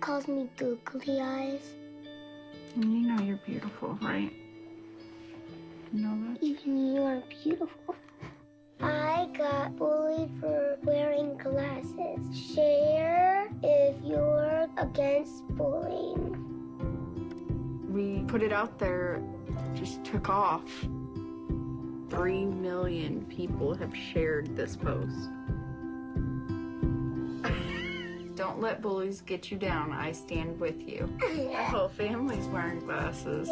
calls me googly eyes. You know you're beautiful, right? You know that? Even you are beautiful. I got bullied for wearing glasses. Share if you're against bullying. We put it out there, just took off. 3 million people have shared this post. Don't let bullies get you down. I stand with you. My whole family's wearing glasses.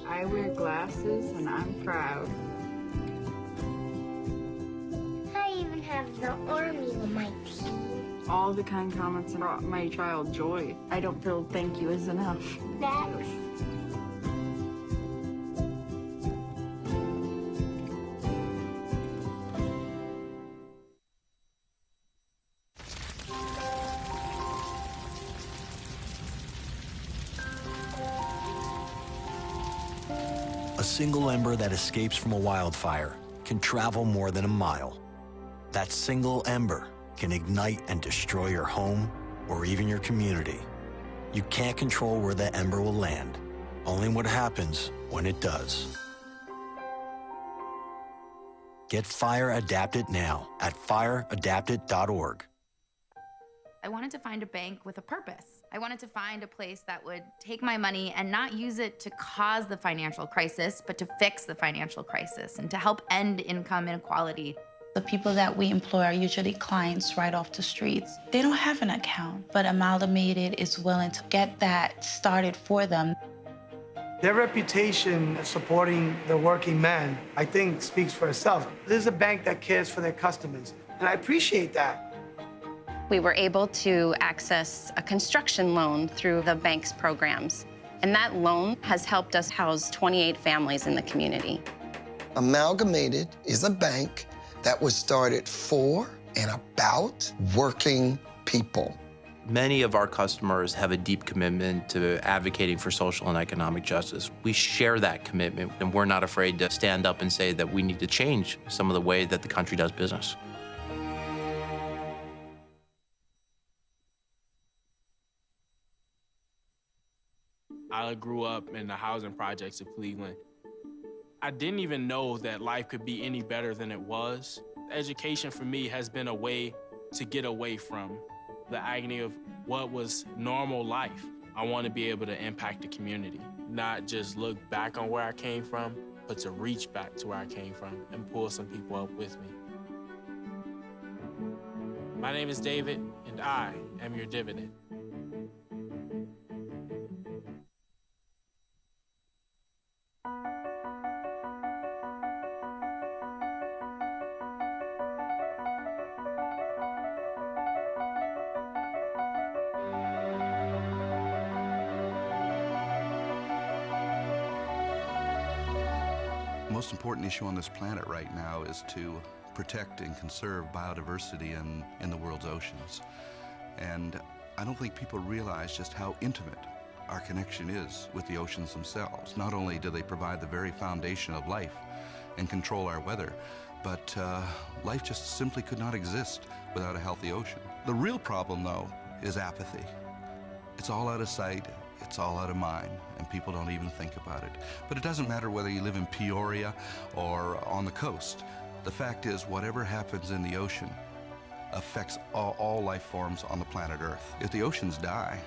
I wear glasses and I'm proud. I even have the army on my team. All the kind comments brought my child joy. I don't feel thank you is enough. Thanks. A single ember that escapes from a wildfire can travel more than a mile. That single ember can ignite and destroy your home or even your community. You can't control where that ember will land, only what happens when it does. Get Fire Adapted now at fireadapted.org. I wanted to find a bank with a purpose. I wanted to find a place that would take my money and not use it to cause the financial crisis, but to fix the financial crisis and to help end income inequality. The people that we employ are usually clients right off the streets. They don't have an account, but Amalgamated is willing to get that started for them. Their reputation of supporting the working man, I think, speaks for itself. This is a bank that cares for their customers, and I appreciate that. We were able to access a construction loan through the bank's programs, and that loan has helped us house 28 families in the community. Amalgamated is a bank that was started for and about working people. Many of our customers have a deep commitment to advocating for social and economic justice. We share that commitment, and we're not afraid to stand up and say that we need to change some of the way that the country does business. I grew up in the housing projects of Cleveland. I didn't even know that life could be any better than it was. Education for me has been a way to get away from the agony of what was normal life. I want to be able to impact the community, not just look back on where I came from, but to reach back to where I came from and pull some people up with me. My name is David, and I am your dividend. The most important issue on this planet right now is to protect and conserve biodiversity in the world's oceans. And I don't think people realize just how intimate our connection is with the oceans themselves. Not only do they provide the very foundation of life and control our weather, but life just simply could not exist without a healthy ocean. The real problem, though, is apathy. It's all out of sight. It's all out of mind, and people don't even think about it. But it doesn't matter whether you live in Peoria or on the coast. The fact is, whatever happens in the ocean affects all life forms on the planet Earth. If the oceans die,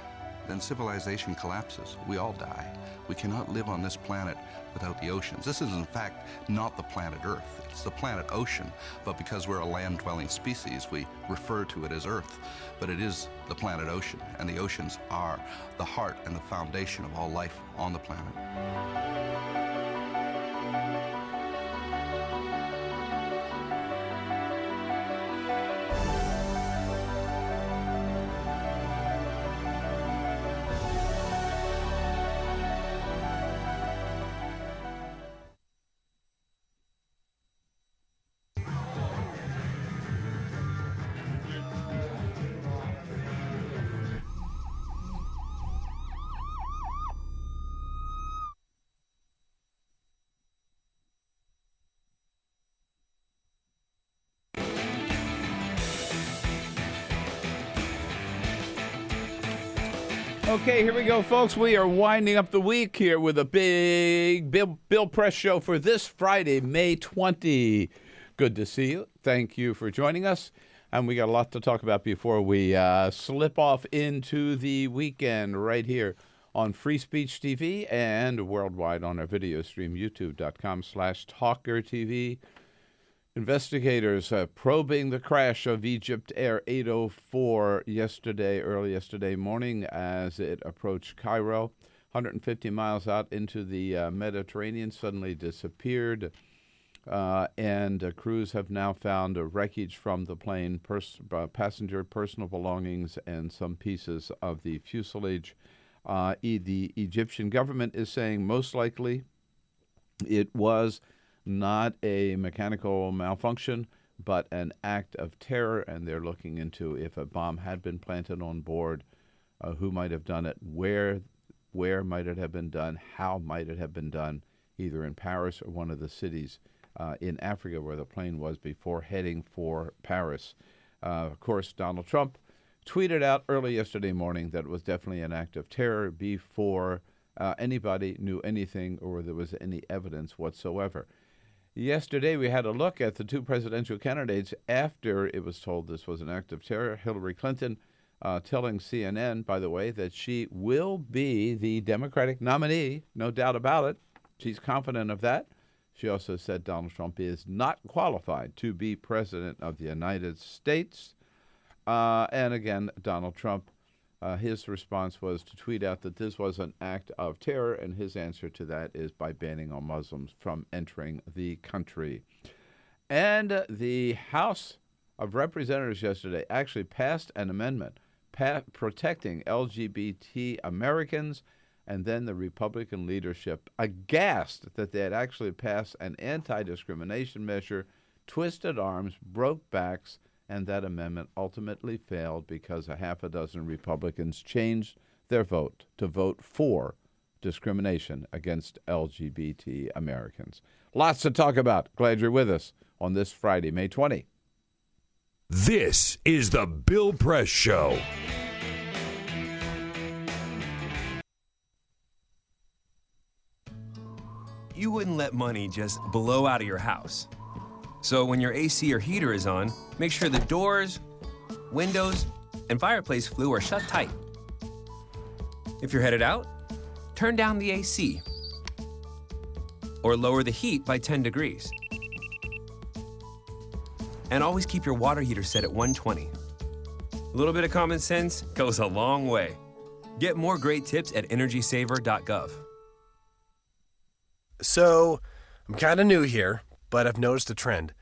then civilization collapses. We all die. We cannot live on this planet without the oceans. This is, in fact, not the planet Earth. It's the planet ocean, but because we're a land-dwelling species, we refer to it as Earth. But it is the planet ocean, and the oceans are the heart and the foundation of all life on the planet. Okay, here we go, folks. We are winding up the week here with a big Bill Press show for this Friday, May 20. Good to see you. Thank you for joining us. And we got a lot to talk about before we slip off into the weekend right here on Free Speech TV and worldwide on our video stream, youtube.com/TawkrTV. Investigators probing the crash of Egypt Air 804 early yesterday morning as it approached Cairo. 150 miles out into the Mediterranean, suddenly disappeared. And crews have now found a wreckage from the plane, passenger personal belongings, and some pieces of the fuselage. The Egyptian government is saying most likely it was not a mechanical malfunction, but an act of terror, and they're looking into if a bomb had been planted on board, who might have done it, where might it have been done, how might it have been done, either in Paris or one of the cities in Africa where the plane was before heading for Paris. Of course, Donald Trump tweeted out early yesterday morning that it was definitely an act of terror before anybody knew anything or there was any evidence whatsoever. Yesterday, we had a look at the two presidential candidates after it was told this was an act of terror. Hillary Clinton telling CNN, by the way, that she will be the Democratic nominee, no doubt about it. She's confident of that. She also said Donald Trump is not qualified to be president of the United States. And again, Donald Trump, his response was to tweet out that this was an act of terror, and his answer to that is by banning all Muslims from entering the country. And the House of Representatives yesterday actually passed an amendment protecting LGBT Americans, and then the Republican leadership, aghast that they had actually passed an anti-discrimination measure, twisted arms, broke backs, and that amendment ultimately failed because a half a dozen Republicans changed their vote to vote for discrimination against LGBT Americans. Lots to talk about. Glad you're with us on this Friday, May 20. This is the Bill Press Show. You wouldn't let money just blow out of your house. So when your AC or heater is on, make sure the doors, windows, and fireplace flue are shut tight. If you're headed out, turn down the AC or lower the heat by 10 degrees. And always keep your water heater set at 120. A little bit of common sense goes a long way. Get more great tips at energysaver.gov. So, I'm kind of new here, but I've noticed a trend.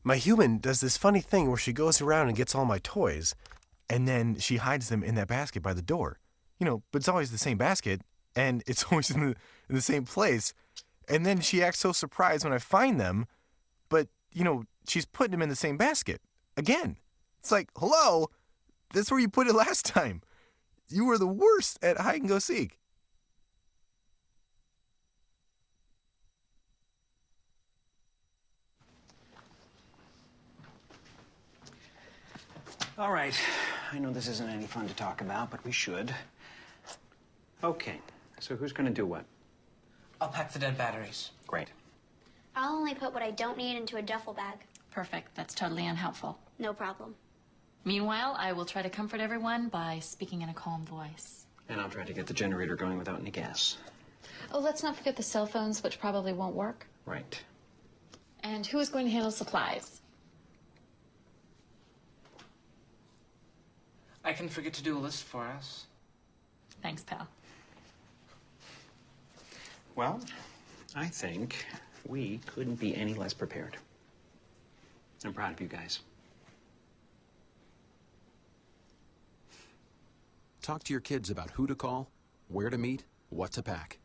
My human does this funny thing where she goes around and gets all my toys, and then she hides them in that basket by the door. You know, but it's always the same basket, and it's always in the same place. And then she acts so surprised when I find them, but, you know, she's putting them in the same basket. Again. It's like, hello? That's where you put it last time. You were the worst at hide and go seek. All right. I know this isn't any fun to talk about, but we should. Okay. So who's going to do what? I'll pack the dead batteries. Great. I'll only put what I don't need into a duffel bag. Perfect. That's totally unhelpful. No problem. Meanwhile, I will try to comfort everyone by speaking in a calm voice. And I'll try to get the generator going without any gas. Oh, let's not forget the cell phones, which probably won't work. Right. And who is going to handle supplies? I can forget to do a list for us. Thanks, pal. Well, I think we couldn't be any less prepared. I'm proud of you guys. Talk to your kids about who to call, where to meet, what to pack.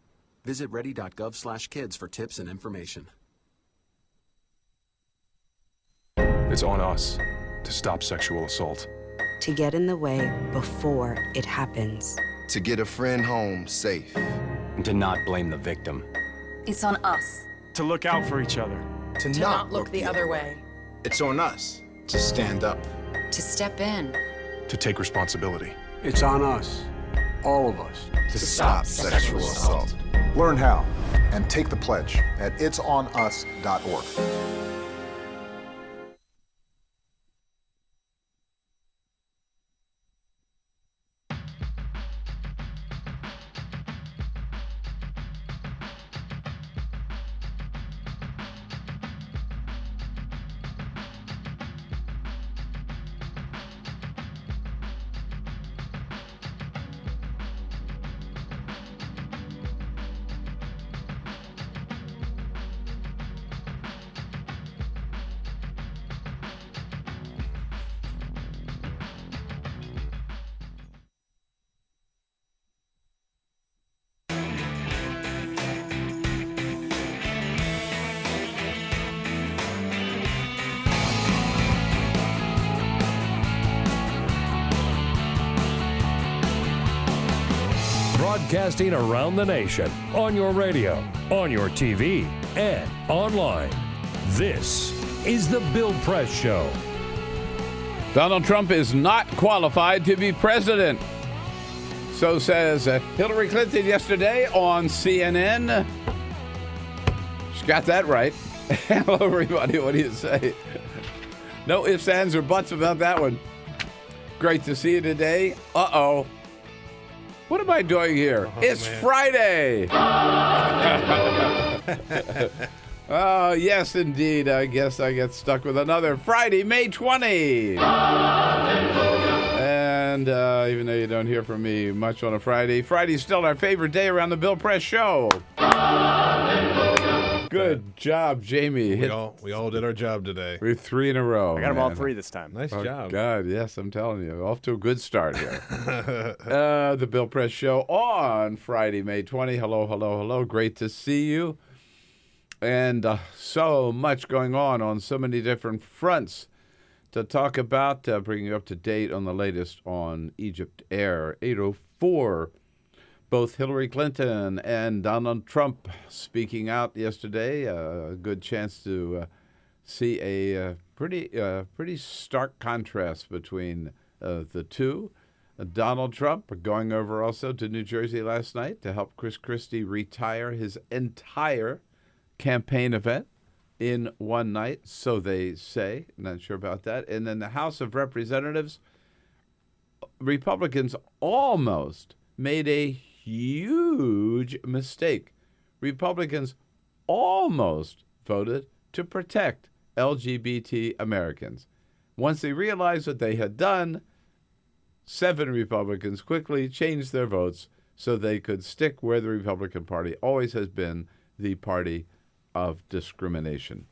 Visit ready.gov/kids for tips and information. It's on us to stop sexual assault. To get in the way before it happens. To get a friend home safe. And to not blame the victim. It's on us. To look out for each other. To not look the other way. It's on us to stand up. To step in. To take responsibility. It's on us all of us, to stop sexual assault. Learn how and take the pledge at itsonus.org. Broadcasting around the nation, on your radio, on your TV, and online. This is The Bill Press Show. Donald Trump is not qualified to be president. So says Hillary Clinton yesterday on CNN. She got that right. Hello, everybody. What do you say? No ifs, ands, or buts about that one. Great to see you today. Uh-oh. What am I doing here? It's man. Friday. Oh, yes, indeed. I guess I get stuck with another Friday, May 20. And even though you don't hear from me much on a Friday, Friday's still our favorite day around the Bill Press Show. Good job, Jamie. We all did our job today. We're 3 in a row. I got them all 3 this time. Nice job. God, yes, I'm telling you. Off to a good start here. The Bill Press Show on Friday, May 20. Hello, hello, hello. Great to see you. And so much going on so many different fronts to talk about, bringing you up to date on the latest on Egypt Air 804. Both Hillary Clinton and Donald Trump speaking out yesterday. A good chance to see a pretty stark contrast between the two. Donald Trump going over also to New Jersey last night to help Chris Christie retire his entire campaign event in one night, so they say. Not sure about that. And then the House of Representatives, Republicans almost made a huge mistake. Republicans almost voted to protect LGBT Americans. Once they realized what they had done, 7 Republicans quickly changed their votes so they could stick where the Republican Party always has been, the party of discrimination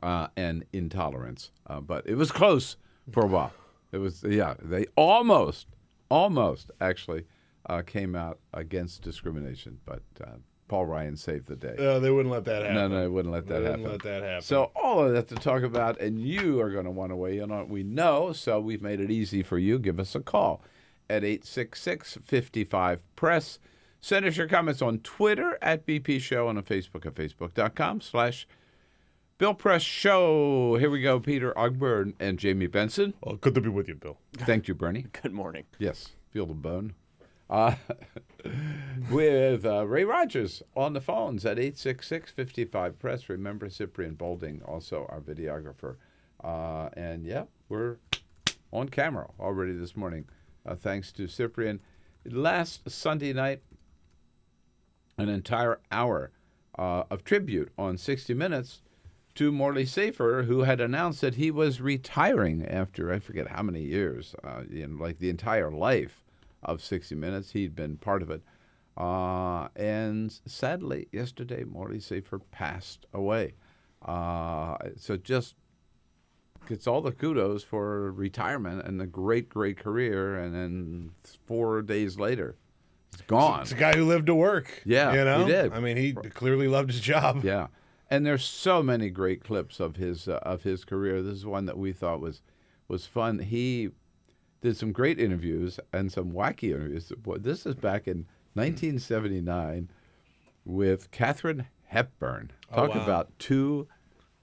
and intolerance. But it was close for a while. It was, they almost actually came out against discrimination, but Paul Ryan saved the day. They wouldn't let that happen. No, they wouldn't let that happen. So all of that to talk about, and you are going to want to weigh in on it. We know, so we've made it easy for you. Give us a call at 866-55-PRESS. Send us your comments on Twitter at BP Show and on Facebook at facebook.com/Bill Press Show. Here we go, Peter Ogburn and Jamie Benson. Well, good to be with you, Bill. Thank you, Bernie. Good morning. Yes, feel the bone. With Ray Rogers on the phones at 866-55-PRESS. Remember Cyprian Bolding, also our videographer. And we're on camera already this morning, thanks to Cyprian. Last Sunday night, an entire hour of tribute on 60 Minutes to Morley Safer, who had announced that he was retiring after, I forget how many years, like the entire life of 60 Minutes. He'd been part of it. And sadly, yesterday, Morley Safer passed away. So just gets all the kudos for retirement and a great, great career. And then 4 days later, it's gone. It's a guy who lived to work. Yeah, he did. I mean, he clearly loved his job. Yeah. And there's so many great clips of his career. This is one that we thought was fun. He did some great interviews and some wacky interviews. This is back in 1979 with Katharine Hepburn. Talk about two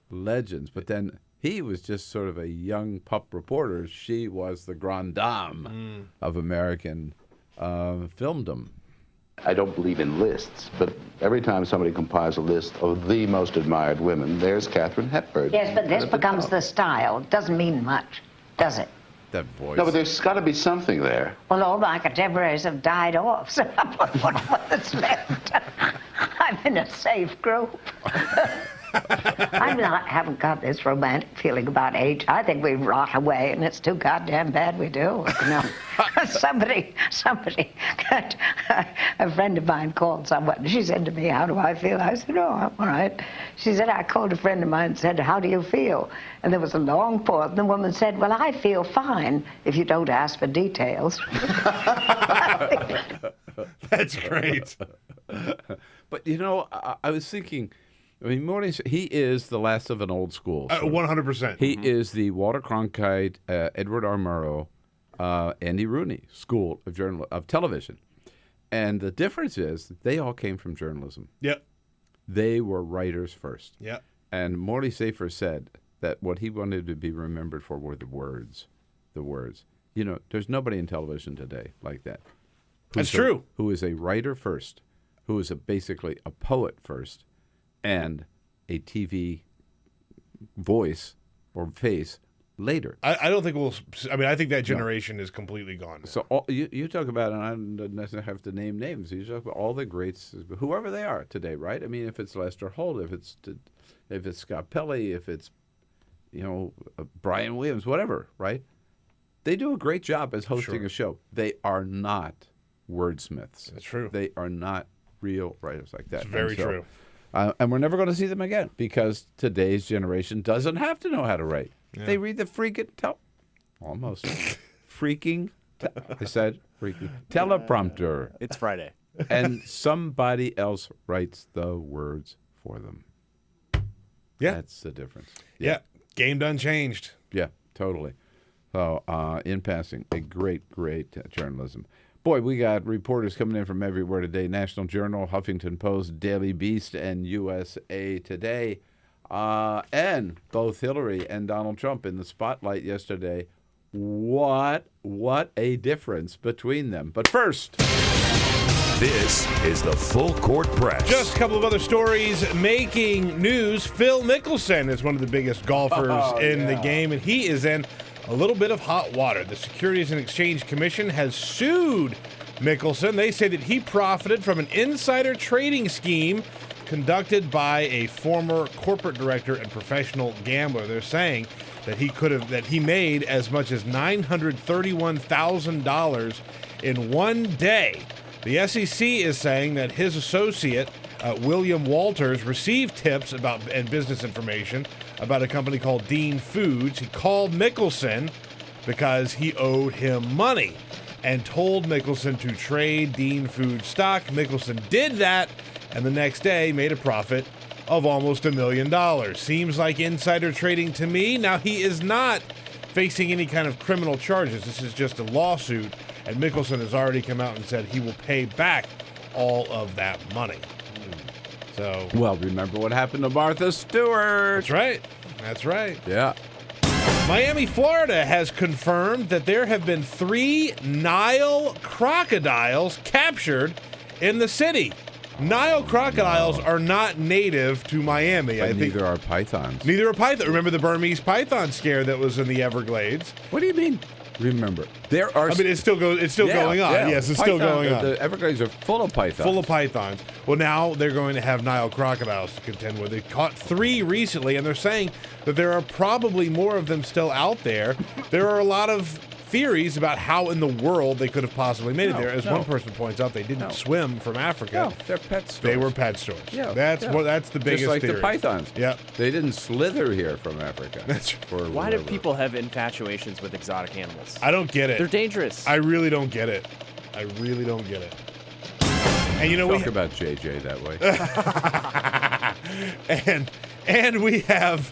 legends. But then he was just sort of a young pup reporter. She was the grande dame of American filmed them. I don't believe in lists, but every time somebody compiles a list of the most admired women, there's Katharine Hepburn. Yes, but this becomes the style. It doesn't mean much, does it? That voice. No, but there's got to be something there. Well, all my contemporaries have died off, so what's left? I'm in a safe group. Haven't got this romantic feeling about age. I think we rot away, and it's too goddamn bad we do. You know, somebody, a friend of mine called someone. She said to me, "How do I feel?" I said, "Oh, I'm all right." She said, "I called a friend of mine and said, how do you feel?" And there was a long pause, and the woman said, "Well, I feel fine if you don't ask for details." That's great. But, you know, I was thinking, I mean, he is the last of an old school. 100%. He is the Walter Cronkite, Edward R. Murrow, Andy Rooney school of television. And the difference is they all came from journalism. Yep. They were writers first. Yep. And Morley Safer said that what he wanted to be remembered for were the words. The words. You know, there's nobody in television today like that. That's true. Who is a writer first, who is basically a poet first, and a TV voice or face later. I don't think I think that generation is completely gone now. So you talk about, and I don't necessarily have to name names, you talk about all the greats, whoever they are today, right? I mean, if it's Lester Holt, if it's Scott Pelley, if it's, Brian Williams, whatever, right? They do a great job as hosting a show. They are not wordsmiths. That's true. They are not real writers like that. It's very true. And we're never going to see them again because today's generation doesn't have to know how to write. Yeah. They read the freaking teleprompter. It's Friday. And somebody else writes the words for them. Yeah. That's the difference. Yeah. Game done changed. Yeah, totally. So, in passing, a great journalism. Boy, we got reporters coming in from everywhere today. National Journal, Huffington Post, Daily Beast, and USA Today. And both Hillary and Donald Trump in the spotlight yesterday. What a difference between them. But first, this is the Full Court Press. Just a couple of other stories making news. Phil Mickelson is one of the biggest golfers in the game, and he is in a little bit of hot water. The Securities and Exchange Commission has sued Mickelson. They say that he profited from an insider trading scheme conducted by a former corporate director and professional gambler. They're saying that he made as much as $931,000 in one day. The SEC is saying that his associate, William Walters, received tips and business information about a company called Dean Foods. He called Mickelson because he owed him money and told Mickelson to trade Dean Foods stock. Mickelson did that, and the next day made a profit of almost $1 million. Seems like insider trading to me. Now, he is not facing any kind of criminal charges. This is just a lawsuit, and Mickelson has already come out and said he will pay back all of that money. So, well, remember what happened to Martha Stewart. That's right. Yeah. Miami, Florida has confirmed that there have been 3 Nile crocodiles captured in the city. Nile crocodiles are not native to Miami. But neither are pythons. Neither are pythons. Remember the Burmese python scare that was in the Everglades? What do you mean? Remember, there are. I mean, it still goes. It's still going on. Yeah. Yes, it's still going on. The Everglades are full of pythons. Well, now they're going to have Nile crocodiles to contend with. They caught 3 recently, and they're saying that there are probably more of them still out there. There are a lot of theories about how in the world they could have possibly made it there. As one person points out, they didn't swim from Africa. No, they're pet stores. They were pet stores. Yeah, that's the biggest Just like theory. the pythons. Yep. They didn't slither here from Africa. That's Why do people have infatuations with exotic animals? I don't get it. They're dangerous. I really don't get it. And you know, talk about JJ that way. and we have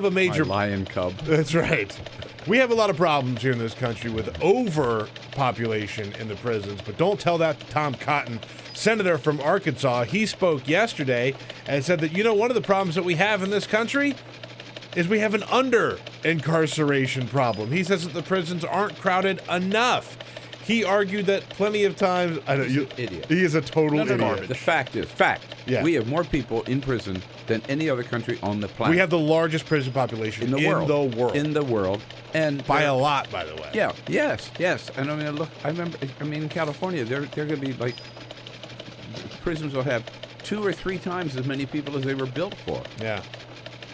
a major lion cub. That's right. We have a lot of problems here in this country with overpopulation in the prisons, but don't tell that to Tom Cotton, senator from Arkansas. He spoke yesterday and said that, one of the problems that we have in this country is we have an under-incarceration problem. He says that the prisons aren't crowded enough. He argued that plenty of times. I know He's an idiot. He is a total No. idiot. The fact is, Yeah. we have more people in prison than any other country on the planet. We have the largest prison population in the world. In the world. And by a lot, by the way. Yeah, yes. And I mean, look, I remember, in California, they're going to be like, prisons will have 2 or 3 times as many people as they were built for. Yeah.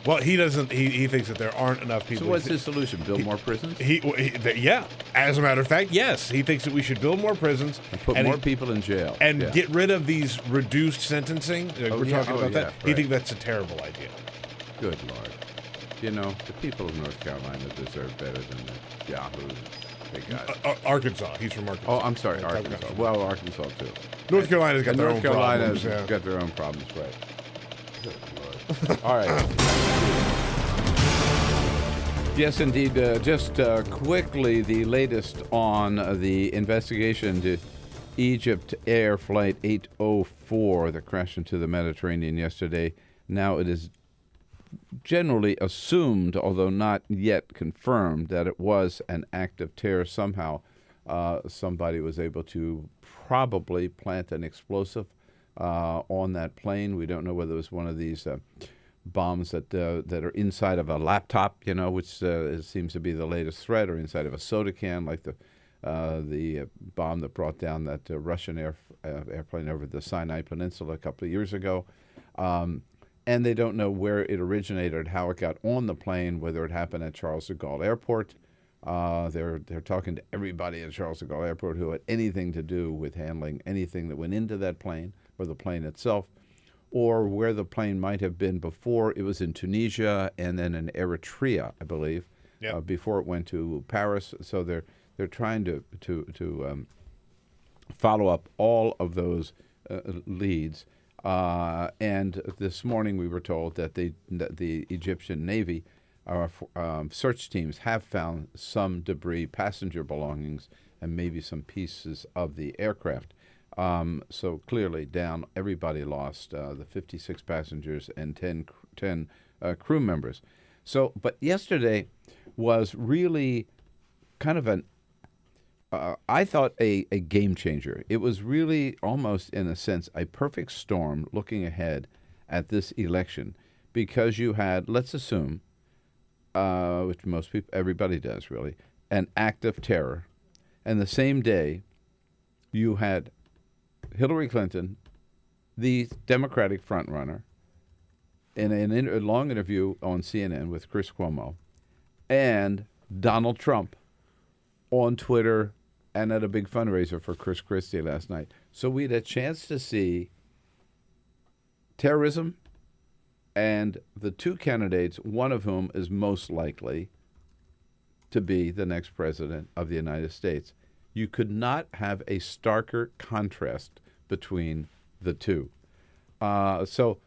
Well, he doesn't. He thinks that there aren't enough people. So what's his solution? Build more prisons? Yeah. As a matter of fact, yes. He thinks that we should build more prisons And put more people in jail. and get rid of these reduced sentencing. We're talking about that. Right. He thinks that's a terrible idea. Good Lord. You know, the people of North Carolina deserve better than the Yahoo they got. Arkansas. He's from Arkansas. Oh, I'm sorry, Arkansas. Well, Arkansas too. North Carolina's got their own problems. North Carolina's got their own problems, right? Good Lord. All right. Yes, indeed. Just quickly, the latest on the investigation to Egypt Air Flight 804 that crashed into the Mediterranean yesterday. Now it is generally assumed, although not yet confirmed, that it was an act of terror. Somehow somebody was able to probably plant an explosive on that plane. We don't know whether it was one of these bombs that are inside of a laptop, which seems to be the latest threat, or inside of a soda can, like the bomb that brought down that Russian airplane over the Sinai Peninsula a couple of years ago. And they don't know where it originated, how it got on the plane, whether it happened at Charles de Gaulle Airport. They're talking to everybody at Charles de Gaulle Airport who had anything to do with handling anything that went into that plane or the plane itself, or where the plane might have been before. It was in Tunisia and then in Eritrea, I believe, before it went to Paris. So they're trying to follow up all of those leads. And this morning we were told that the Egyptian Navy search teams have found some debris, passenger belongings, and maybe some pieces of the aircraft. So clearly down, everybody lost, the 56 passengers and 10 crew members. So, but yesterday was really kind of I thought a game changer. It was really almost, in a sense, a perfect storm looking ahead at this election, because you had, let's assume, which everybody does really, an act of terror, and the same day you had Hillary Clinton, the Democratic frontrunner, in a long interview on CNN with Chris Cuomo, and Donald Trump on Twitter and at a big fundraiser for Chris Christie last night. So we had a chance to see terrorism and the two candidates, one of whom is most likely to be the next president of the United States. You could not have a starker contrast between the two. So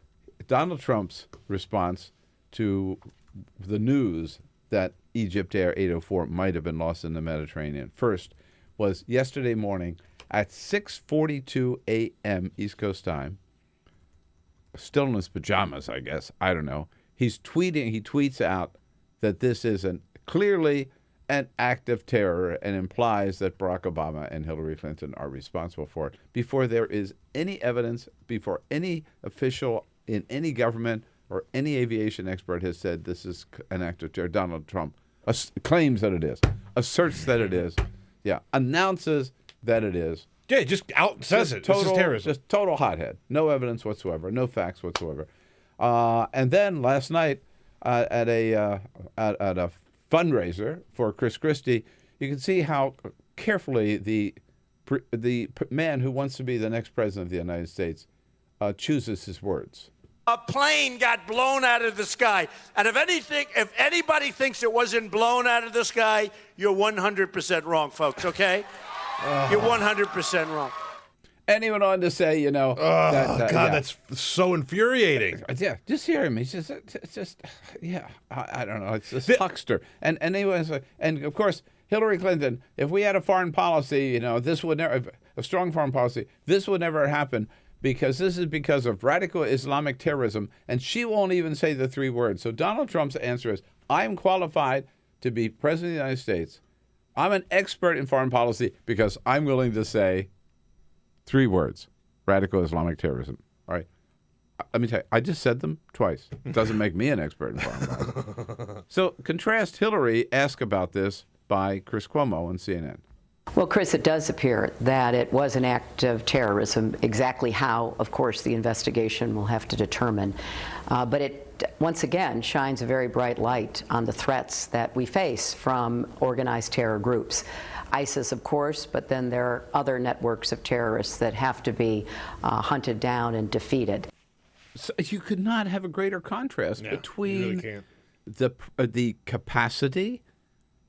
Donald Trump's response to the news that Egypt Air 804 might have been lost in the Mediterranean first was yesterday morning at 6:42 a.m. East Coast time, still in his pajamas, I guess. I don't know. He's tweeting. He tweets out that this is clearly an act of terror and implies that Barack Obama and Hillary Clinton are responsible for it, before there is any evidence, before any official in any government or any aviation expert has said this is an act of terror. Donald Trump claims that it is, asserts that it is, announces that it is. Yeah, just says it. This is terrorism. Just total hothead. No evidence whatsoever. No facts whatsoever. And then last night at a fundraiser for Chris Christie, you can see how carefully the man who wants to be the next president of the United States chooses his words. A plane got blown out of the sky. And if anybody thinks it wasn't blown out of the sky, you're 100% wrong, folks, okay? You're 100% wrong. And he went on to say, that's so infuriating. Yeah, just hear him. He says, I don't know. It's this huckster. And anyway, and of course, Hillary Clinton, if we had a foreign policy, this would never, a strong foreign policy, this would never happen, because this is because of radical Islamic terrorism, and she won't even say the 3 words. So Donald Trump's answer is, I'm qualified to be president of the United States I'm an expert in foreign policy because I'm willing to say 3 words: radical Islamic terrorism. All right. Let me tell you, I just said them twice. It doesn't make me an expert in foreign policy. So contrast Hillary asked about this by Chris Cuomo on CNN. Well, Chris, it does appear that it was an act of terrorism. Exactly how, of course, the investigation will have to determine. But it, once again, shines a very bright light on the threats that we face from organized terror groups. ISIS, of course, but then there are other networks of terrorists that have to be hunted down and defeated. So you could not have a greater contrast between the capacity,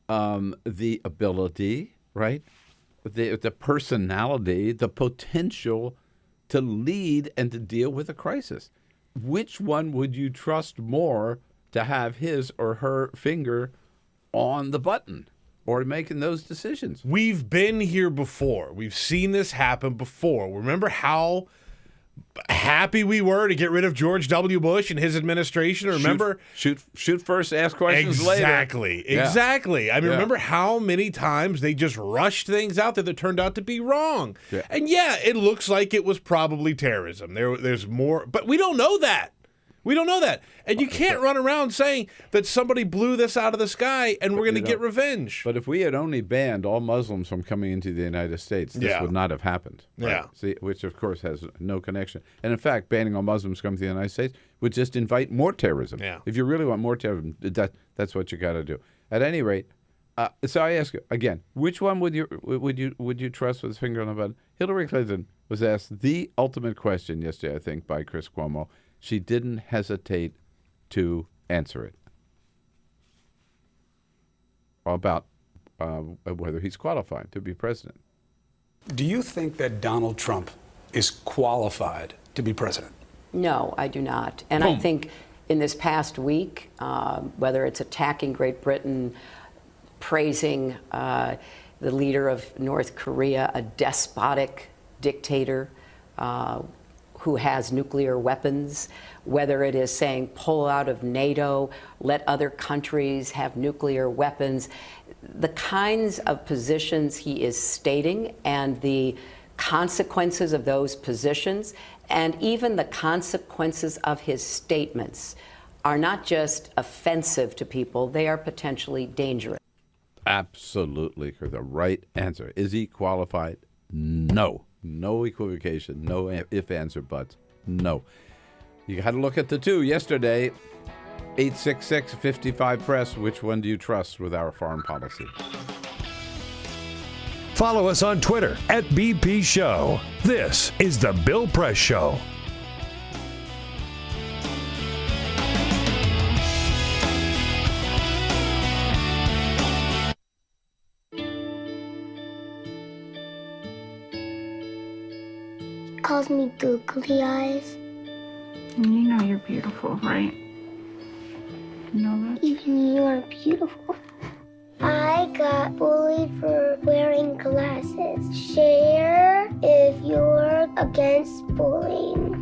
the ability, right? The personality, the potential to lead and to deal with a crisis. Which one would you trust more to have his or her finger on the button or making those decisions? We've been here before. We've seen this happen before. Remember how happy we were to get rid of George W. Bush and his administration? Remember? Shoot first, ask questions later. Exactly. I mean, Yeah. remember how many times they just rushed things out there that turned out to be wrong? Yeah. And yeah, it looks like it was probably terrorism. There's more, but we don't know that. We don't know that. And you can't run around saying that somebody blew this out of the sky and we're going to get revenge. But if we had only banned all Muslims from coming into the United States, this would not have happened. Right? Yeah. See, which, of course, has no connection. And, in fact, banning all Muslims from coming to the United States would just invite more terrorism. Yeah. If you really want more terrorism, that's what you got to do. At any rate, so I ask you, again, which one would you trust with his finger on the button? Hillary Clinton was asked the ultimate question yesterday, I think, by Chris Cuomo. She didn't hesitate to answer it about whether he's qualified to be president. Do you think that Donald Trump is qualified to be president? No, I do not. And I think in this past week, whether it's attacking Great Britain, praising the leader of North Korea, a despotic dictator, who has nuclear weapons, whether it is saying pull out of NATO, let other countries have nuclear weapons, the kinds of positions he is stating and the consequences of those positions and even the consequences of his statements are not just offensive to people, they are potentially dangerous. Absolutely, the right answer. Is he qualified? No. No equivocation, no if, ands, or buts. No. You had to look at the two yesterday. 866-55-PRESS. Which one do you trust with our foreign policy? Follow us on Twitter @BP Show. This is The Bill Press Show. Calls me googly eyes. You know you're beautiful, right? You know that? Even you are beautiful. I got bullied for wearing glasses. Share if you're against bullying.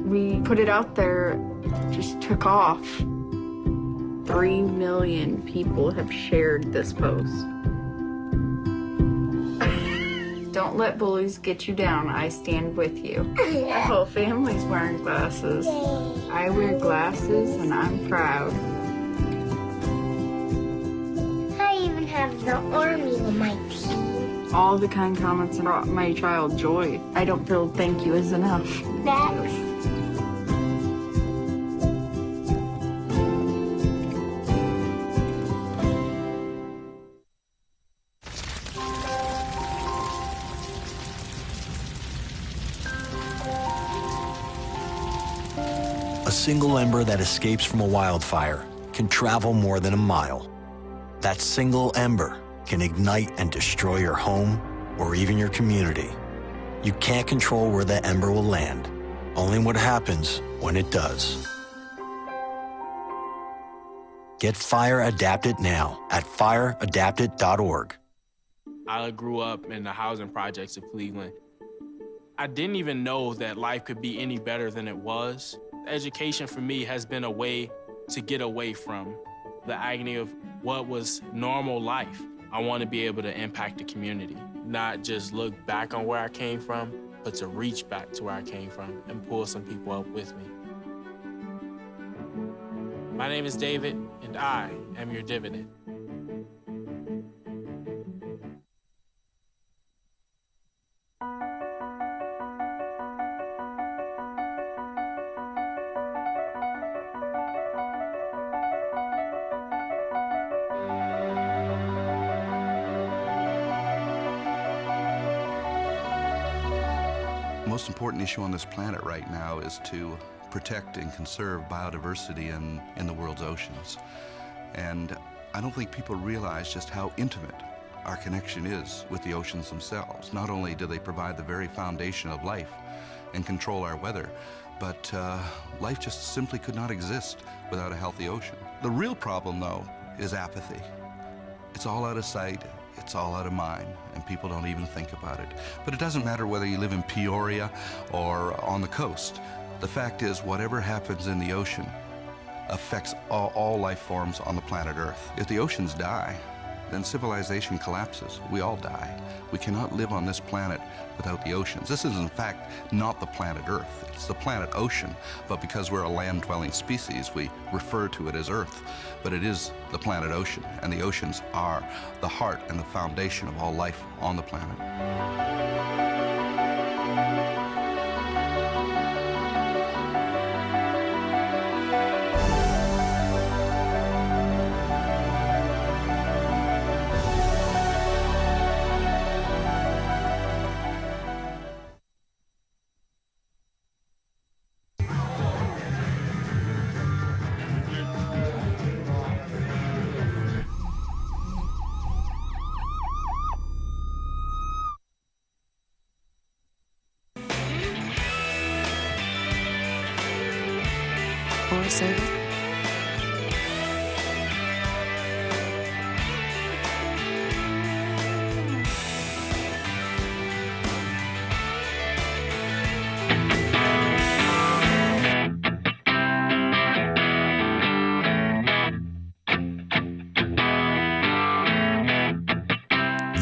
We put it out there, just took off. 3 million people have shared this post. Don't let bullies get you down. I stand with you. The whole family's wearing glasses. I wear glasses and I'm proud. I even have the army on my team. All the kind comments brought my child joy. I don't feel thank you is enough. That's A single ember that escapes from a wildfire can travel more than a mile. That single ember can ignite and destroy your home or even your community. You can't control where that ember will land, only what happens when it does. Get Fire Adapted now at fireadapted.org. I grew up in the housing projects of Cleveland. I didn't even know that life could be any better than it was. Education for me has been a way to get away from the agony of what was normal life. I want to be able to impact the community, not just look back on where I came from, but to reach back to where I came from and pull some people up with me. My name is David, and I am your dividend. The most important issue on this planet right now is to protect and conserve biodiversity in the world's oceans. And I don't think people realize just how intimate our connection is with the oceans themselves. Not only do they provide the very foundation of life and control our weather, but life just simply could not exist without a healthy ocean. The real problem, though, is apathy. It's all out of sight. It's all out of mind, and people don't even think about it. But it doesn't matter whether you live in Peoria or on the coast. The fact is, whatever happens in the ocean affects all life forms on the planet Earth. If the oceans die, then civilization collapses. We all die. We cannot live on this planet without the oceans. This is, in fact, not the planet Earth. It's the planet ocean, but because we're a land-dwelling species, we refer to it as Earth. But it is the planet ocean, and the oceans are the heart and the foundation of all life on the planet. Or save it.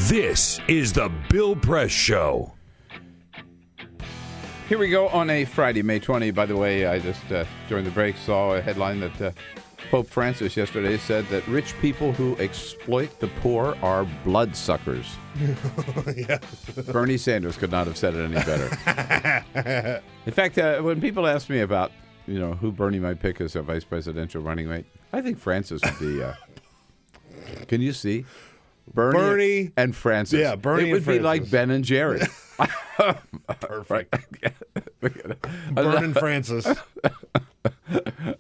This is the Bill Press Show. Here we go on a Friday, May 20. By the way, I just, during the break, saw a headline that Pope Francis yesterday said that rich people who exploit the poor are bloodsuckers. Yeah. Bernie Sanders could not have said it any better. In fact, when people ask me about, who Bernie might pick as a vice presidential running mate, I think Francis would be. Can you see? Bernie and Francis. Yeah, Bernie It would and be Francis. like Ben and Jerry. Perfect. Bern and Francis.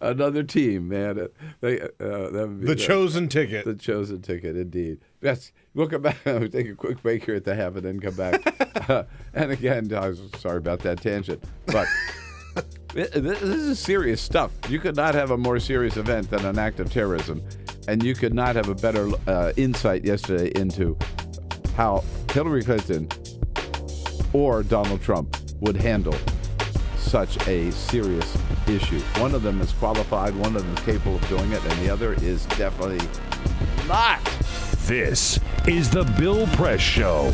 Another team, man. That would be The chosen ticket. The chosen ticket, indeed. Yes, we'll come back. We'll take a quick break here at the half and then come back. And again, I was sorry about that tangent, but this is serious stuff. You could not have a more serious event than an act of terrorism, and you could not have a better insight yesterday into how Hillary Clinton or Donald Trump would handle such a serious issue. One of them is qualified, one of them is capable of doing it, and the other is definitely not. This is the Bill Press Show.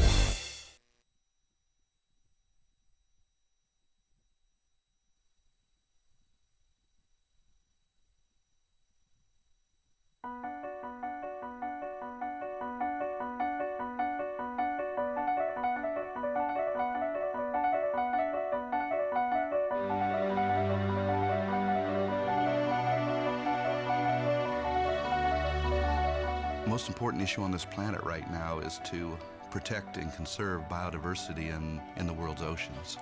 The most important issue on this planet right now is to protect and conserve biodiversity in the world's oceans.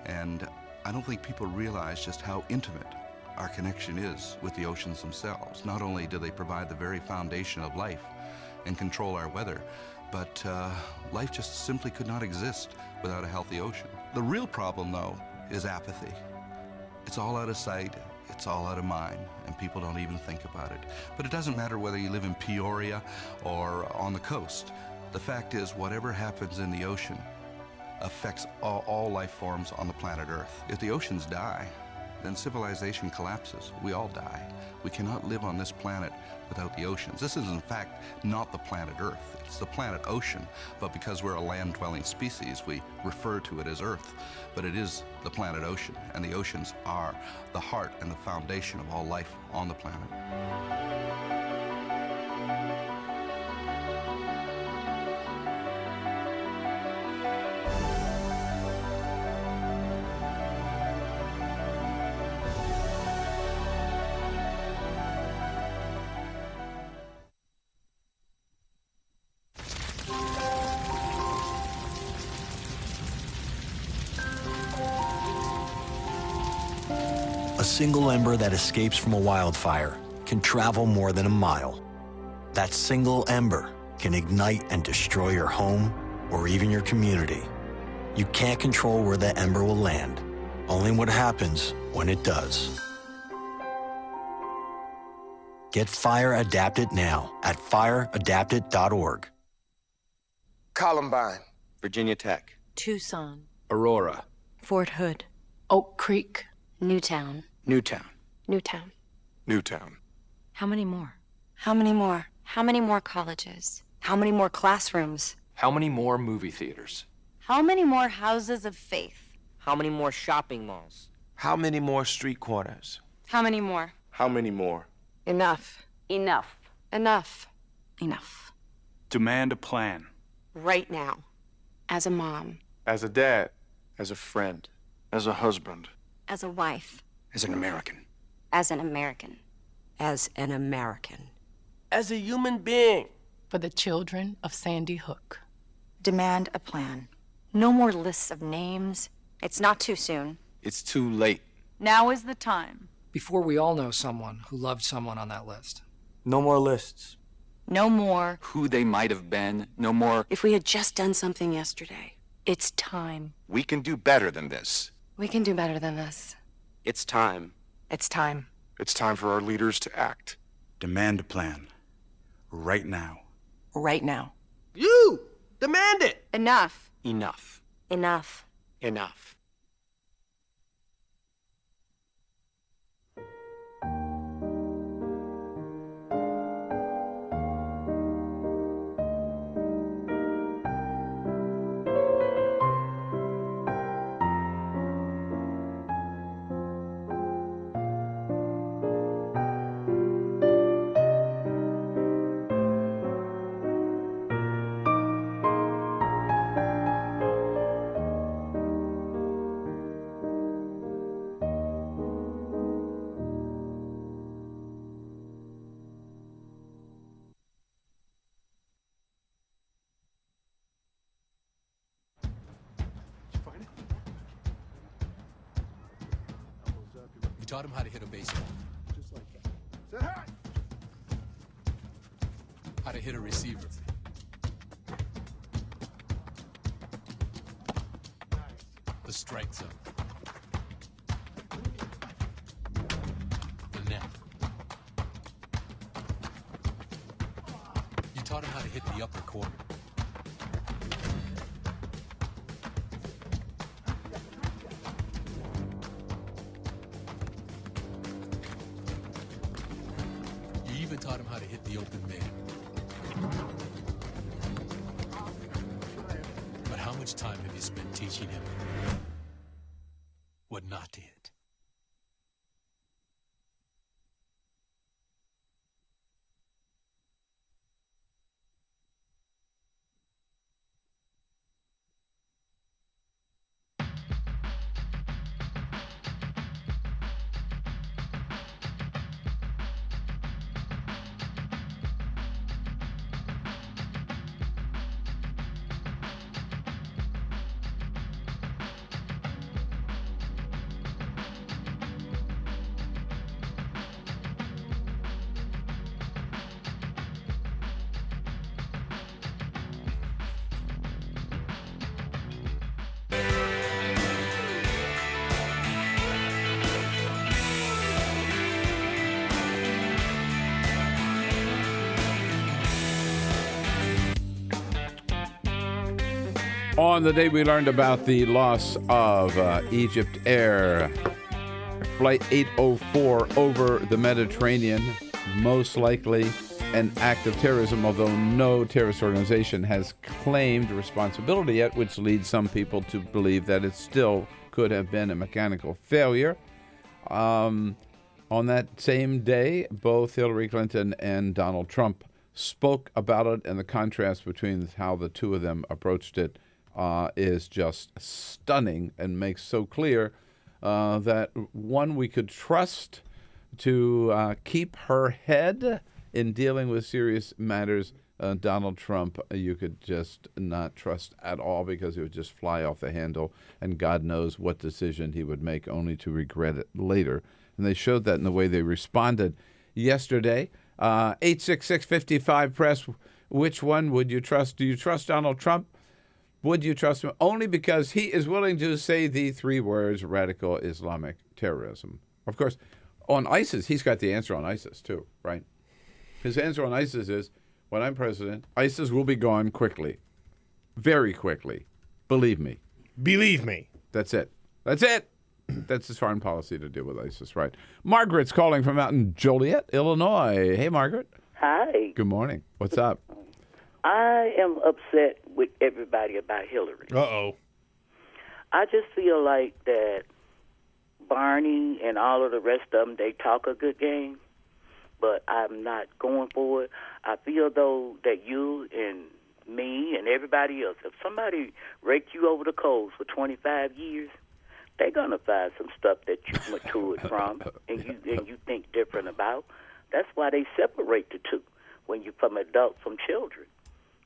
And I don't think people realize just how intimate our connection is with the oceans themselves. Not only do they provide the very foundation of life and control our weather, but life just simply could not exist without a healthy ocean. The real problem, though, is apathy. It's all out of sight. It's all out of mind, and people don't even think about it. But it doesn't matter whether you live in Peoria or on the coast. The fact is, whatever happens in the ocean affects all life forms on the planet Earth. If the oceans die, then civilization collapses. We all die. We cannot live on this planet without the oceans. This is, in fact, not the planet Earth. It's the planet ocean, but because we're a land-dwelling species, we refer to it as Earth. But it is the planet ocean, and the oceans are the heart and the foundation of all life on the planet. A single ember that escapes from a wildfire can travel more than a mile. That single ember can ignite and destroy your home or even your community. You can't control where the ember will land, only what happens when it does. Get Fire Adapted now at fireadapted.org. Columbine. Virginia Tech. Tucson. Aurora. Fort Hood. Oak Creek. Newtown. Newtown. Newtown. Newtown. How many more? How many more? How many more colleges? How many more classrooms? How many more movie theaters? How many more houses of faith? How many more shopping malls? How many more street corners? How many more? How many more? Enough. Enough. Enough. Enough. Demand a plan. Right now. As a mom. As a dad. As a friend. As a husband. As a wife. As an American. As an American. As an American. As a human being. For the children of Sandy Hook. Demand a plan. No more lists of names. It's not too soon. It's too late. Now is the time. Before we all know someone who loved someone on that list. No more lists. No more. Who they might have been. No more. If we had just done something yesterday. It's time. We can do better than this. We can do better than this. It's time. It's time. It's time for our leaders to act. Demand a plan. Right now. Right now. You! Demand it! Enough. Enough. Enough. Enough. We taught him how to hit a baseball. Just like that. Say hi! How to hit a receiver. The strike zone. The net. You taught him how to hit the upper corner. You even taught him how to hit the open man. But how much time have you spent teaching him what not to hit? On the day we learned about the loss of Egypt Air Flight 804 over the Mediterranean, most likely an act of terrorism, although no terrorist organization has claimed responsibility yet, which leads some people to believe that it still could have been a mechanical failure. On that same day, both Hillary Clinton and Donald Trump spoke about it, and the contrast between how the two of them approached it is just stunning and makes so clear that one we could trust to keep her head in dealing with serious matters. Donald Trump, you could just not trust at all because he would just fly off the handle, and God knows what decision he would make only to regret it later. And they showed that in the way they responded yesterday. 866-55-PRESS, which one would you trust? Do you trust Donald Trump? Would you trust him? Only because he is willing to say the three words, radical Islamic terrorism. Of course, on ISIS, he's got the answer on ISIS too, right? His answer on ISIS is, when I'm president, ISIS will be gone quickly. Very quickly. Believe me. Believe me. That's it. That's it. That's his foreign policy to deal with ISIS, right? Margaret's calling from out in Joliet, Illinois. Hey, Margaret. Hi. Good morning. What's up? I am upset with everybody about Hillary. Uh-oh. I just feel like that Barney and all of the rest of them, they talk a good game, but I'm not going for it. I feel, though, that you and me and everybody else, if somebody raked you over the coals for 25 years, they're going to find some stuff that you matured from and you think different about. That's why they separate the two when you from adults from children,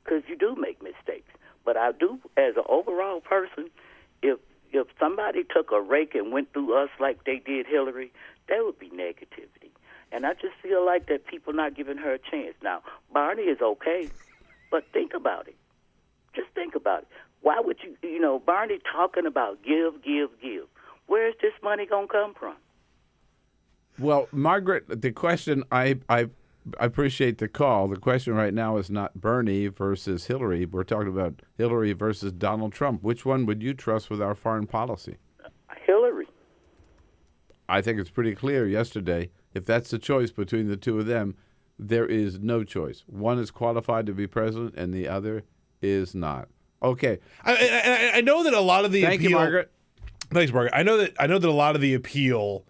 because you do make mistakes. But I do, as an overall person, if somebody took a rake and went through us like they did Hillary, that would be negativity. And I just feel like that people not giving her a chance. Now, Barney is okay, but think about it. Just think about it. Why would you, Barney talking about give. Where's this money going to come from? Well, Margaret, the question, I appreciate the call. The question right now is not Bernie versus Hillary. We're talking about Hillary versus Donald Trump. Which one would you trust with our foreign policy? Hillary. I think it's pretty clear yesterday. If that's the choice between the two of them, there is no choice. One is qualified to be president, and the other is not. Okay. I know that a lot of the Thank appeal. you, Margaret. Thanks, Margaret. I know that a lot of the appeal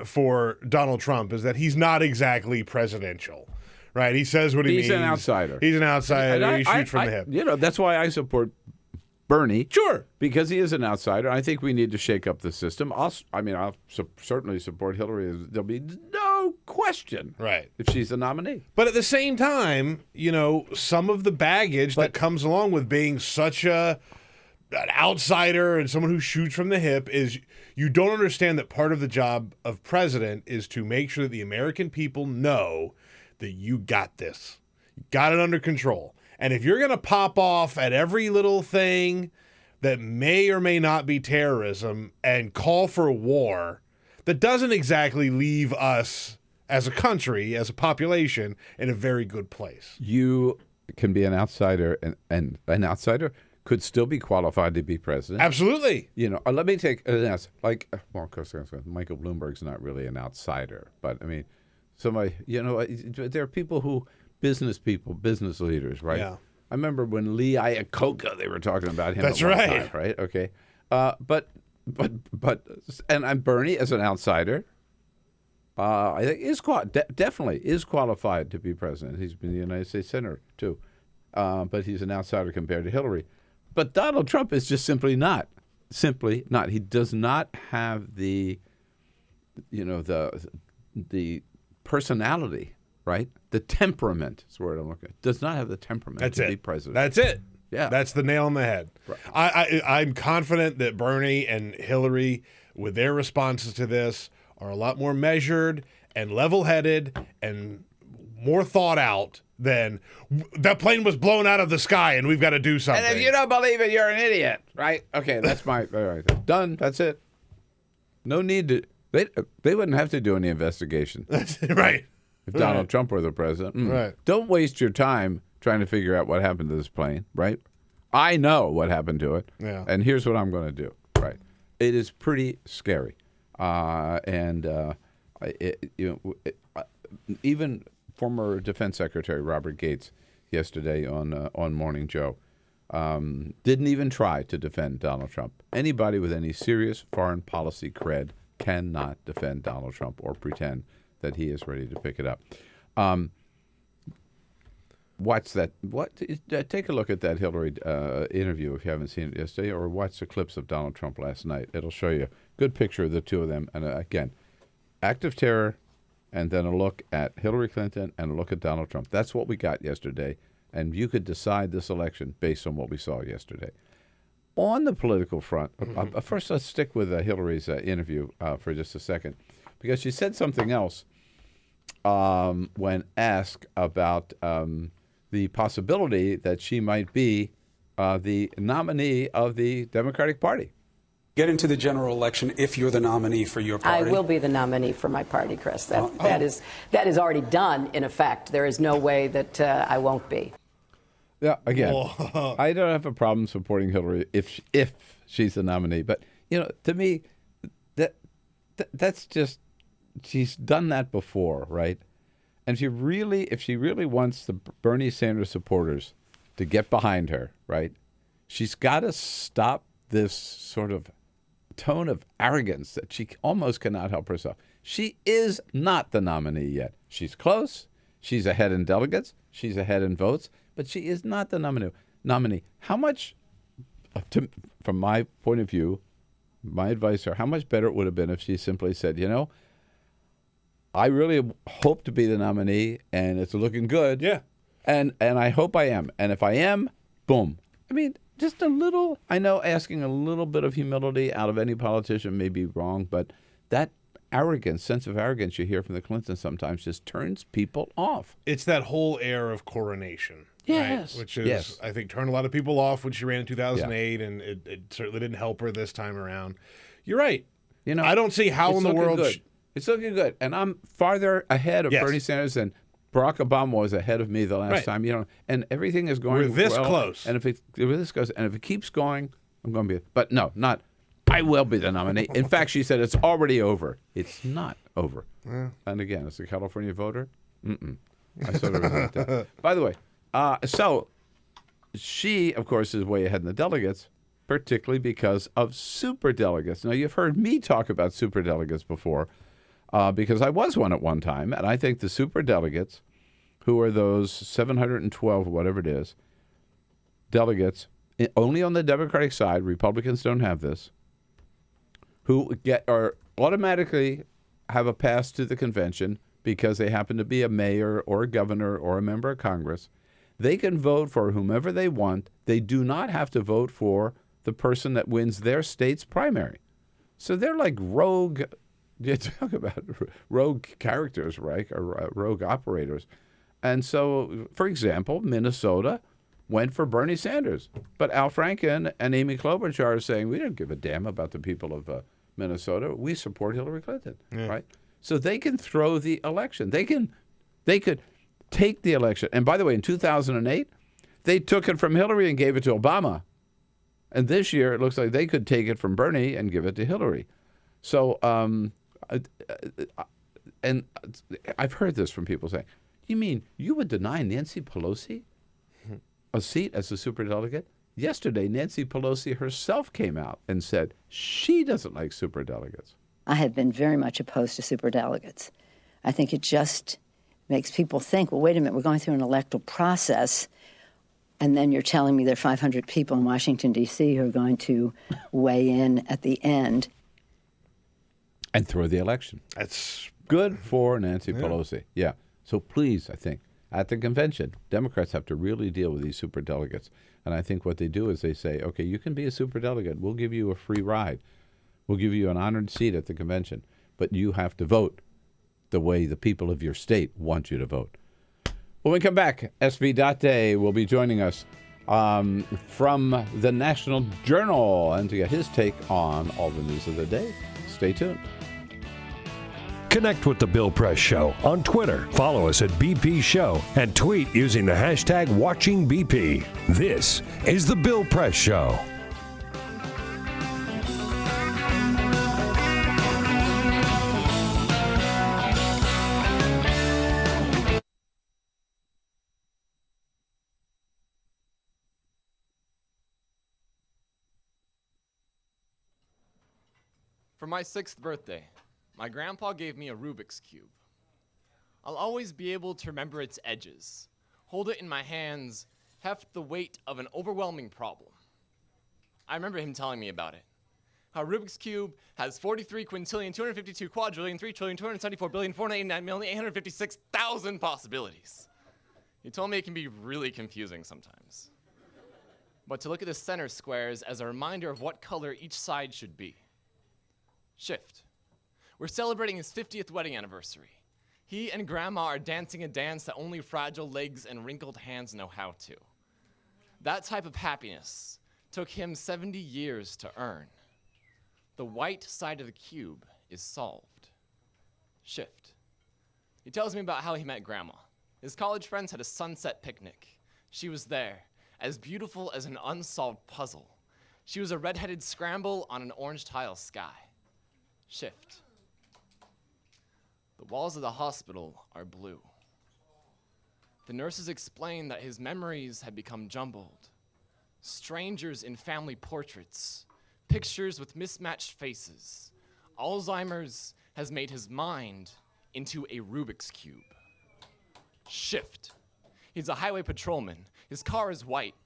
for Donald Trump is that he's not exactly presidential, right? He says what he means. He's an outsider. He's an outsider. He shoots from the hip. That's why I support Bernie. Sure. Because he is an outsider. I think we need to shake up the system. I'll certainly support Hillary. There'll be no question, right, if she's the nominee. But at the same time, some of the baggage that comes along with being such an outsider and someone who shoots from the hip is you don't understand that part of the job of president is to make sure that the American people know that you got this. You got it under control. And if you're going to pop off at every little thing that may or may not be terrorism and call for a war, that doesn't exactly leave us as a country, as a population, in a very good place. You can be an outsider, and an outsider could still be qualified to be president. Absolutely. Let me take an answer. Of course, Michael Bloomberg's not really an outsider, but I mean, somebody, there are people who, business leaders, right? Yeah. I remember when Lee Iacocca, they were talking about him. That's at one right. time, right? Okay. But I'm Bernie as an outsider. I think definitely is qualified to be president. He's been the United States Senator too, but he's an outsider compared to Hillary. But Donald Trump is just simply not. Simply not. He does not have the personality, right? The temperament is the word I'm looking at. Does not have the temperament to be president. That's it. Yeah. That's the nail on the head. Right. I'm confident that Bernie and Hillary, with their responses to this, are a lot more measured and level-headed and more thought out than that plane was blown out of the sky and we've got to do something. And if you don't believe it, you're an idiot, right? Okay, that's all right. Done. That's it. No need to. They wouldn't have to do any investigation. Right. If Donald Trump were the president. Right. Don't waste your time trying to figure out what happened to this plane, right? I know what happened to it. Yeah. And here's what I'm going to do, right? It is pretty scary. Even former Defense Secretary Robert Gates yesterday on Morning Joe didn't even try to defend Donald Trump. Anybody with any serious foreign policy cred cannot defend Donald Trump or pretend that he is ready to pick it up. Watch that. Take a look at that Hillary interview if you haven't seen it yesterday, or watch the clips of Donald Trump last night. It'll show you a good picture of the two of them. And again, act of terror, and then a look at Hillary Clinton and a look at Donald Trump. That's what we got yesterday, and you could decide this election based on what we saw yesterday. On the political front, first let's stick with Hillary's interview for just a second, because she said something else when asked about the possibility that she might be the nominee of the Democratic Party. Get into the general election if you're the nominee for your party. I will be the nominee for my party, Chris. That is already done, in effect. There is no way that I won't be. Yeah, again, I don't have a problem supporting Hillary if she's the nominee. But, to me, that's just, she's done that before, right? And if she really wants the Bernie Sanders supporters to get behind her, right, she's got to stop this sort of tone of arrogance that she almost cannot help herself. She is not the nominee yet. She's close. She's ahead in delegates. She's ahead in votes. But she is not the nominee. How much, from my point of view, my advice are how much better it would have been if she simply said, I really hope to be the nominee, and it's looking good. Yeah. And I hope I am. And if I am, boom. I mean, just a little, I know asking a little bit of humility out of any politician may be wrong, but that sense of arrogance you hear from the Clintons sometimes just turns people off. It's that whole air of coronation. Yes. Right? Which is, I think, turned a lot of people off when she ran in 2008, and it certainly didn't help her this time around. You're right. I don't see how in the world... It's looking good. And I'm farther ahead of Bernie Sanders than Barack Obama was ahead of me the last time. And everything is going We're this close. And if it keeps going, I'm going to be... But no, not... I will be the nominee. In fact, she said it's already over. It's not over. Yeah. And again, as a California voter, I sort of resent that. By the way, so she, of course, is way ahead in the delegates, particularly because of superdelegates. Now, you've heard me talk about superdelegates before, because I was one at one time, and I think the superdelegates, who are those 712, whatever it is, delegates, only on the Democratic side, Republicans don't have this, who automatically have a pass to the convention because they happen to be a mayor or a governor or a member of Congress. They can vote for whomever they want. They do not have to vote for the person that wins their state's primary. So they're like rogue, you talk about rogue characters, right, or rogue operators. And so, for example, Minnesota went for Bernie Sanders. But Al Franken and Amy Klobuchar are saying, we don't give a damn about the people of Minnesota. We support Hillary Clinton, right? So they can throw the election. They could take the election. And by the way, in 2008, they took it from Hillary and gave it to Obama. And this year, it looks like they could take it from Bernie and give it to Hillary. So, and I've heard this from people saying, you mean you would deny Nancy Pelosi a seat as a superdelegate? Yesterday, Nancy Pelosi herself came out and said she doesn't like superdelegates. I have been very much opposed to superdelegates. I think it just makes people think, well, wait a minute, we're going through an electoral process, and then you're telling me there are 500 people in Washington, D.C. who are going to weigh in at the end. And throw the election. That's good for Nancy Pelosi. Yeah. So please, I think, at the convention, Democrats have to really deal with these superdelegates. And I think what they do is they say, okay, you can be a superdelegate. We'll give you a free ride. We'll give you an honored seat at the convention. But you have to vote the way the people of your state want you to vote. When we come back, SV Date will be joining us from the National Journal and to get his take on all the news of the day. Stay tuned. Connect with The Bill Press Show on Twitter. Follow us at BP Show and tweet using the hashtag WatchingBP. This is The Bill Press Show. For my 6th birthday, my grandpa gave me a Rubik's Cube. I'll always be able to remember its edges, hold it in my hands, heft the weight of an overwhelming problem. I remember him telling me about it. How Rubik's Cube has 43 quintillion, 252 quadrillion, 3 trillion, 274 billion, 489,856,000 possibilities. He told me it can be really confusing sometimes. But to look at the center squares as a reminder of what color each side should be. Shift. We're celebrating his 50th wedding anniversary. He and Grandma are dancing a dance that only fragile legs and wrinkled hands know how to. That type of happiness took him 70 years to earn. The white side of the cube is solved. Shift. He tells me about how he met Grandma. His college friends had a sunset picnic. She was there, as beautiful as an unsolved puzzle. She was a red-headed scramble on an orange tile sky. Shift. The walls of the hospital are blue. The nurses explain that his memories had become jumbled. Strangers in family portraits, pictures with mismatched faces. Alzheimer's has made his mind into a Rubik's Cube. Shift. He's a highway patrolman. His car is white.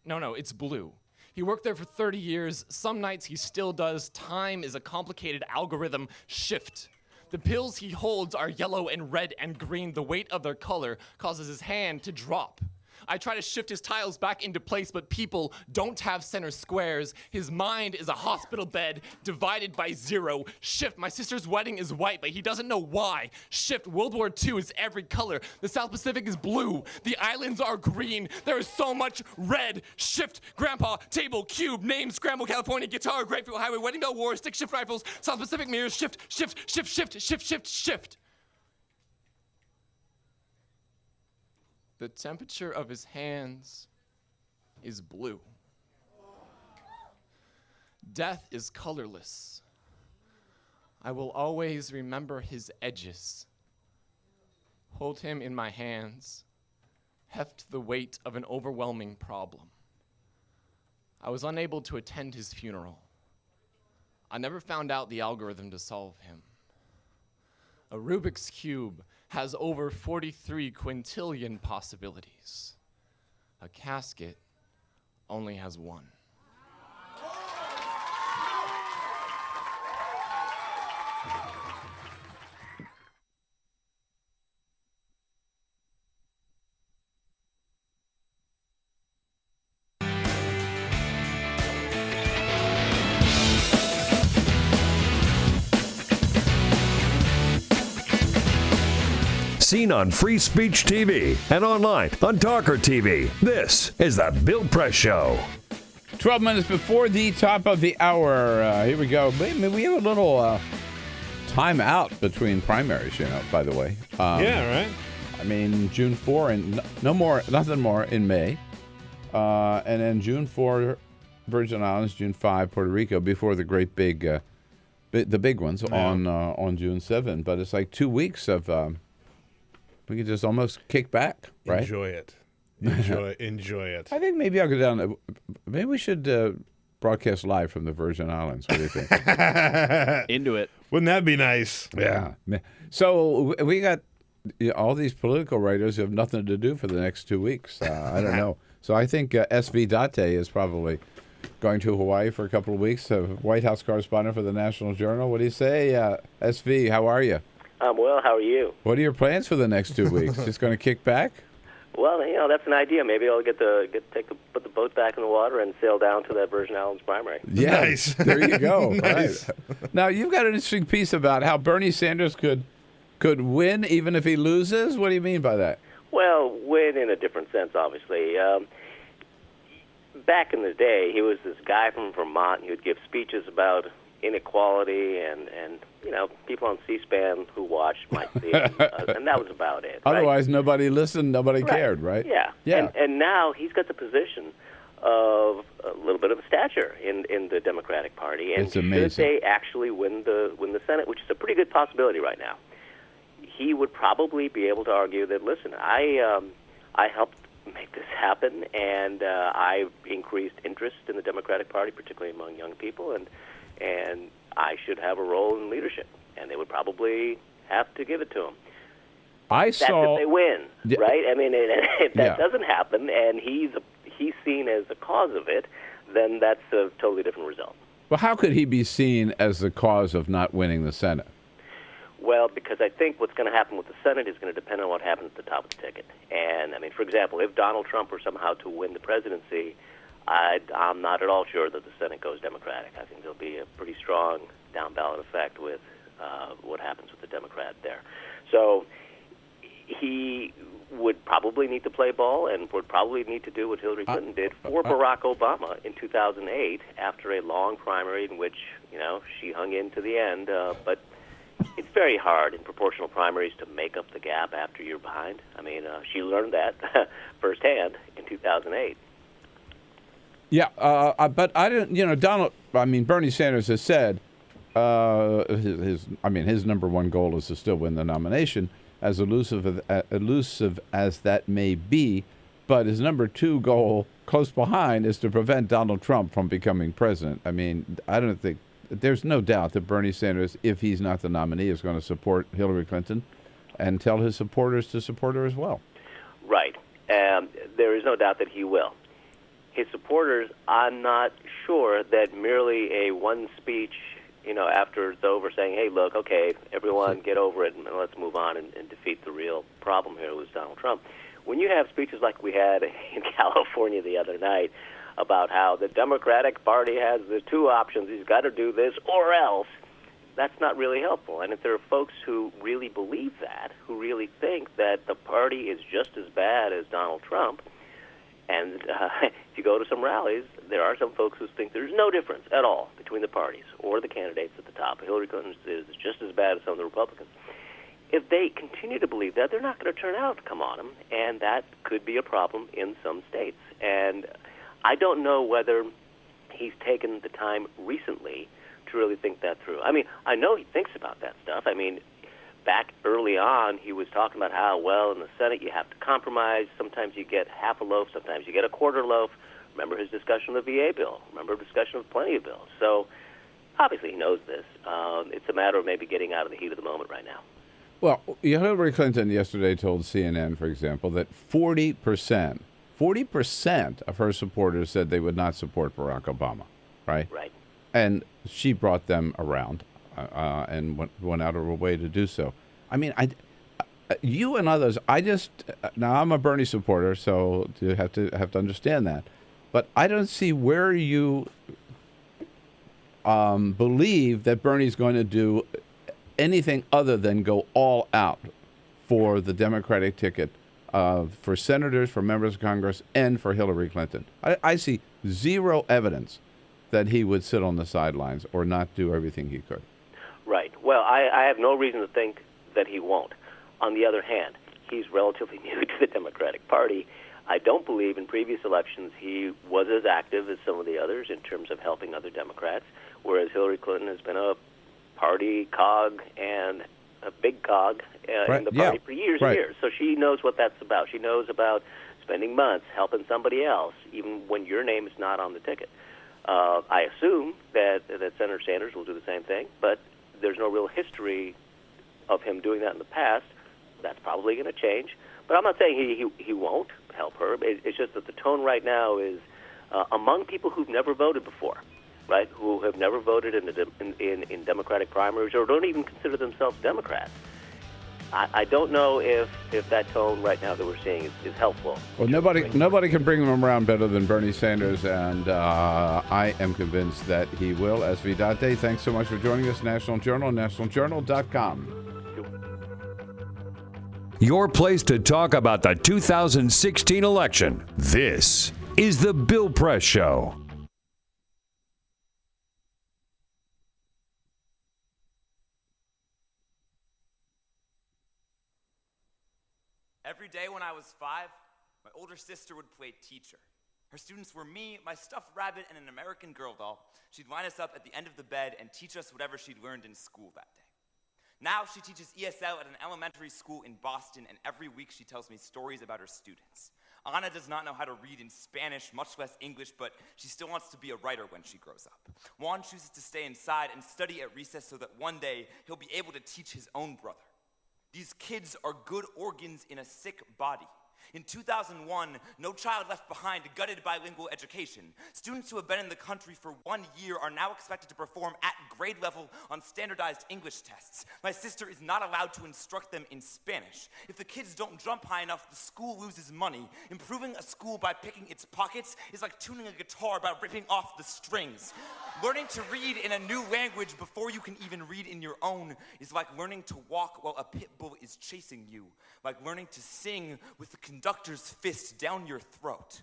No, it's blue. He worked there for 30 years. Some nights he still does. Time is a complicated algorithm. Shift. The pills he holds are yellow and red and green. The weight of their color causes his hand to drop. I try to shift his tiles back into place, but people don't have center squares. His mind is a hospital bed divided by 0. Shift. My sister's wedding is white, but he doesn't know why. Shift. World War II is every color. The South Pacific is blue. The islands are green. There is so much red. Shift. Grandpa, table, cube, name, scramble, California, guitar, grapefruit highway, wedding bell, war, stick shift rifles, South Pacific mirrors, shift, shift, shift, shift, shift, shift, shift. The temperature of his hands is blue. Death is colorless. I will always remember his edges. Hold him in my hands. Heft the weight of an overwhelming problem. I was unable to attend his funeral. I never found out the algorithm to solve him. A Rubik's Cube has over 43 quintillion possibilities. A casket only has one. Seen on Free Speech TV and online on TawkrTV. This is the Bill Press Show. 12 minutes before the top of the hour. Here we go. We have a little time out between primaries, by the way. Yeah, right. I mean, June 4 and nothing more in May. And then June 4, Virgin Islands, June 5, Puerto Rico, before the great big, the big ones on June 7. But it's like 2 weeks of... we could just almost kick back, right? Enjoy it. Enjoy it. I think maybe I'll go down. Maybe we should broadcast live from the Virgin Islands. What do you think? Into it. Wouldn't that be nice? Yeah. So we got all these political writers who have nothing to do for the next 2 weeks. I don't know. So I think SV Date is probably going to Hawaii for a couple of weeks. White House correspondent for the National Journal. What do you say, SV? How are you? I'm well. How are you? What are your plans for the next 2 weeks? Just going to kick back? Well, that's an idea. Maybe I'll put the boat back in the water and sail down to that Virgin Islands primary. Yeah, nice. There you go. Nice. Right. Now you've got an interesting piece about how Bernie Sanders could win even if he loses. What do you mean by that? Well, win in a different sense, obviously. Back in the day, he was this guy from Vermont. He would give speeches about inequality and people on C-SPAN who watched might see him, and that was about it. Right? Otherwise, nobody listened, nobody cared, right? Yeah. And now he's got the position of a little bit of a stature in the Democratic Party, and it's amazing. Should they actually win the Senate, which is a pretty good possibility right now, he would probably be able to argue that, listen, I helped make this happen, and I increased interest in the Democratic Party, particularly among young people, and I should have a role in leadership, and they would probably have to give it to him. That's if they win, right? I mean, if that doesn't happen, and he's seen as the cause of it, then that's a totally different result. Well, how could he be seen as the cause of not winning the Senate? Well, because I think what's going to happen with the Senate is going to depend on what happens at the top of the ticket. And, I mean, for example, if Donald Trump were somehow to win the presidency, I'm not at all sure that the Senate goes Democratic. I think there'll be a pretty strong down-ballot effect with what happens with the Democrat there. So he would probably need to play ball and would probably need to do what Hillary Clinton did for Barack Obama in 2008 after a long primary in which, she hung in to the end. But it's very hard in proportional primaries to make up the gap after you're behind. I mean, she learned that firsthand in 2008. Yeah, but I didn't, Bernie Sanders has said his number one goal is to still win the nomination, as elusive as that may be, but his number two goal, close behind, is to prevent Donald Trump from becoming president. I mean, I don't think, there's no doubt that Bernie Sanders, if he's not the nominee, is going to support Hillary Clinton and tell his supporters to support her as well. Right. There is no doubt that he will. His supporters, I'm not sure that merely a one speech, after it's over, saying, hey, look, okay, everyone get over it and let's move on and defeat the real problem here with Donald Trump. When you have speeches like we had in California the other night about how the Democratic Party has the two options, he's got to do this or else, that's not really helpful. And if there are folks who really believe that, who really think that the party is just as bad as Donald Trump, and if you go to some rallies, there are some folks who think there's no difference at all between the parties or the candidates at the top. Hillary Clinton is just as bad as some of the Republicans. If they continue to believe that, they're not going to turn out to come on him, and that could be a problem in some states. And I don't know whether he's taken the time recently to really think that through. I mean, I know he thinks about that stuff. I mean, back early on, he was talking about how, well, in the Senate you have to compromise. Sometimes you get half a loaf, sometimes you get a quarter loaf. Remember his discussion of the VA bill. Remember his discussion of plenty of bills. So obviously he knows this. It's a matter of maybe getting out of the heat of the moment right now. Well, Hillary Clinton yesterday told CNN, for example, that 40% of her supporters said they would not support Barack Obama, right? Right. And she brought them around and went out of her way to do so. I mean, you and others, now I'm a Bernie supporter, so you have to understand that. But I don't see where you believe that Bernie's going to do anything other than go all out for the Democratic ticket for senators, for members of Congress, and for Hillary Clinton. I see zero evidence that he would sit on the sidelines or not do everything he could. Right. Well, I have no reason to think that he won't. On the other hand, he's relatively new to the Democratic Party. I don't believe in previous elections he was as active as some of the others in terms of helping other Democrats, whereas Hillary Clinton has been a party cog and a big cog in the party for years and years. So she knows what that's about. She knows about spending months helping somebody else, even when your name is not on the ticket. I assume that Senator Sanders will do the same thing, but there's no real history of him doing that in the past. That's probably going to change. But I'm not saying he won't help her. It's just that the tone right now is among people who've never voted before, right, who have never voted in Democratic primaries or don't even consider themselves Democrats. I don't know if that tone right now that we're seeing is helpful. Well, nobody can bring them around better than Bernie Sanders, and I am convinced that he will. Svidate, thanks so much for joining us. National Journal, nationaljournal.com. Your place to talk about the 2016 election. This is The Bill Press Show. Every day when I was 5, my older sister would play teacher. Her students were me, my stuffed rabbit, and an American Girl doll. She'd line us up at the end of the bed and teach us whatever she'd learned in school that day. Now she teaches ESL at an elementary school in Boston, and every week she tells me stories about her students. Anna does not know how to read in Spanish, much less English, but she still wants to be a writer when she grows up. Juan chooses to stay inside and study at recess so that one day he'll be able to teach his own brother. These kids are good organs in a sick body. In 2001, No Child Left Behind gutted bilingual education. Students who have been in the country for 1 year are now expected to perform at grade level on standardized English tests. My sister is not allowed to instruct them in Spanish. If the kids don't jump high enough, the school loses money. Improving a school by picking its pockets is like tuning a guitar by ripping off the strings. Learning to read in a new language before you can even read in your own is like learning to walk while a pit bull is chasing you, like learning to sing with the conductor's fist down your throat.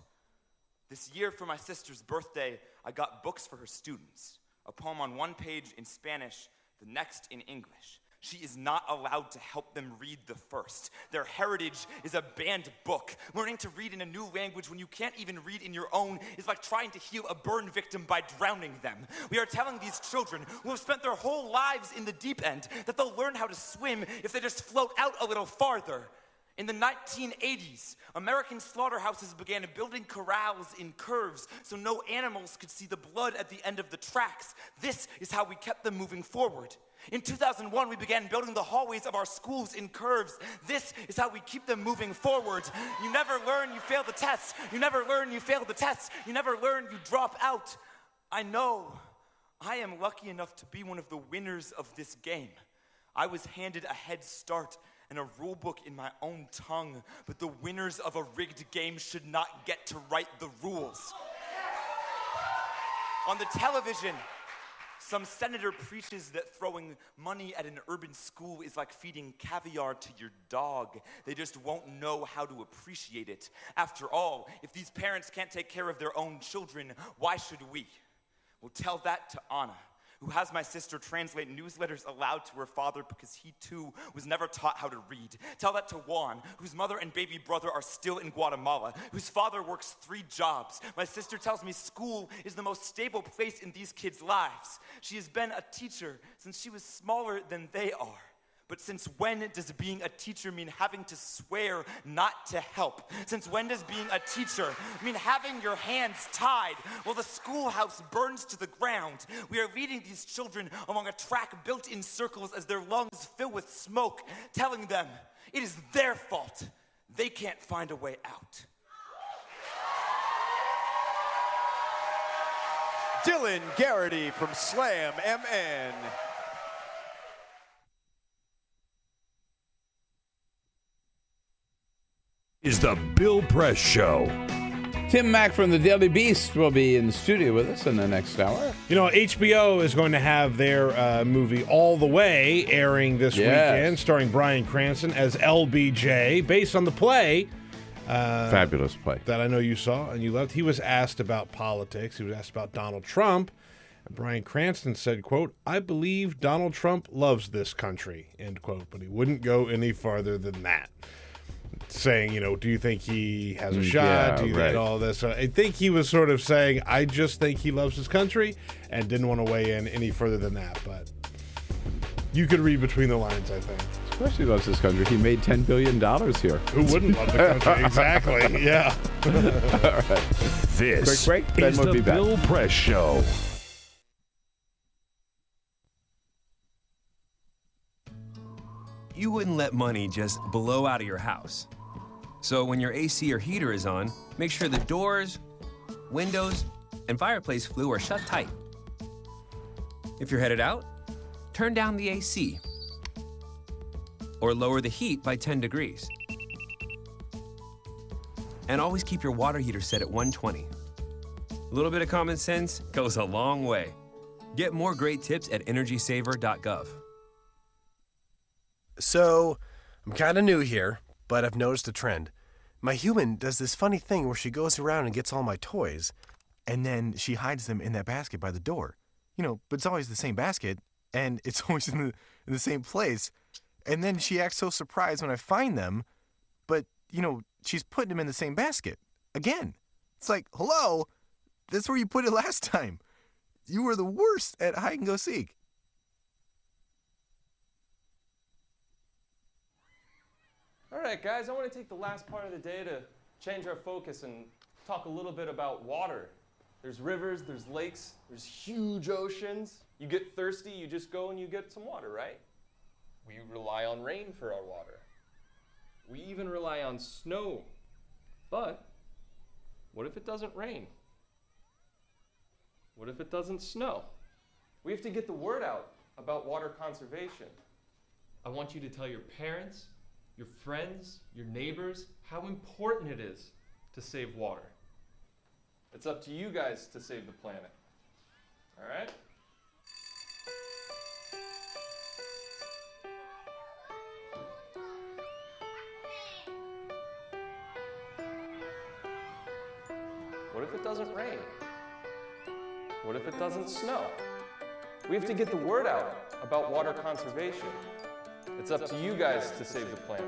This year for my sister's birthday, I got books for her students, a poem on one page in Spanish, the next in English. She is not allowed to help them read the first. Their heritage is a banned book. Learning to read in a new language when you can't even read in your own is like trying to heal a burn victim by drowning them. We are telling these children who have spent their whole lives in the deep end that they'll learn how to swim if they just float out a little farther. In the 1980s, American slaughterhouses began building corrals in curves so no animals could see the blood at the end of the tracks. This is how we kept them moving forward. In 2001, we began building the hallways of our schools in curves. This is how we keep them moving forward. You never learn, you fail the test. You never learn, you fail the test. You never learn, you drop out. I know I am lucky enough to be one of the winners of this game. I was handed a head start and a rule book in my own tongue, but the winners of a rigged game should not get to write the rules. On the television, some senator preaches that throwing money at an urban school is like feeding caviar to your dog. They just won't know how to appreciate it. After all, if these parents can't take care of their own children, why should we? Well, tell that to Anna, who has my sister translate newsletters aloud to her father because he too was never taught how to read. Tell that to Juan, whose mother and baby brother are still in Guatemala, whose father works 3 jobs. My sister tells me school is the most stable place in these kids' lives. She has been a teacher since she was smaller than they are. But since when does being a teacher mean having to swear not to help? Since when does being a teacher mean having your hands tied while the schoolhouse burns to the ground? We are leading these children along a track built in circles as their lungs fill with smoke, telling them it is their fault. They can't find a way out. Dylan Garrity from Slam MN. Is the Bill Press Show. Tim Mack from the Daily Beast will be in the studio with us in the next hour. You know, HBO is going to have their movie All the Way airing this weekend, starring Bryan Cranston as LBJ, based on the play. Fabulous play. That I know you saw and you loved. He was asked about politics. He was asked about Donald Trump. And Bryan Cranston said, quote, "I believe Donald Trump loves this country," end quote. But he wouldn't go any farther than that. Saying, you know, do you think he has a shot? Do you think all this? I think he was sort of saying, I just think he loves his country, and didn't want to weigh in any further than that. But you could read between the lines, I think. Of course he loves his country. He made $10 billion here. Who wouldn't love the country? Exactly, yeah. All right. This Quick break. Ben is will the be back. Bill Press Show. You wouldn't let money just blow out of your house. So when your AC or heater is on, make sure the doors, windows, and fireplace flue are shut tight. If you're headed out, turn down the AC or lower the heat by 10 degrees. And always keep your water heater set at 120. A little bit of common sense goes a long way. Get more great tips at energysaver.gov. So, I'm kind of new here, but I've noticed a trend. My human does this funny thing where she goes around and gets all my toys, and then she hides them in that basket by the door. You know, but it's always the same basket, and it's always in the same place. And then she acts so surprised when I find them, but, you know, she's putting them in the same basket. Again. It's like, hello, that's where you put it last time. You were the worst at hide and go seek. All right, guys, I want to take the last part of the day to change our focus and talk a little bit about water. There's rivers, there's lakes, there's huge oceans. You get thirsty, you just go and you get some water, right? We rely on rain for our water. We even rely on snow. But what if it doesn't rain? What if it doesn't snow? We have to get the word out about water conservation. I want you to tell your parents, your friends, your neighbors, how important it is to save water. It's up to you guys to save the planet. All right? What if it doesn't rain? What if it doesn't snow? We have to get the word out about water conservation. It's up to you guys to save the planet.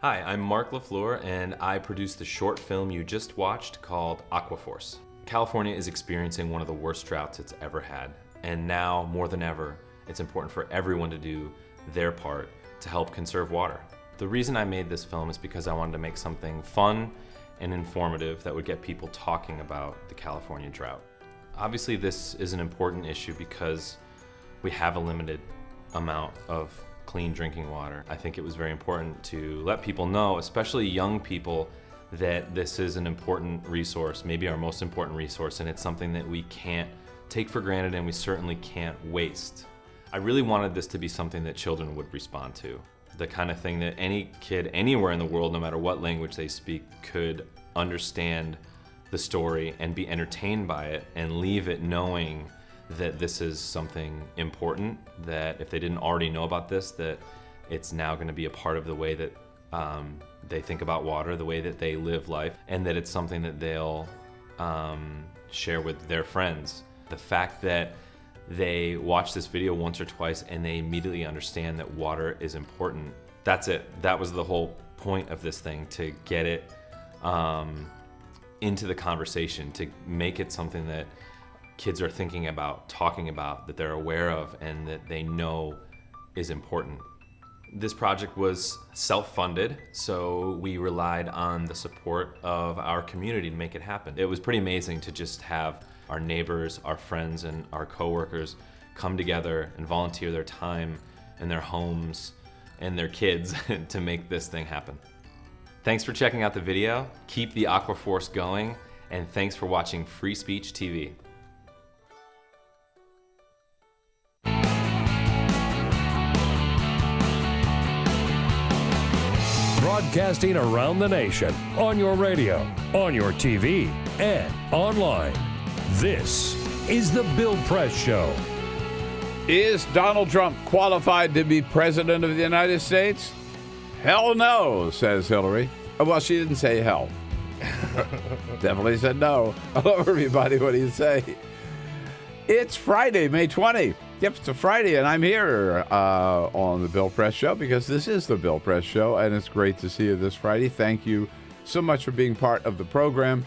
Hi, I'm Mark LaFleur, and I produced the short film you just watched called Aquaforce. California is experiencing one of the worst droughts it's ever had, and now, more than ever, it's important for everyone to do their part to help conserve water. The reason I made this film is because I wanted to make something fun and informative that would get people talking about the California drought. Obviously, this is an important issue because we have a limited amount of clean drinking water. I think it was very important to let people know, especially young people, that this is an important resource, maybe our most important resource, and it's something that we can't take for granted and we certainly can't waste. I really wanted this to be something that children would respond to. The kind of thing that any kid anywhere in the world, no matter what language they speak, could understand the story and be entertained by it and leave it knowing that this is something important, that if they didn't already know about this, that it's now going to be a part of the way that they think about water, the way that they live life, and that it's something that they'll share with their friends. The fact that they watch this video once or twice and they immediately understand that water is important, that's it. That was the whole point of this thing, to get it into the conversation, to make it something that kids are thinking about, talking about, that they're aware of, and that they know is important. This project was self-funded, so we relied on the support of our community to make it happen. It was pretty amazing to just have our neighbors, our friends, and our coworkers come together and volunteer their time and their homes and their kids to make this thing happen. Thanks for checking out the video. Keep the Aquaforce going, and thanks for watching Free Speech TV. Broadcasting around the nation, on your radio, on your TV, and online. This is The Bill Press Show. Is Donald Trump qualified to be president of the United States? Hell no, says Hillary. Well, she didn't say hell. Definitely said no. Hello, everybody. What do you say? It's Friday, May 20. Yep, it's a Friday, and I'm here on the Bill Press Show because this is the Bill Press Show, and it's great to see you this Friday. Thank you so much for being part of the program.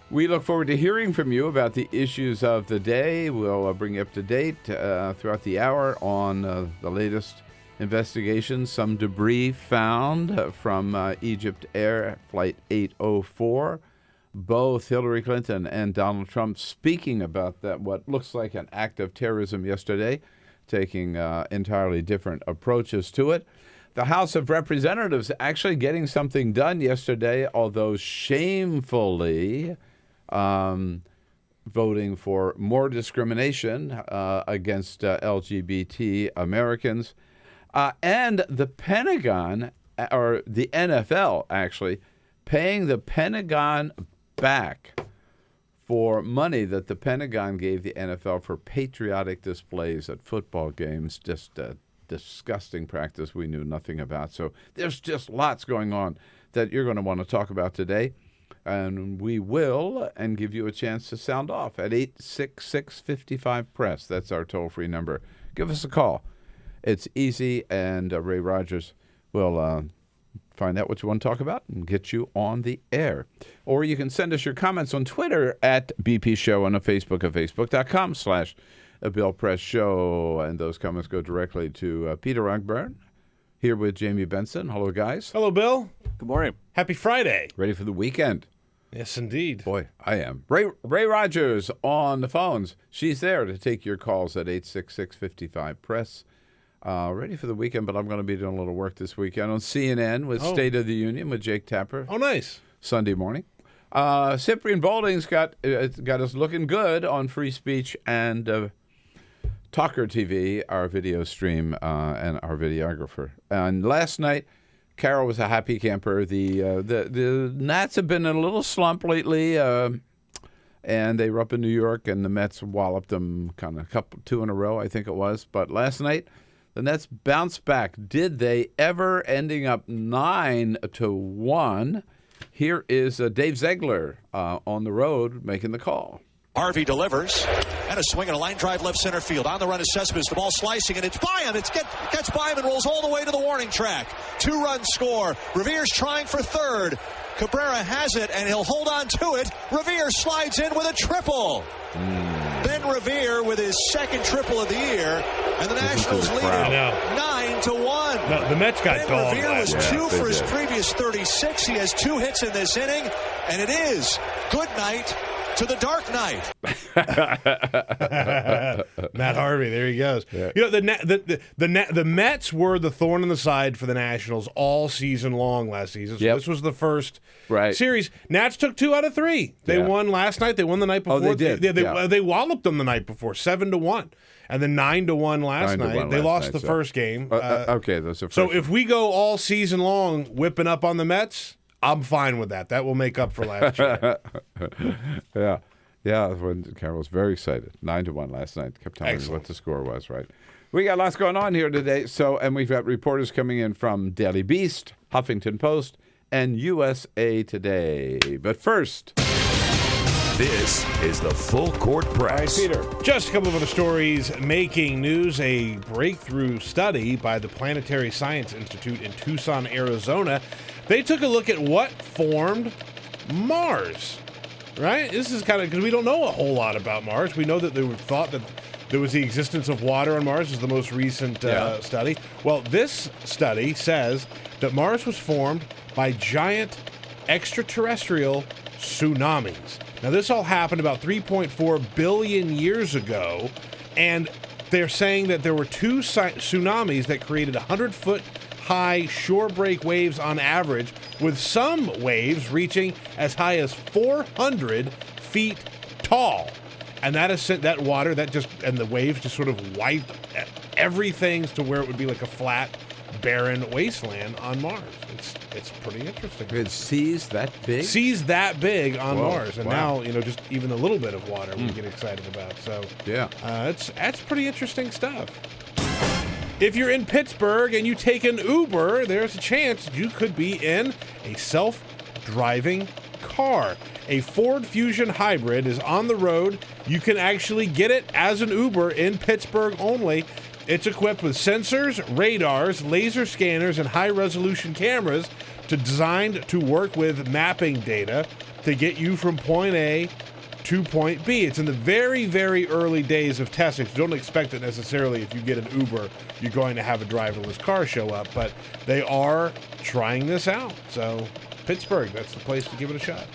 We look forward to hearing from you about the issues of the day. We'll bring you up to date throughout the hour on the latest investigations. Some debris found from Egypt Air Flight 804. Both Hillary Clinton and Donald Trump speaking about that, what looks like an act of terrorism yesterday, taking entirely different approaches to it. The House of Representatives actually getting something done yesterday, although shamefully voting for more discrimination against LGBT Americans. And the Pentagon, or the NFL actually, paying the Pentagon back for money that the Pentagon gave the NFL for patriotic displays at football games. Just a disgusting practice we knew nothing about. So there's just lots going on that you're going to want to talk about today. And we will, and give you a chance to sound off at 866-55-PRESS. That's our toll-free number. Give us a call. It's easy, and Ray Rogers will find out what you want to talk about and get you on the air. Or you can send us your comments on Twitter at BP Show, and on Facebook at facebook.com/BillPressShow. And those comments go directly to Peter Rogburn, here with Jamie Benson. Hello, guys. Hello, Bill. Good morning. Happy Friday. Ready for the weekend? Yes, indeed. Boy, I am. Ray Rogers on the phones. She's there to take your calls at 866-55-PRESS. Ready for the weekend, but I'm going to be doing a little work this weekend on CNN with State of the Union with Jake Tapper. Oh, nice. Sunday morning. Cyprian Balding's got us looking good on Free Speech and TawkrTV, our video stream, and our videographer. And last night, Carol was a happy camper. The Nats have been in a little slump lately, and they were up in New York, and the Mets walloped them kind of two in a row, I think it was. But last night, the Nets bounced back. Did they ever, ending up 9-1? Here is Dave Ziegler on the road making the call. Harvey delivers, and a swing and a line drive left center field. On the run is Cespedes, the ball slicing, and it's by him. Gets by him and rolls all the way to the warning track. 2-run score. Revere's trying for third. Cabrera has it, and he'll hold on to it. Revere slides in with a triple. Ben Revere with his second triple of the year, and the Nationals lead it 9-1. No, the Mets got dogged. Ben Revere was 2 for his previous 36. He has 2 hits in this inning, and it is good night to the Dark Knight. Matt Harvey, there he goes. Yeah. You know, the Mets were the thorn in the side for the Nationals all season long last season. So this was the first series. Nats took 2 out of 3. They won last night. They won the night before. Oh, they did. They walloped them the night before, 7-1. And then 9-1 last night. They lost the first game. Okay, that's the first. So if we go all season long whipping up on the Mets, I'm fine with that. That will make up for last year. Yeah, when Carol was very excited. 9-1 last night. Kept telling me what the score was, right? We got lots going on here today. And we've got reporters coming in from Daily Beast, Huffington Post, and USA Today. But first, this is the Full Court Press. All right, Peter. Just a couple of other stories making news. A breakthrough study by the Planetary Science Institute in Tucson, Arizona. They took a look at what formed Mars. Right? This is kind of because we don't know a whole lot about Mars. We know that they thought that there was the existence of water on Mars is the most recent study. Well, this study says that Mars was formed by giant extraterrestrial tsunamis. Now, this all happened about 3.4 billion years ago, and they're saying that there were two tsunamis that created 100-foot high shore break waves on average, with some waves reaching as high as 400 feet tall. And that water, and the waves just sort of wiped everything to where it would be like a flat, barren wasteland on Mars. It's pretty interesting. It sees that big? Sees that big on Mars. And wow. now, just even a little bit of water we get excited about. So yeah, that's pretty interesting stuff. If you're in Pittsburgh and you take an Uber, there's a chance you could be in a self-driving car. A Ford Fusion Hybrid is on the road. You can actually get it as an Uber in Pittsburgh only. It's equipped with sensors, radars, laser scanners, and high-resolution cameras designed to work with mapping data to get you from point A to point B. It's in the very, very early days of testing. So don't expect that necessarily if you get an Uber, you're going to have a driverless car show up, but they are trying this out. So Pittsburgh, that's the place to give it a shot.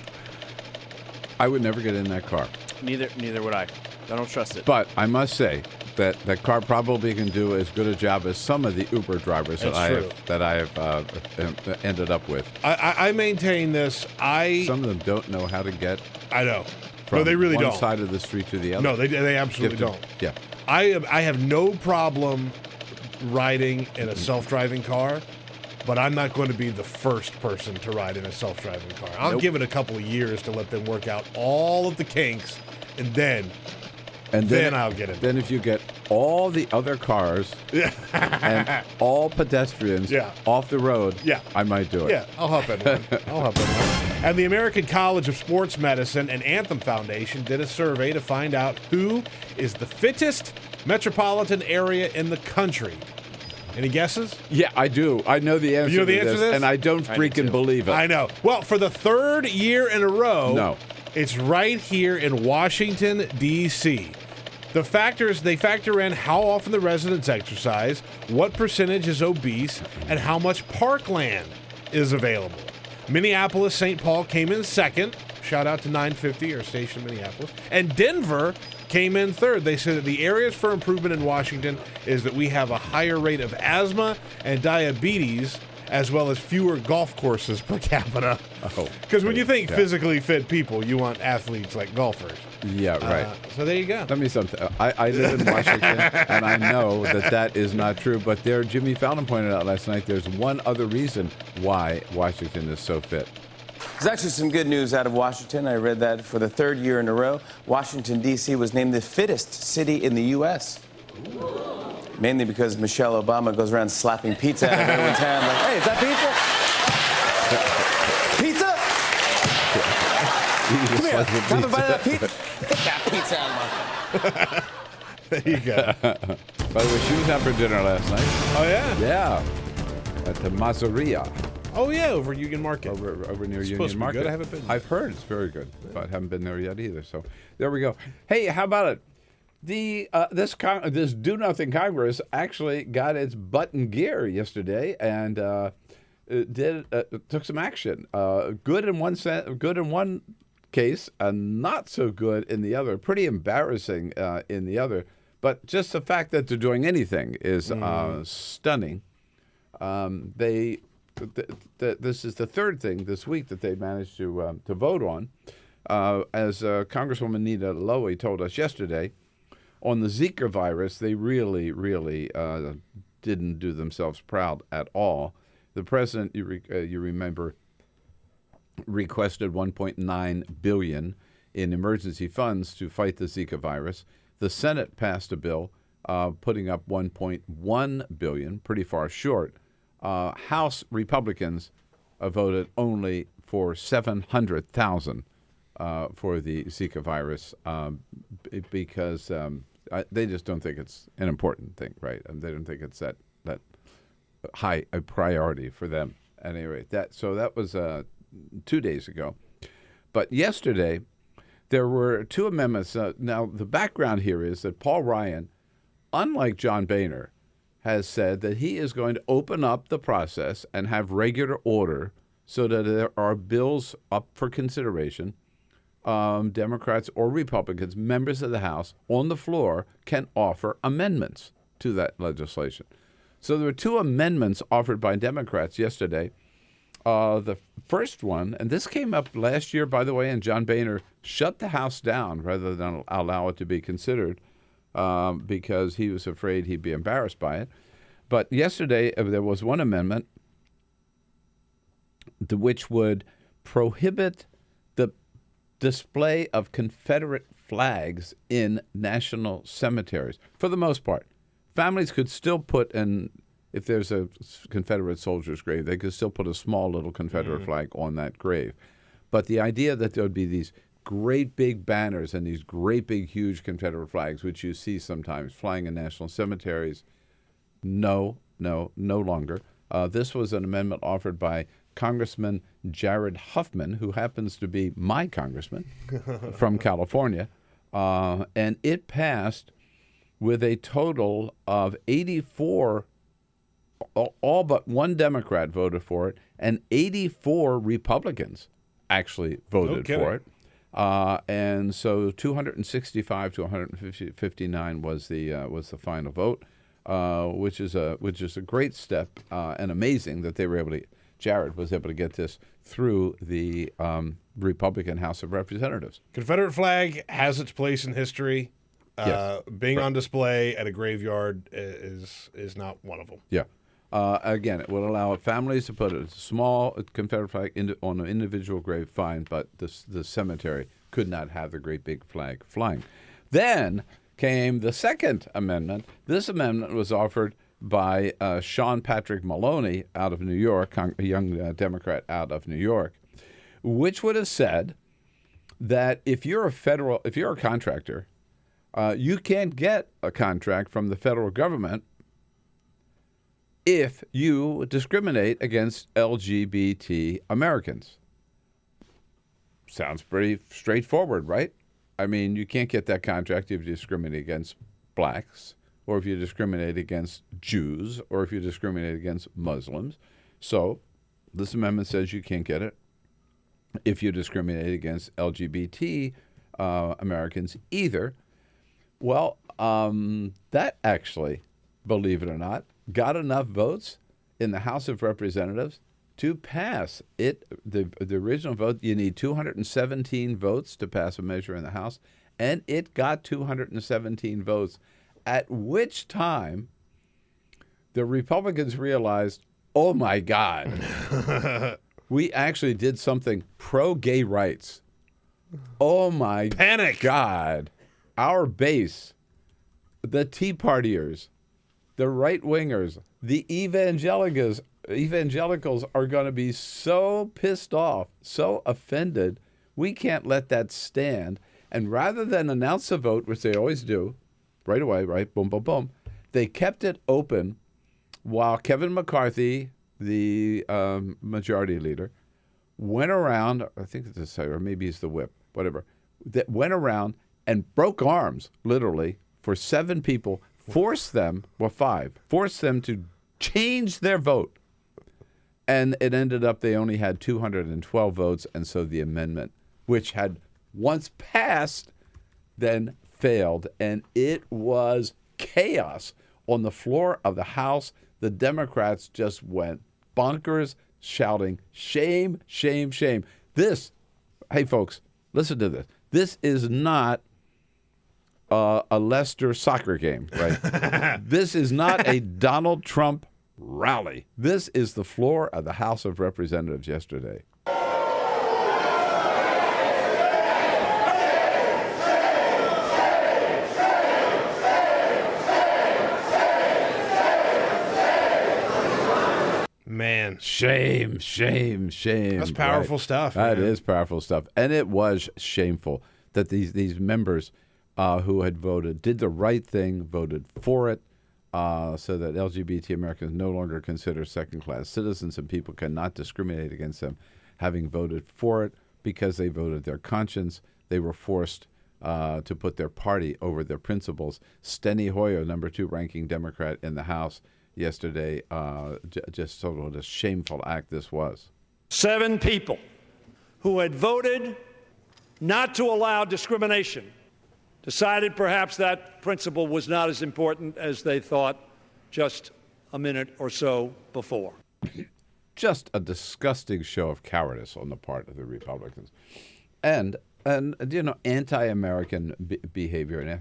I would never get in that car. Neither would I. I don't trust it. But I must say that that car probably can do as good a job as some of the Uber drivers that I have ended up with. I maintain this. Some of them don't know how to get. I know. From they really one don't. Side of the street to the other. No, they absolutely don't. Yeah. I have no problem riding in a self-driving car, but I'm not going to be the first person to ride in a self-driving car. I'll give it a couple of years to let them work out all of the kinks, and then I'll get it. Then if you get all the other cars and all pedestrians off the road, I might do it. Yeah, I'll hop in one. And the American College of Sports Medicine and Anthem Foundation did a survey to find out who is the fittest metropolitan area in the country. Any guesses? Yeah, I do. I know the answer, you know the answer to this? And I don't freaking believe it. I know. Well, for the third year in a row, it's right here in Washington, D.C. They factor in how often the residents exercise, what percentage is obese, and how much parkland is available. Minneapolis, St. Paul came in second. Shout out to 950, our station in Minneapolis. And Denver came in third. They said that the areas for improvement in Washington is that we have a higher rate of asthma and diabetes, as well as fewer golf courses per capita. Because when you think physically fit people, you want athletes like golfers. Yeah, right. So there you go. Let me something. I live in Washington, and I know that is not true. But Jimmy Fallon pointed out last night, there's one other reason why Washington is so fit. There's actually some good news out of Washington. I read that for the third year in a row, Washington, D.C. was named the fittest city in the U.S. Mainly because Michelle Obama goes around slapping pizza out of everyone's hand like, hey, is that pizza? Pizza? Come here, have a bite of that pizza. Get that pizza out of my There you go. By the way, she was out for dinner last night. Oh, yeah? Yeah. At the Mazzeria. Oh, yeah, over Union Market. Over near Union supposed to be Market. good. I haven't been there. I've heard it's very good, but haven't been there yet either. So there we go. Hey, how about it? This Do-Nothing Congress actually got its butt in gear yesterday and took some action. Good in one case, and not so good in the other. Pretty embarrassing in the other. But just the fact that they're doing anything is stunning. This is the third thing this week that they managed to vote on. As Congresswoman Nita Lowey told us yesterday, on the Zika virus, they really didn't do themselves proud at all. The president, you remember, requested $1.9 billion in emergency funds to fight the Zika virus. The Senate passed a bill putting up $1.1 billion, pretty far short. House Republicans voted only for $700,000 for the Zika virus because they just don't think it's an important thing, right? And they don't think it's that high a priority for them. At any rate, that was 2 days ago. But yesterday, there were two amendments. Now, the background here is that Paul Ryan, unlike John Boehner, has said that he is going to open up the process and have regular order so that there are bills up for consideration. Democrats or Republicans, members of the House on the floor, can offer amendments to that legislation. So there were two amendments offered by Democrats yesterday. The first one, and this came up last year, by the way, and John Boehner shut the House down rather than allow it to be considered because he was afraid he'd be embarrassed by it. But yesterday there was one amendment which would prohibit the display of Confederate flags in national cemeteries for the most part. Families could still put if there's a Confederate soldier's grave, they could still put a small little Confederate flag on that grave. But the idea that there would be these great big banners and these great big huge Confederate flags, which you see sometimes flying in national cemeteries, no longer. This was an amendment offered by Congressman Jared Huffman, who happens to be my congressman from California, and it passed with a total of 84. All but one Democrat voted for it, and 84 Republicans actually voted for it. And so 265 to 159 was the final vote, which is a great step and amazing that Jared was able to get this through the Republican House of Representatives. Confederate flag has its place in history. Yes. Being on display at a graveyard is not one of them. Yeah. Again, it would allow families to put a small Confederate flag on an individual grave, fine, but the cemetery could not have the great big flag flying. Then came the Second Amendment. This amendment was offered by Sean Patrick Maloney out of New York, a young Democrat out of New York, which would have said that if you're a contractor, you can't get a contract from the federal government if you discriminate against LGBT Americans. Sounds pretty straightforward, right? I mean, you can't get that contract if you discriminate against blacks, or if you discriminate against Jews, or if you discriminate against Muslims. So this amendment says you can't get it if you discriminate against LGBT Americans either. Well, that actually, believe it or not, got enough votes in the House of Representatives to pass it. The original vote, you need 217 votes to pass a measure in the House, and it got 217 votes, at which time the Republicans realized, oh my God, we actually did something pro-gay rights. Oh my Panic. God. Our base, the Tea Partiers, the right-wingers, the evangelicals are going to be so pissed off, so offended, we can't let that stand. And rather than announce a vote, which they always do, right away, right, boom, boom, boom, they kept it open while Kevin McCarthy, the majority leader, went around, I think it's the same, or maybe he's the whip, whatever, that went around and broke arms, literally, for 7 people, forced them to change their vote. And it ended up they only had 212 votes, and so the amendment, which had once passed, then failed. And it was chaos on the floor of the House. The Democrats just went bonkers, shouting, shame, shame, shame. Hey, folks, listen to this. This is not a Leicester soccer game, right? This is not a Donald Trump rally. This is the floor of the House of Representatives yesterday. Shame. That's powerful stuff. That man. is powerful stuff. And it was shameful that these members who had voted did the right thing, voted for it, so that LGBT Americans no longer consider second-class citizens and people cannot discriminate against them having voted for it because they voted their conscience. They were forced to put their party over their principles. Steny Hoyer, number 2 ranking Democrat in the House yesterday, just sort of what a shameful act this was. 7 people who had voted not to allow discrimination decided perhaps that principle was not as important as they thought just a minute or so before. Just a disgusting show of cowardice on the part of the Republicans. And anti-American behavior and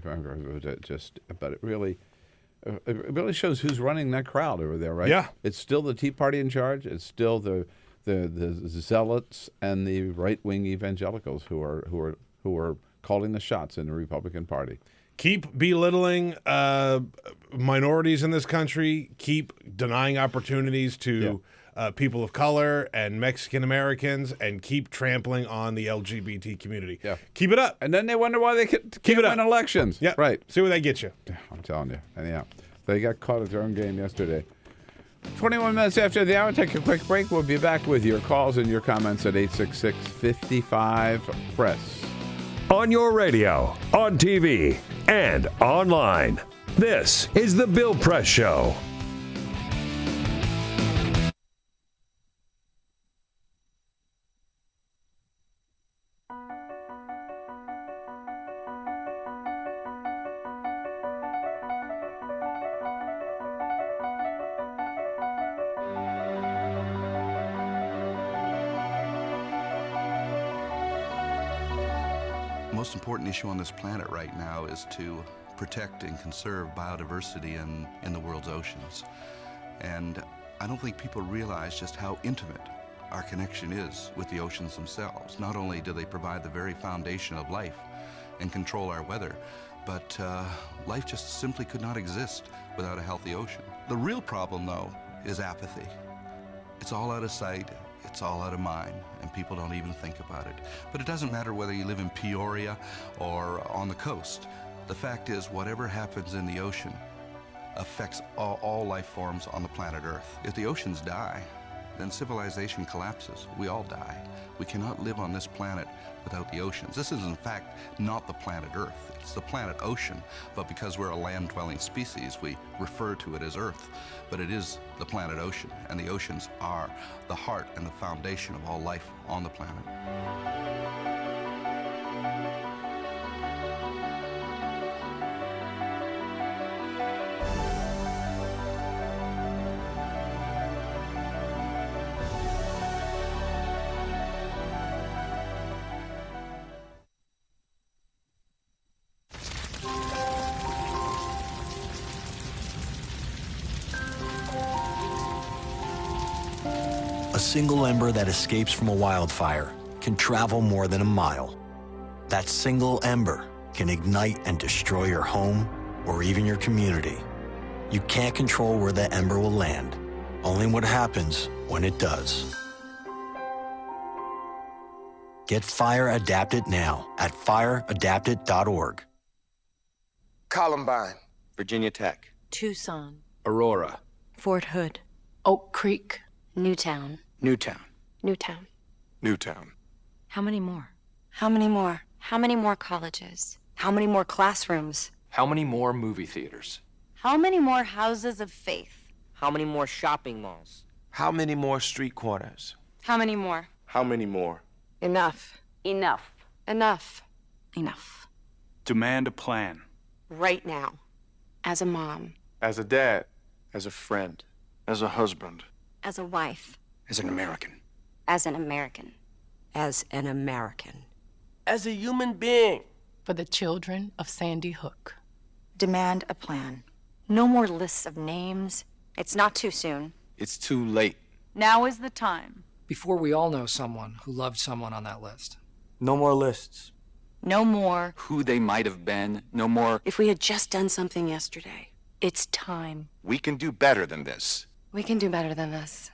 but it really shows who's running that crowd over there, right? Yeah. It's still the Tea Party in charge. It's still the zealots and the right-wing evangelicals who are calling the shots in the Republican Party. Keep belittling minorities in this country. Keep denying opportunities to people of color and Mexican Americans, and keep trampling on the LGBT community. Yeah. Keep it up. And then they wonder why they can't win elections. Yeah. Right. See where that gets you. I'm telling you. Anyhow, they got caught at their own game yesterday. 21 minutes after the hour, take a quick break. We'll be back with your calls and your comments at 866-55-PRESS. On your radio, on TV, and online. This is The Bill Press Show. The most important issue on this planet right now is to protect and conserve biodiversity in the world's oceans. And I don't think people realize just how intimate our connection is with the oceans themselves. Not only do they provide the very foundation of life and control our weather, but life just simply could not exist without a healthy ocean. The real problem, though, is apathy. It's all out of sight. It's all out of mind, and people don't even think about it. But it doesn't matter whether you live in Peoria or on the coast. The fact is, whatever happens in the ocean affects all life forms on the planet Earth. If the oceans die, then civilization collapses. We all die. We cannot live on this planet without the oceans. This is, in fact, not the planet Earth. It's the planet ocean, but because we're a land-dwelling species, we refer to it as Earth. But it is the planet ocean, and the oceans are the heart and the foundation of all life on the planet. A single ember that escapes from a wildfire can travel more than a mile. That single ember can ignite and destroy your home or even your community. You can't control where the ember will land, only what happens when it does. Get Fire Adapted now at fireadapted.org. Columbine. Virginia Tech. Tucson. Aurora. Fort Hood. Oak Creek. Newtown. Newtown. Newtown. Newtown. How many more? How many more? How many more colleges? How many more classrooms? How many more movie theaters? How many more houses of faith? How many more shopping malls? How many more street corners? How many more? How many more? Enough. Enough. Enough. Enough. Demand a plan. Right now. As a mom. As a dad. As a friend. As a husband. As a wife. As an American. As an American. As an American. As a human being. For the children of Sandy Hook. Demand a plan. No more lists of names. It's not too soon. It's too late. Now is the time. Before we all know someone who loved someone on that list. No more lists. No more. Who they might have been. No more. If we had just done something yesterday. It's time. We can do better than this. We can do better than this.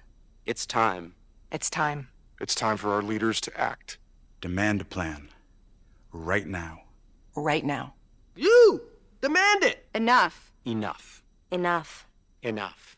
It's time. It's time. It's time for our leaders to act. Demand a plan. Right now. Right now. You! Demand it! Enough. Enough. Enough. Enough.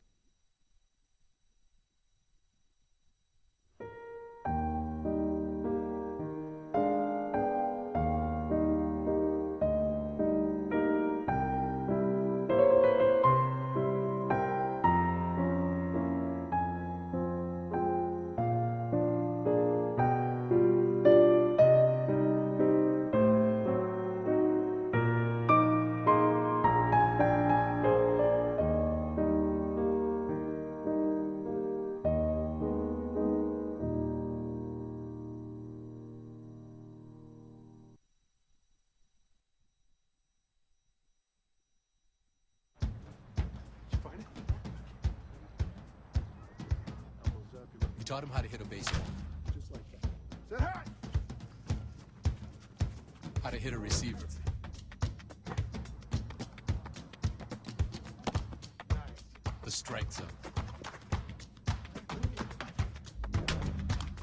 You taught him how to hit a baseball. Just like that. Say hi! How to hit a receiver. The strike zone.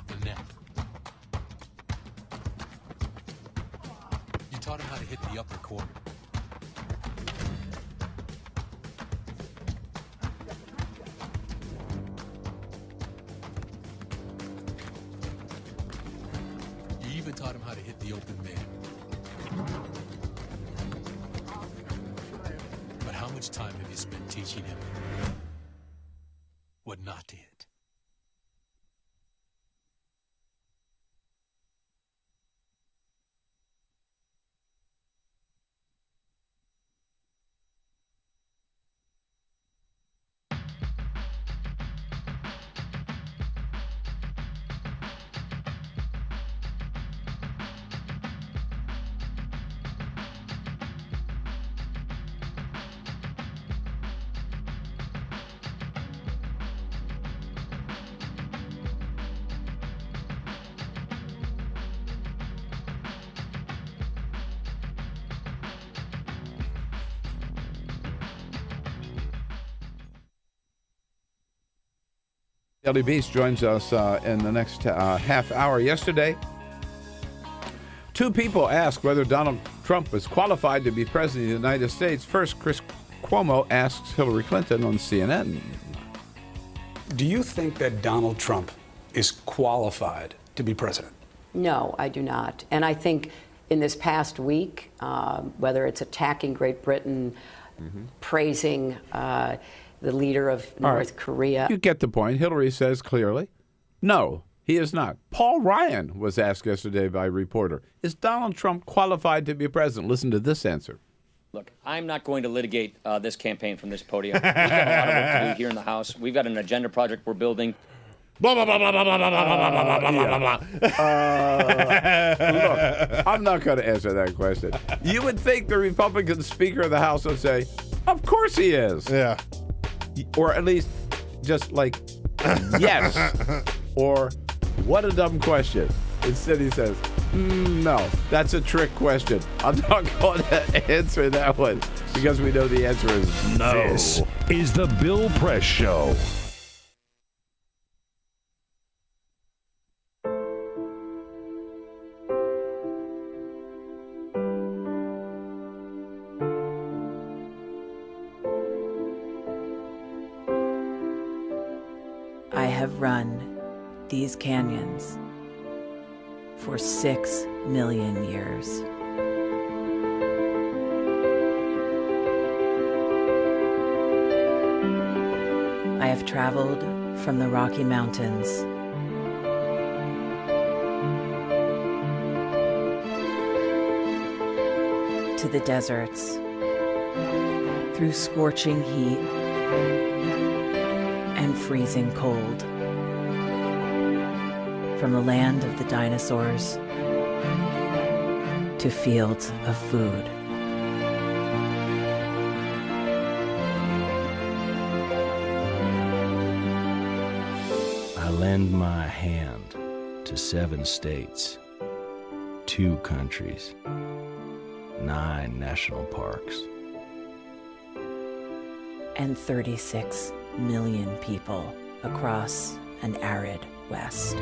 The net. You taught him how to hit the upper corner. You even taught him how to hit the open man. But how much time have you spent teaching him what not to hit? Ellie Beast joins us in the next half hour. Yesterday, two people asked whether Donald Trump was qualified to be president of the United States. First, Chris Cuomo asks Hillary Clinton on CNN. Do you think that Donald Trump is qualified to be president? No, I do not. And I think in this past week, whether it's attacking Great Britain, praising the leader of North Korea. You get the point. Hillary says clearly, no, he is not. Paul Ryan was asked yesterday by a reporter, is Donald Trump qualified to be president? Listen to this answer. Look, I'm not going to litigate this campaign from this podium. We've got a lot of work to do here in the House. We've got an agenda project we're building. Blah, blah, blah, blah, blah, blah, blah, blah, blah, blah, blah. Look, I'm not going to answer that question. You would think the Republican Speaker of the House would say, of course he is. Yeah. Or at least just like, yes. Or, what a dumb question. Instead he says, no, that's a trick question. I'm not going to answer that one because we know the answer is no. This is the Bill Press Show. I have run these canyons for 6 million years. I have traveled from the Rocky Mountains to the deserts, through scorching heat and freezing cold, from the land of the dinosaurs to fields of food. I lend my hand to 7 states, 2 countries, 9 national parks, and 36 million people across an arid West.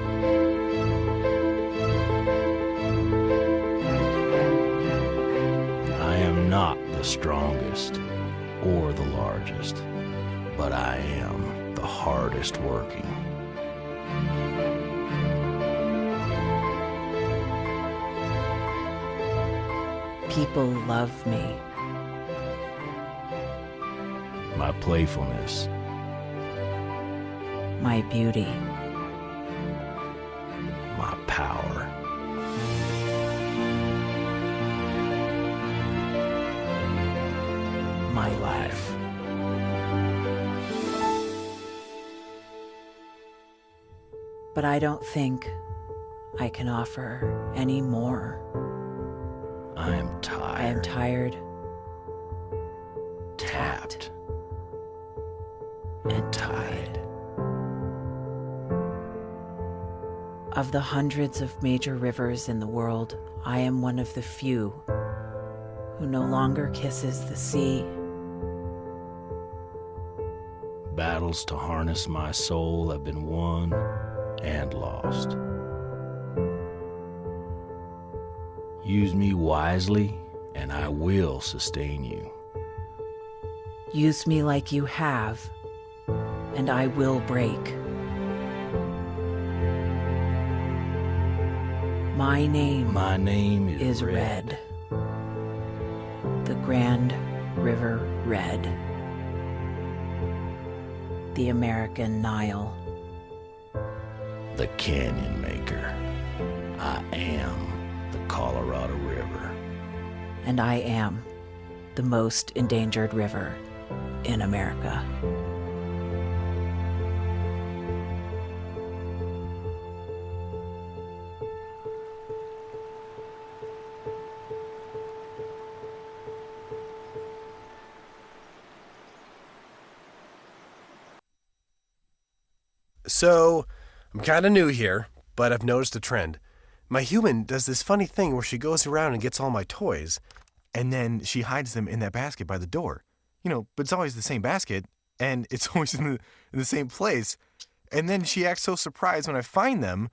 I am not the strongest or the largest, but I am the hardest working. People love me. My playfulness, My beauty. my power. My life. But I don't think I can offer any more. I am tired. I am tired, tapped, and tied. Of the hundreds of major rivers in the world, I am one of the few who no longer kisses the sea. Battles to harness my soul have been won and lost. Use me wisely, and I will sustain you. Use me like you have, and I will break. My name is Red. The Grand River Red. The American Nile. The Canyon Maker. I am the Colorado River. And I am the most endangered river in America. So, I'm kind of new here, but I've noticed a trend. My human does this funny thing where she goes around and gets all my toys, and then she hides them in that basket by the door. You know, but it's always the same basket, and it's always in the same place. And then she acts so surprised when I find them,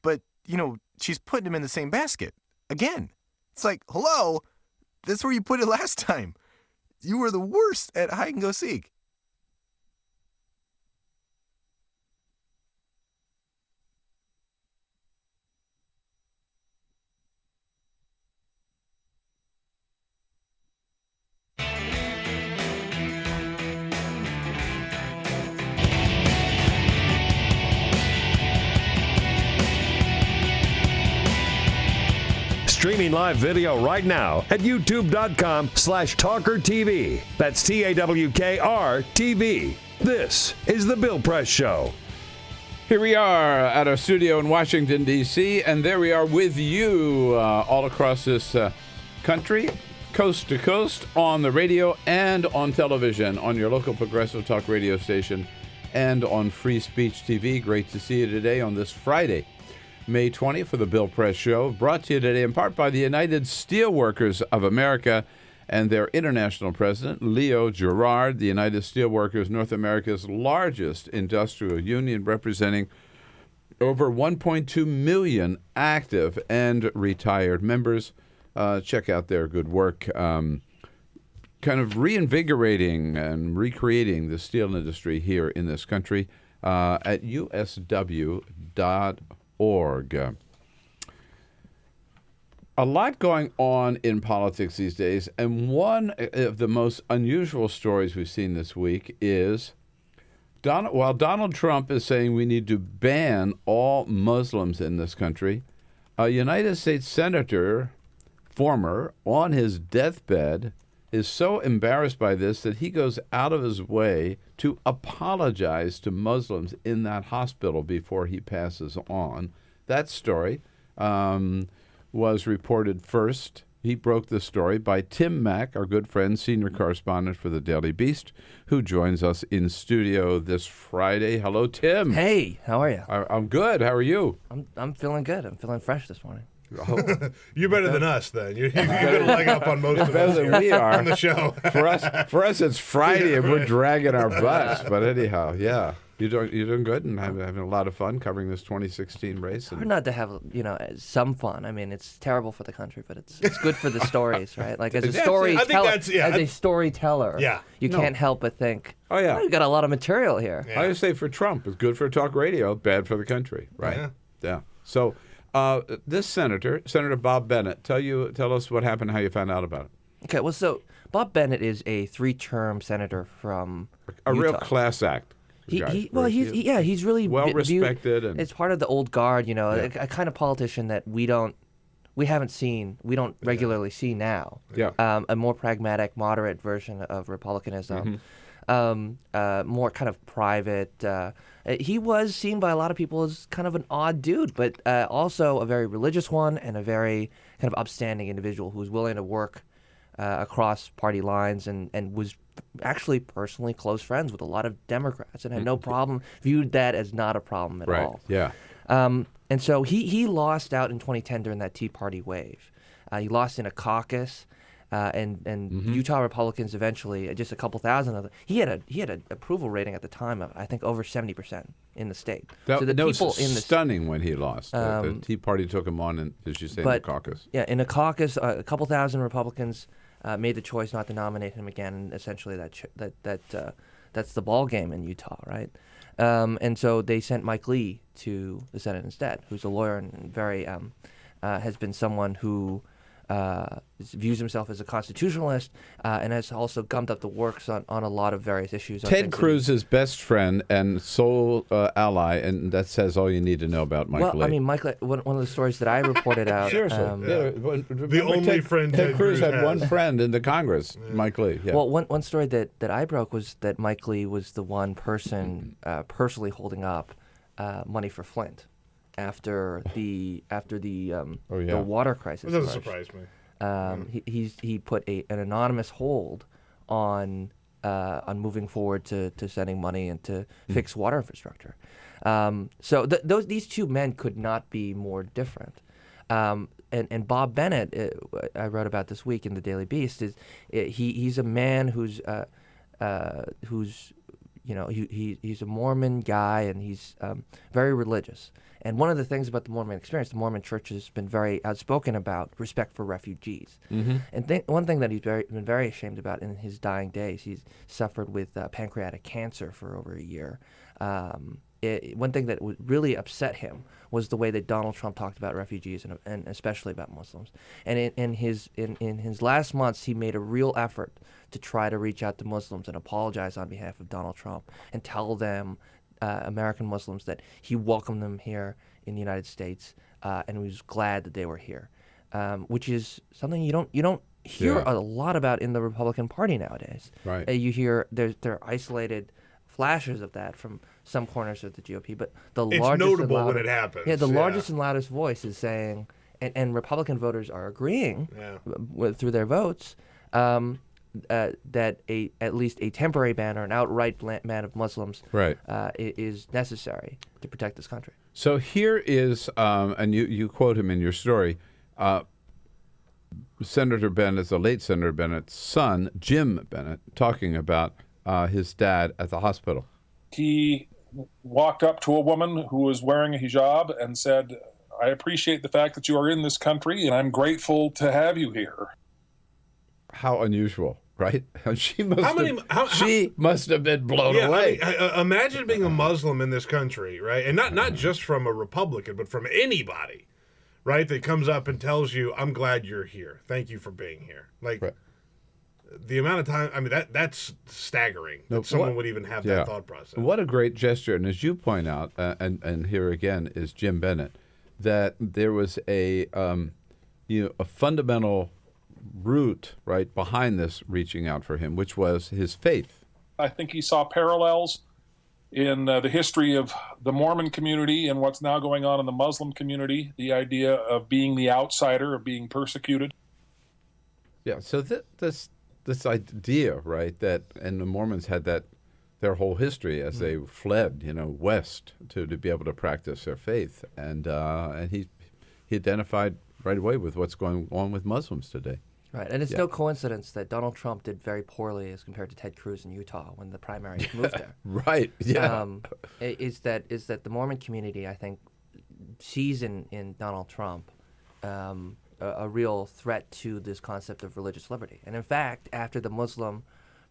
but, you know, she's putting them in the same basket. Again. It's like, hello? That's where you put it last time. You were the worst at hide and go seek. Streaming live video right now at youtube.com/TawkrTV. That's TAWKR-TV. This is The Bill Press Show. Here we are at our studio in Washington, D.C., and there we are with you all across this country, coast to coast, on the radio and on television, on your local Progressive Talk radio station, and on Free Speech TV. Great to see you today on this Friday, May 20th, for the Bill Press Show, brought to you today in part by the United Steelworkers of America and their international president, Leo Gerard. The United Steelworkers, North America's largest industrial union, representing over 1.2 million active and retired members. Check out their good work, kind of reinvigorating and recreating the steel industry here in this country at usw.org. A lot going on in politics these days, and one of the most unusual stories we've seen this week is while Donald Trump is saying we need to ban all Muslims in this country, a United States Senator, former, on his deathbed, is so embarrassed by this that he goes out of his way to apologize to Muslims in that hospital before he passes on. That story was reported first. He broke the story by Tim Mack, our good friend, senior correspondent for the Daily Beast, who joins us in studio this Friday. Hello, Tim. Hey, how are you? I'm good. How are you? I'm feeling good. I'm feeling fresh this morning. You're better than us, then. You're going to leg up on most of better us than here we are on the show. For us, it's Friday and we're dragging our butts. But anyhow, yeah, you're doing good and having a lot of fun covering this 2016 race. Hard not to have some fun. I mean, it's terrible for the country, but it's good for the stories, right? Like as a storyteller, you can't help but think, oh yeah, you got a lot of material here. I would say for Trump, it's good for talk radio, bad for the country, right? Yeah. So. This senator Bob Bennett, tell us what happened, how you found out about it. Okay, well, so Bob Bennett is a 3-term senator from a Utah. Real class act. He's really well respected, and it's part of the old guard, a kind of politician that we don't regularly see now. Yeah, a more pragmatic, moderate version of republicanism. More kind of private. He was seen by a lot of people as kind of an odd dude, but also a very religious one and a very kind of upstanding individual who was willing to work across party lines and was actually personally close friends with a lot of Democrats and had no problem, viewed that as not a problem at all. Yeah. And so he lost out in 2010 during that Tea Party wave. He lost in a caucus. And Utah Republicans eventually, just a couple thousand of them. He had an approval rating at the time of I think over 70% in the state. So the people stunning when he lost. The Tea Party took him on, as you say, in the caucus. Yeah, in a caucus, a couple thousand Republicans made the choice not to nominate him again, and essentially that's the ball game in Utah, right? And so they sent Mike Lee to the Senate instead, who's a lawyer and very has been someone who. Views himself as a constitutionalist and has also gummed up the works on a lot of various issues. Ted Cruz's best friend and sole ally, and that says all you need to know about Mike Lee. Well, I mean, Mike, one of the stories that I reported out. Seriously. The only friend Ted Cruz had one friend in the Congress, Mike Lee. Yeah. Well, one story that I broke was that Mike Lee was the one person personally holding up money for Flint. After the water crisis, that doesn't surprise me. He put an anonymous hold on moving forward to sending money and to fix water infrastructure. So these two men could not be more different. And Bob Bennett, I wrote about this week in the Daily Beast, he's a man who's he's a Mormon guy and he's very religious. And one of the things about the Mormon experience, the Mormon Church has been very outspoken about respect for refugees. And one thing that he's been very ashamed about in his dying days, he's suffered with pancreatic cancer for over a year. One thing that really upset him was the way that Donald Trump talked about refugees and especially about Muslims. And in his last months, he made a real effort to try to reach out to Muslims and apologize on behalf of Donald Trump and tell them, American Muslims, that he welcomed them here in the United States and was glad that they were here, which is something you don't hear a lot about in the Republican Party nowadays. Right. You hear there are isolated flashes of that from some corners of the GOP, but it's notable when it happens. Yeah, the largest and loudest voice is saying, and Republican voters are agreeing through their votes. That at least a temporary ban or an outright ban of Muslims is necessary to protect this country. So here is, and you quote him in your story, Senator Bennett, the late Senator Bennett's son, Jim Bennett, talking about his dad at the hospital. He walked up to a woman who was wearing a hijab and said, "I appreciate the fact that you are in this country, and I'm grateful to have you here." How unusual. Right? She must have been blown away. I mean, imagine being a Muslim in this country, right? And not just from a Republican, but from anybody, right? That comes up and tells you, "I'm glad you're here. Thank you for being here." Like the amount of time, I mean, that's staggering that someone would even have that thought process. What a great gesture. And as you point out, and here again is Jim Bennett, that there was a fundamental root right behind this reaching out for him, which was his faith. I think he saw parallels in the history of the Mormon community and what's now going on in the Muslim community, the idea of being the outsider, of being persecuted. Yeah, so this idea, right, that, and the Mormons had that, their whole history as they fled, west to be able to practice their faith. And he identified right away with what's going on with Muslims today. Right, and it's Yeah. no coincidence that Donald Trump did very poorly as compared to Ted Cruz in Utah when the primaries moved there. Right, yeah. Is that the Mormon community, I think, sees in Donald Trump a real threat to this concept of religious liberty. And in fact, after the Muslim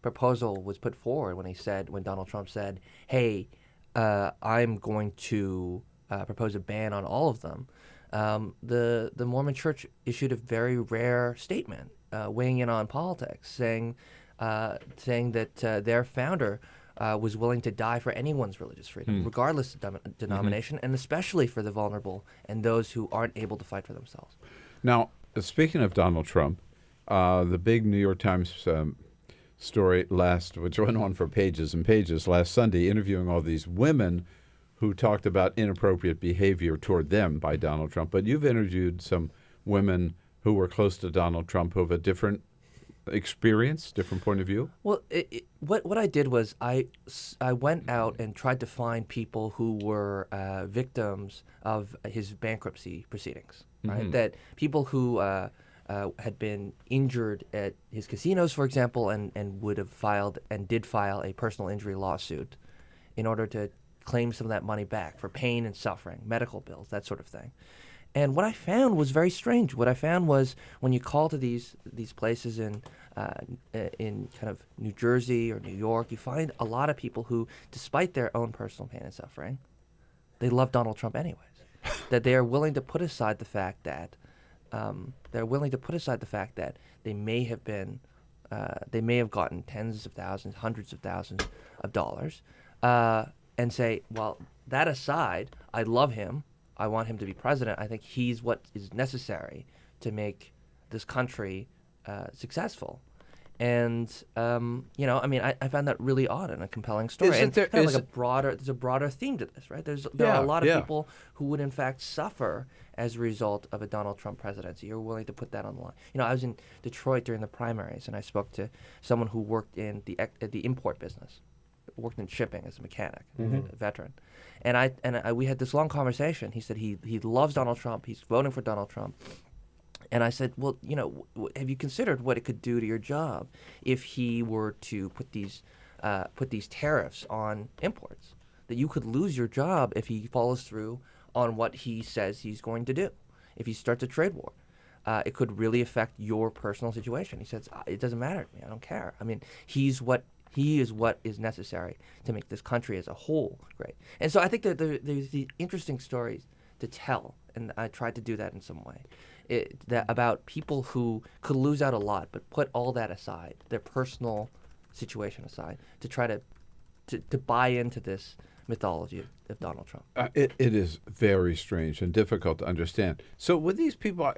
proposal was put forward, when Donald Trump said, "Hey, I'm going to propose a ban on all of them," the Mormon Church issued a very rare statement, weighing in on politics, saying that their founder was willing to die for anyone's religious freedom, regardless of denomination, and especially for the vulnerable and those who aren't able to fight for themselves. Now, speaking of Donald Trump, the big New York Times story which went on for pages and pages last Sunday, interviewing all these women who talked about inappropriate behavior toward them by Donald Trump. But you've interviewed some women who were close to Donald Trump who have a different experience, different point of view. Well, what I did was I went out and tried to find people who were victims of his bankruptcy proceedings, right? That people who had been injured at his casinos, for example, and would have filed and did file a personal injury lawsuit in order to claim some of that money back for pain and suffering, medical bills, that sort of thing. And what I found was very strange. What I found was when you call to these places in kind of New Jersey or New York, you find a lot of people who, despite their own personal pain and suffering, they love Donald Trump anyways. That they are willing to put aside the fact that they may have gotten tens of thousands, hundreds of thousands of dollars, and say, well, that aside, I love him. I want him to be president. I think he's what is necessary to make this country successful. And I found that really odd and a compelling story. Isn't And there- kind of is like there's a broader theme to this, right? There are a lot of yeah. people who would in fact suffer as a result of a Donald Trump presidency. You're willing to put that on the line. I was in Detroit during the primaries, and I spoke to someone who worked in the import business, worked in shipping as a mechanic, a veteran. And we had this long conversation. He said he loves Donald Trump. He's voting for Donald Trump. And I said, well, have you considered what it could do to your job if he were to put these tariffs on imports? That you could lose your job if he follows through on what he says he's going to do. If he starts a trade war, it could really affect your personal situation. He says, it doesn't matter to me. I don't care. I mean, he is what is necessary to make this country as a whole great. And so I think that there's these interesting stories to tell, and I tried to do that in some way. About people who could lose out a lot, but put all that aside, their personal situation aside, to try to buy into this mythology of Donald Trump. It is very strange and difficult to understand. So with these people,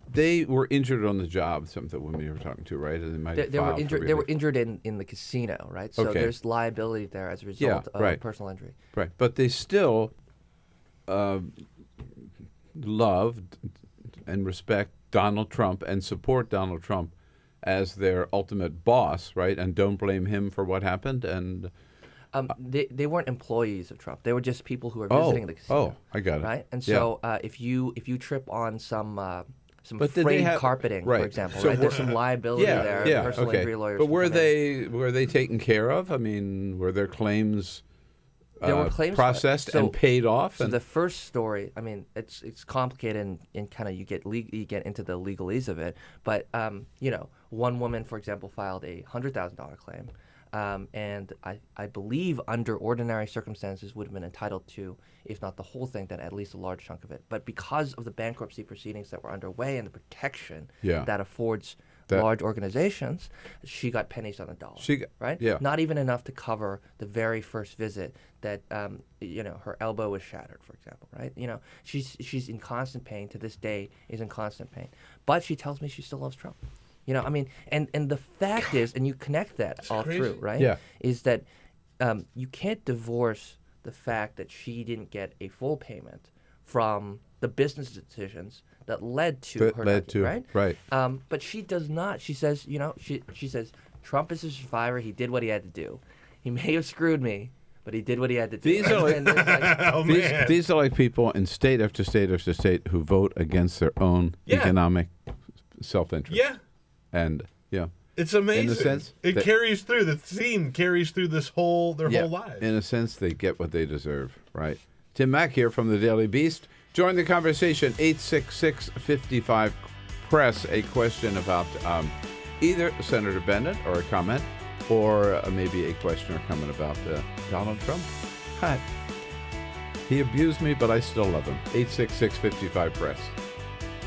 they were injured on the job. Some of the women you were talking to, right? And They were injured. They were injured in the casino, right? So there's liability there as a result of personal injury. Right, but they still love and respect Donald Trump and support Donald Trump as their ultimate boss, right? And don't blame him for what happened. And they weren't employees of Trump. They were just people who were visiting the casino. Oh, I got it. Right, and so if you trip on some frayed carpeting, for example, so right? There's some liability there. Personal injury lawyers. But were they taken care of? I mean, were their claims? There were claims processed and paid off. So the first story, I mean, it's complicated and kind of you get into the legalese of it. But one woman, for example, filed a $100,000 claim, and I believe under ordinary circumstances would have been entitled to, if not the whole thing, then at least a large chunk of it. But because of the bankruptcy proceedings that were underway and the protection that affords large organizations, she got pennies on the dollar. Right? Yeah. Not even enough to cover the very first visit that her elbow was shattered, for example. Right? She's in constant pain to this day. Is in constant pain, but she tells me she still loves Trump. I mean, and the fact is, and you connect that all through, right? Yeah. Is that you can't divorce the fact that she didn't get a full payment from the business decisions that led to her, right? But she does not. She says, she says, Trump is a survivor. He did what he had to do. He may have screwed me, But he did what he had to do. These are like, And there's like- these are like people in state after state after state who vote against their own economic self-interest. Yeah. And, yeah. It's amazing. In a sense, it carries through. The theme carries through their whole lives. In a sense, they get what they deserve, right? Tim Mack here from the Daily Beast. Join the conversation, 866-55-PRESS, a question about either Senator Bennett or a comment, or maybe a question or comment about Donald Trump. Hi. He abused me, but I still love him. 866-55-PRESS.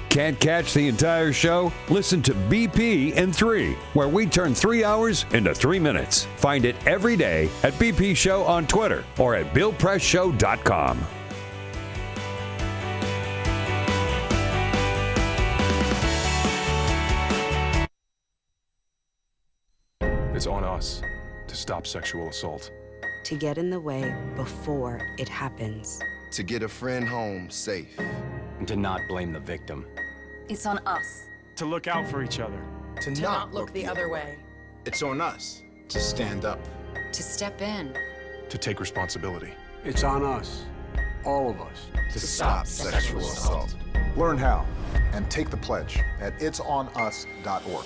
Can't catch the entire show? Listen to BP in 3, where we turn 3 hours into 3 minutes. Find it every day at BP Show on Twitter or at BillPressShow.com. It's on us to stop sexual assault. To get in the way before it happens. To get a friend home safe. And to not blame the victim. It's on us. To look out for each other. To not look the other way. It's on us to stand up. To step in. To take responsibility. It's on us, all of us, to stop sexual assault. Learn how and take the pledge at itsonus.org.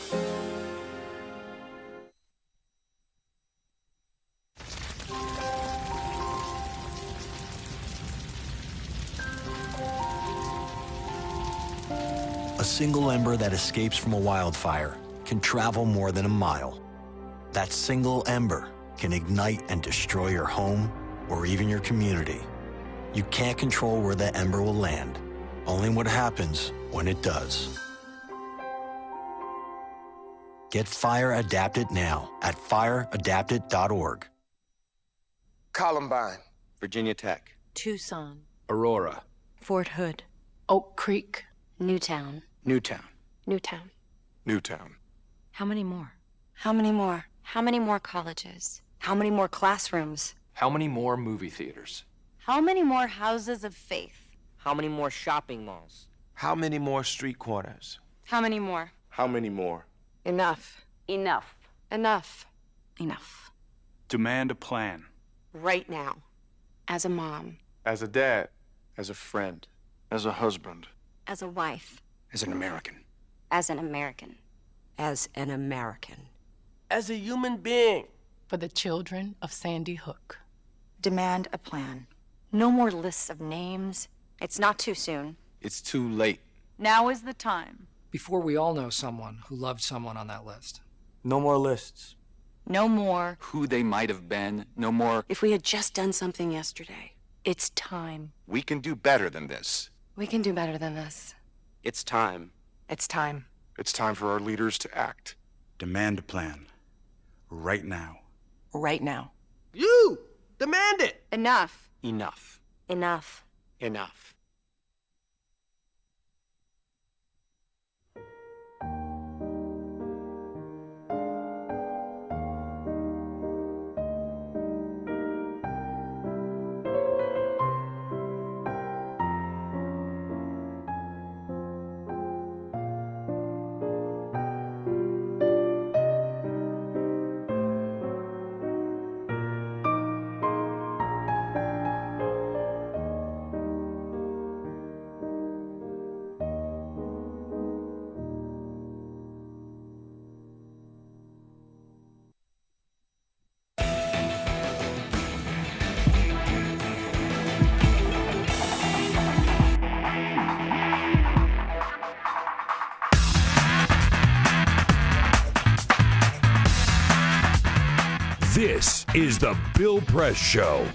A single ember that escapes from a wildfire can travel more than a mile. That single ember can ignite and destroy your home or even your community. You can't control where that ember will land, only what happens when it does. Get Fire Adapted now at fireadapted.org. Columbine. Virginia Tech. Tucson. Aurora. Fort Hood. Oak Creek. Newtown. Newtown. Newtown. Newtown. How many more? How many more? How many more colleges? How many more classrooms? How many more movie theaters? How many more houses of faith? How many more shopping malls? How many more street corners? How many more? How many more? Enough. Enough. Enough. Enough. Demand a plan. Right now. As a mom. As a dad. As a friend. As a husband. As a wife. As an American. As an American. As an American. As a human being. For the children of Sandy Hook. Demand a plan. No more lists of names. It's not too soon. It's too late. Now is the time. Before we all know someone who loved someone on that list. No more lists. No more. Who they might have been. No more. If we had just done something yesterday. It's time. We can do better than this. We can do better than this. It's time. It's time. It's time for our leaders to act. Demand a plan. Right now. Right now. You! Demand it! Enough. Enough. Enough. Enough. This is the Bill Press Show.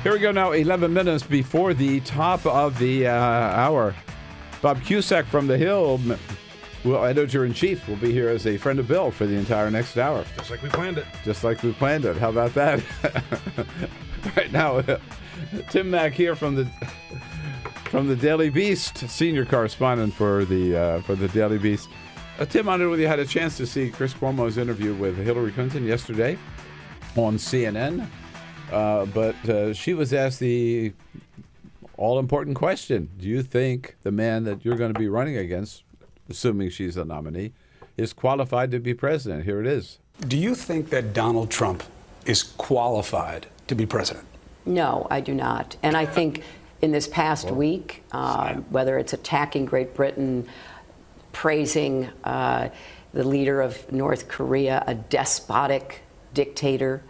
Here we go now, 11 minutes before the top of the hour. Bob Cusack from The Hill, well, editor-in-chief, will be here as a friend of Bill for the entire next hour. Just like we planned it. Just like we planned it. How about that? Right now, Tim Mack here from the Daily Beast, senior correspondent for the Daily Beast. Tim, I don't know whether you had a chance to see Chris Cuomo's interview with Hillary Clinton yesterday on CNN, but she was asked the all-important question: do you think the man that you're going to be running against, assuming she's the nominee, is qualified to be president? Here it is. Do you think that Donald Trump is qualified to be president? No, I do not. And I think in this past week, whether it's attacking Great Britain, praising the leader of North Korea, a despotic dictator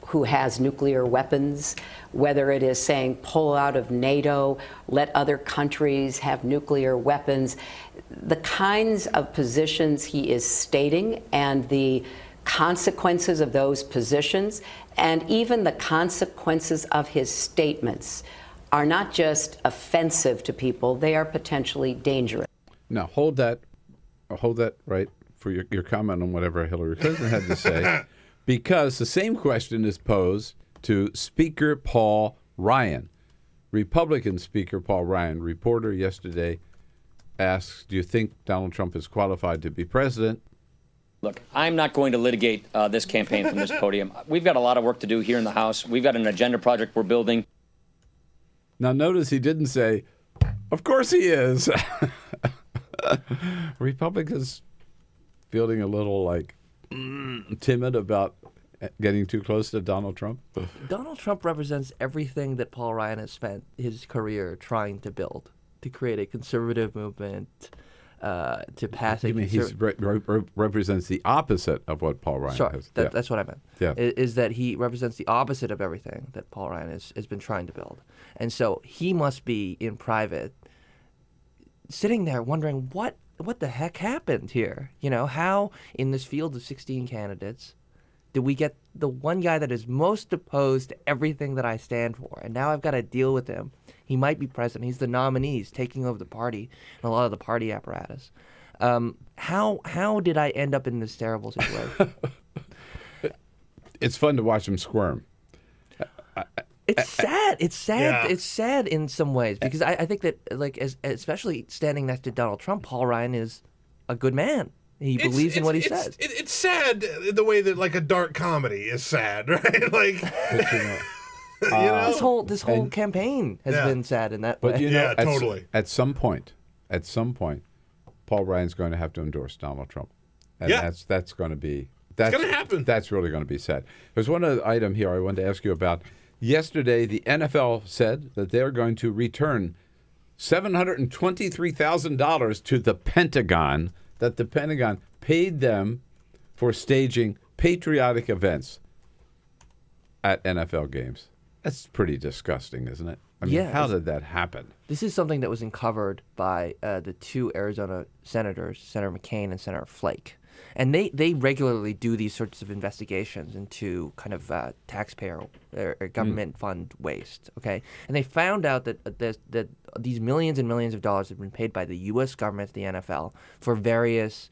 who has nuclear weapons, whether it is saying pull out of NATO, let other countries have nuclear weapons, the kinds of positions he is stating and the consequences of those positions and even the consequences of his statements are not just offensive to people, they are potentially dangerous. Now, hold that right for your comment on whatever Hillary Clinton had to say, because the same question is posed to Speaker Paul Ryan. Republican Speaker Paul Ryan, reporter yesterday, asks, do you think Donald Trump is qualified to be president? Look, I'm not going to litigate this campaign from this podium. We've got a lot of work to do here in the House. We've got an agenda project we're building. Now, notice he didn't say, of course he is. Republicans feeling a little like timid about getting too close to Donald Trump. Donald Trump represents everything that Paul Ryan has spent his career trying to build, to create a conservative movement, to pass a... You mean he represents the opposite of what Paul Ryan has? That's what I meant. Yeah. Is that he represents the opposite of everything that Paul Ryan has been trying to build. And so he must be in private sitting there wondering what the heck happened here? You know, how in this field of 16 candidates did we get the one guy that is most opposed to everything that I stand for? And now I've got to deal with him. He might be president. He's the nominee. He's taking over the party and a lot of the party apparatus. How did I end up in this terrible situation? It's fun to watch him squirm. It's sad. It's sad. Yeah. It's sad in some ways because I think that, like, especially standing next to Donald Trump, Paul Ryan is a good man. He believes in what he says. It's sad the way that like a dark comedy is sad, right? Like, you know, this whole campaign has been sad in that way. But you know, totally. At some point, Paul Ryan's going to have to endorse Donald Trump, and that's going to be it's going to happen. That's really going to be sad. There's one other item here I wanted to ask you about. Yesterday, the NFL said that they're going to return $723,000 to the Pentagon, that the Pentagon paid them for staging patriotic events at NFL games. That's pretty disgusting, isn't it? I mean, how did that happen? This is something that was uncovered by the two Arizona senators, Senator McCain and Senator Flake. And they regularly do these sorts of investigations into kind of taxpayer or government fund waste, okay? And they found out that these millions and millions of dollars have been paid by the U.S. government to the NFL for various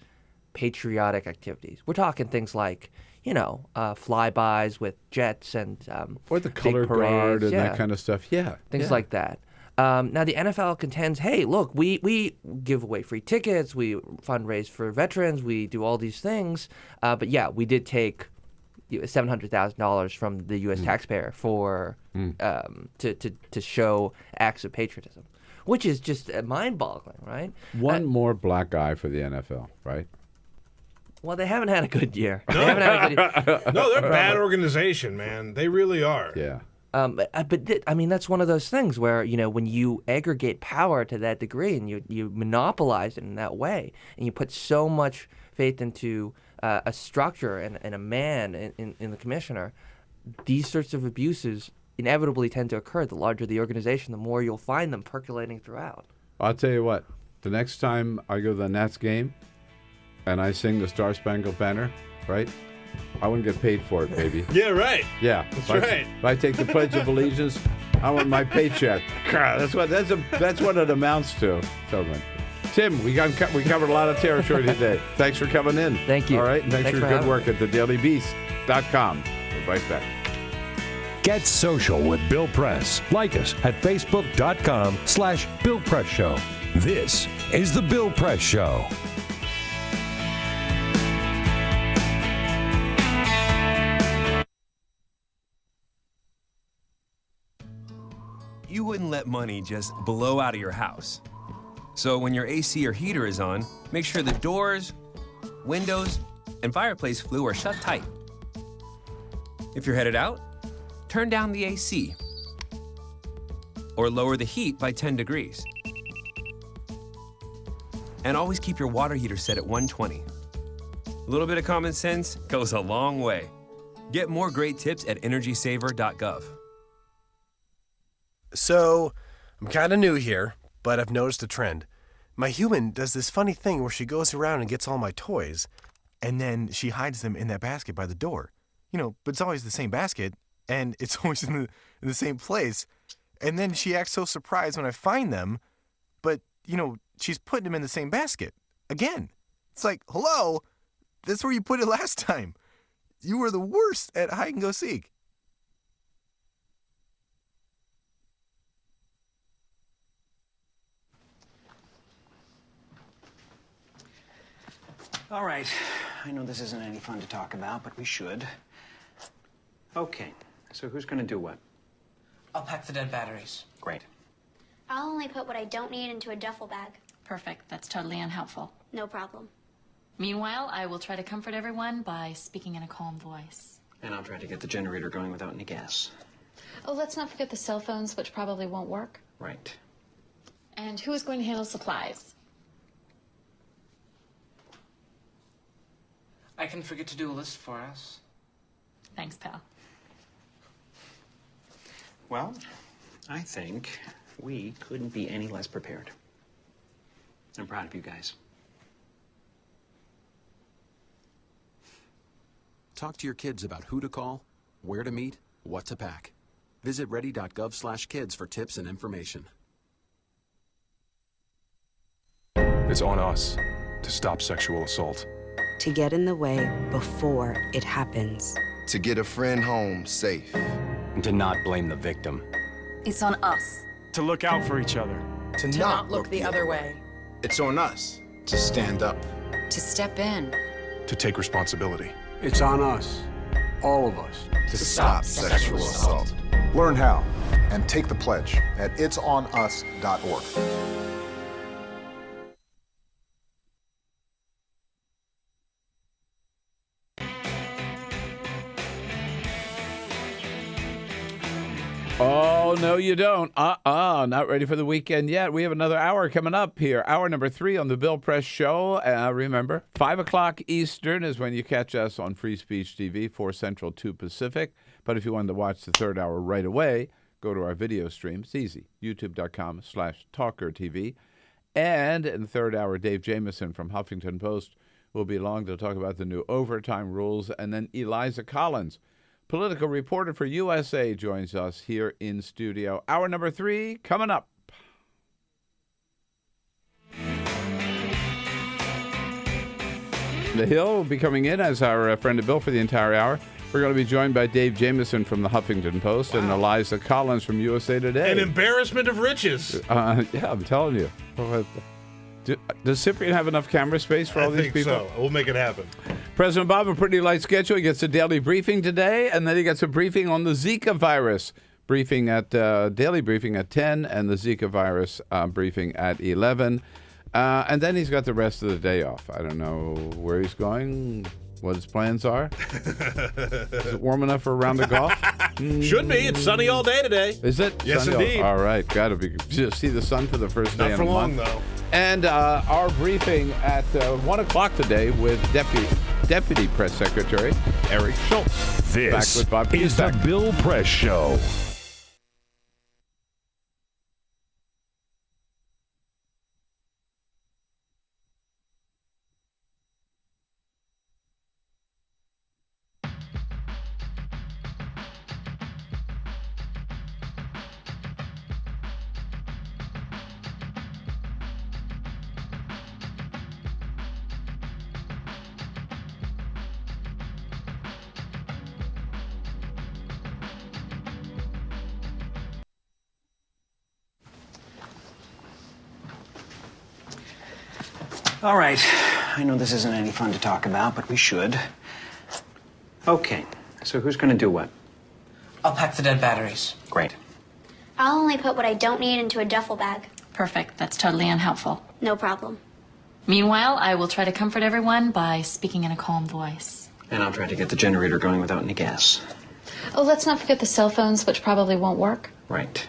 patriotic activities. We're talking things like, you know, flybys with jets and or the color guard and that kind of stuff. Yeah, things like that. Now, the NFL contends, hey, look, we give away free tickets, we fundraise for veterans, we do all these things. But, yeah, we did take $700,000 from the U.S. taxpayer for to show acts of patriotism, which is just mind-boggling, right? One more black eye for the NFL, right? Well, they haven't had a good year. No, they're a bad organization, man. They really are. Yeah. I mean, that's one of those things where, you know, when you aggregate power to that degree and you monopolize it in that way, and you put so much faith into a structure and a man in the commissioner, these sorts of abuses inevitably tend to occur. The larger the organization, the more you'll find them percolating throughout. I'll tell you what, the next time I go to the Nats game and I sing the Star Spangled Banner, right? I wouldn't get paid for it, baby. Yeah, right. Yeah, that's right. If I take the Pledge of Allegiance, I want my paycheck. God, that's what it amounts to. Totally. Tim, we covered a lot of territory today. Thanks for coming in. Thank you. All right, and thanks for your good work at thedailybeast.com. We're right back. Get social with Bill Press. Like us at facebook.com/Bill Press Show. This is The Bill Press Show. You wouldn't let money just blow out of your house. So when your AC or heater is on, make sure the doors, windows, and fireplace flue are shut tight. If you're headed out, turn down the AC. Or lower the heat by 10 degrees. And always keep your water heater set at 120. A little bit of common sense goes a long way. Get more great tips at energysaver.gov. So, I'm kind of new here, but I've noticed a trend. My human does this funny thing where she goes around and gets all my toys, and then she hides them in that basket by the door. You know, but it's always the same basket, and it's always in the same place. And then she acts so surprised when I find them, but, you know, she's putting them in the same basket. Again. It's like, hello, that's where you put it last time. You were the worst at hide and go seek. All right. I know this isn't any fun to talk about, but we should. Okay. So who's going to do what? I'll pack the dead batteries. Great. I'll only put what I don't need into a duffel bag. Perfect. That's totally unhelpful. No problem. Meanwhile, I will try to comfort everyone by speaking in a calm voice. And I'll try to get the generator going without any gas. Oh, let's not forget the cell phones, which probably won't work. Right. And who is going to handle supplies? I can forget to do a list for us. Thanks, pal. Well, I think we couldn't be any less prepared. I'm proud of you guys. Talk to your kids about who to call, where to meet, what to pack. Visit ready.gov/kids for tips and information. It's on us to stop sexual assault. To get in the way before it happens. To get a friend home safe. And to not blame the victim. It's on us. To look out for each other. To not look the other way. It's on us to stand up. To step in. To take responsibility. It's on us, all of us, to stop sexual assault. Learn how and take the pledge at itsonus.org. Oh, no, you don't. Not ready for the weekend yet. We have another hour coming up here. Hour number 3 on the Bill Press Show. Remember, 5 o'clock Eastern is when you catch us on Free Speech TV, 4 Central, 2 Pacific. But if you wanted to watch the third hour right away, go to our video stream. It's easy. YouTube.com/TawkrTV. And in the third hour, Dave Jameson from Huffington Post will be along to talk about the new overtime rules. And then Eliza Collins, political reporter for USA, joins us here in studio. Hour number 3 coming up. The Hill will be coming in as our friend of Bill for the entire hour. We're going to be joined by Dave Jameson from the Huffington Post and Eliza Collins from USA Today. An embarrassment of riches. Yeah, I'm telling you. Does Cyprian have enough camera space for all these people? I think so. We'll make it happen. President Bob, a pretty light schedule. He gets a daily briefing today, and then he gets a briefing on the Zika virus. Briefing at daily briefing at 10, and the Zika virus briefing at 11. And then he's got the rest of the day off. I don't know where he's going, what his plans are. Is it warm enough for a round of golf? Should be. It's sunny all day today. Is it? Yes, sunny? indeed. All right. Got to be. Just see the sun for the first day Not in for a long, month. though. And our briefing at 1 o'clock today with Deputy Press Secretary Eric Schultz. This Back with Bob is the Cusack. Bill Press Show. All right. I know this isn't any fun to talk about, but we should. Okay. So who's going to do what? I'll pack the dead batteries. Great. I'll only put what I don't need into a duffel bag. Perfect. That's totally unhelpful. No problem. Meanwhile, I will try to comfort everyone by speaking in a calm voice. And I'll try to get the generator going without any gas. Oh, let's not forget the cell phones, which probably won't work. Right.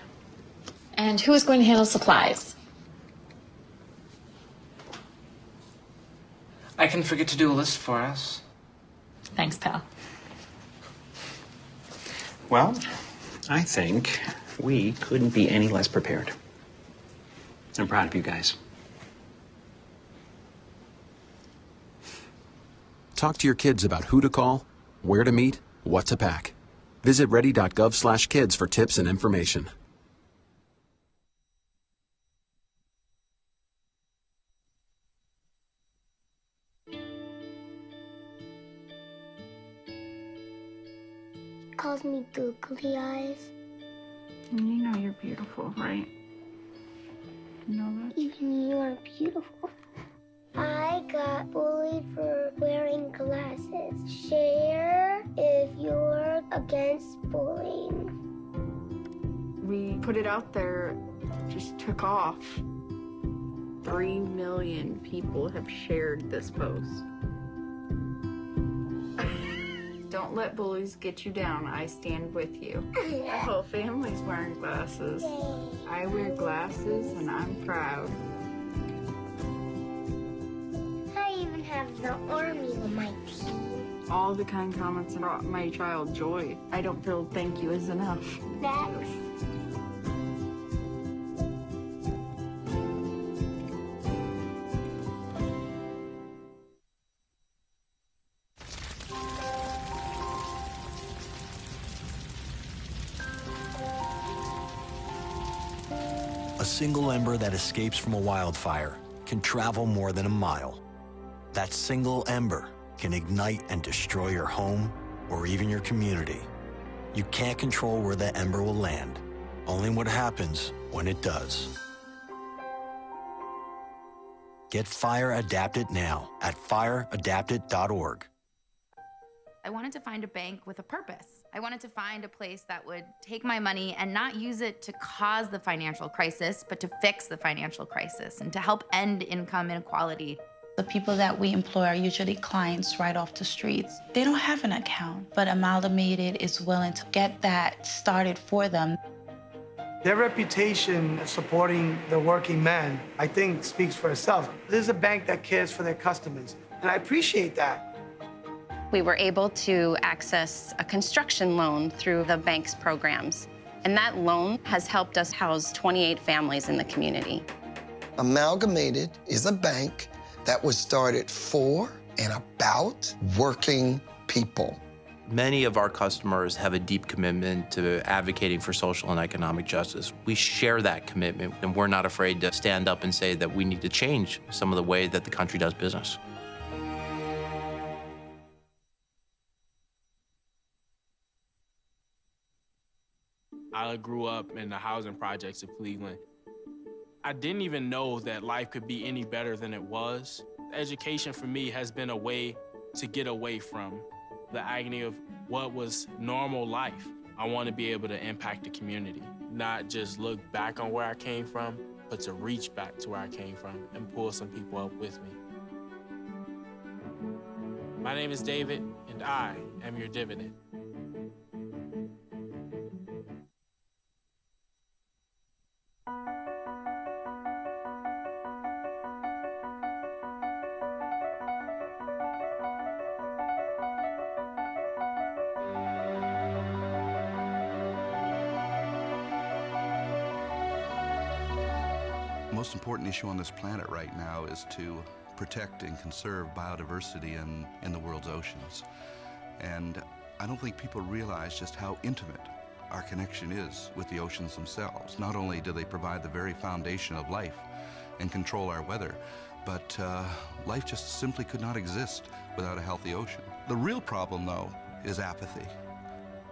And who is going to handle supplies? I can forget to do a list for us. Thanks, pal. Well, I think we couldn't be any less prepared. I'm proud of you guys. Talk to your kids about who to call, where to meet, what to pack. Visit ready.gov/kids for tips and information. Calls me googly eyes. You know you're beautiful, right? You know that? Even you are beautiful. I got bullied for wearing glasses. Share if you're against bullying. We put it out there, just took off. 3 million people have shared this post. Don't let bullies get you down. I stand with you. Our whole family's wearing glasses. I wear glasses and I'm proud. I even have the army on my team. All the kind comments brought my child joy. I don't feel thank you is enough. Thanks. A single ember that escapes from a wildfire can travel more than a mile. That single ember can ignite and destroy your home or even your community. You can't control where that ember will land, only what happens when it does. Get Fire Adapted now at fireadapted.org. I wanted to find a bank with a purpose. I wanted to find a place that would take my money and not use it to cause the financial crisis, but to fix the financial crisis and to help end income inequality. The people that we employ are usually clients right off the streets. They don't have an account, but Amalgamated is willing to get that started for them. Their reputation supporting the working man, I think, speaks for itself. This is a bank that cares for their customers, and I appreciate that. We were able to access a construction loan through the bank's programs, and that loan has helped us house 28 families in the community. Amalgamated is a bank that was started for and about working people. Many of our customers have a deep commitment to advocating for social and economic justice. We share that commitment, and we're not afraid to stand up and say that we need to change some of the way that the country does business. I grew up in the housing projects of Cleveland. I didn't even know that life could be any better than it was. Education for me has been a way to get away from the agony of what was normal life. I want to be able to impact the community, not just look back on where I came from, but to reach back to where I came from and pull some people up with me. My name is David, and I am your dividend. The most important issue on this planet right now is to protect and conserve biodiversity in the world's oceans. And I don't think people realize just how intimate our connection is with the oceans themselves. Not only do they provide the very foundation of life and control our weather, but life just simply could not exist without a healthy ocean. The real problem, though, is apathy.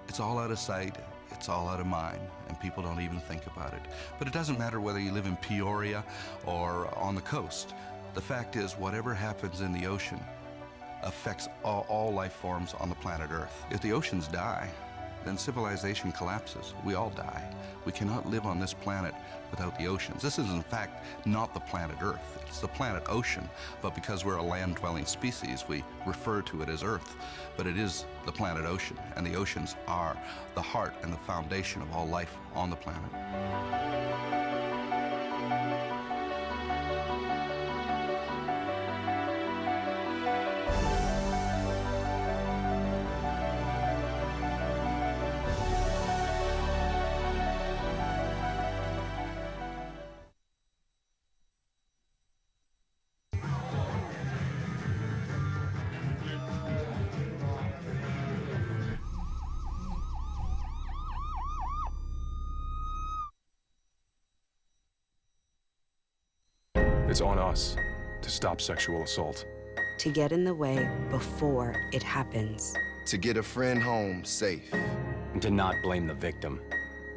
It's all out of sight. It's all out of mind, and people don't even think about it. But it doesn't matter whether you live in Peoria or on the coast. The fact is, whatever happens in the ocean affects all life forms on the planet Earth. If the oceans die, then civilization collapses. We all die. We cannot live on this planet without the oceans. This is, in fact, not the planet Earth. It's the planet ocean, but because we're a land-dwelling species, we refer to it as Earth. But it is the planet ocean, and the oceans are the heart and the foundation of all life on the planet. It's on us to stop sexual assault. To get in the way before it happens. To get a friend home safe. And to not blame the victim.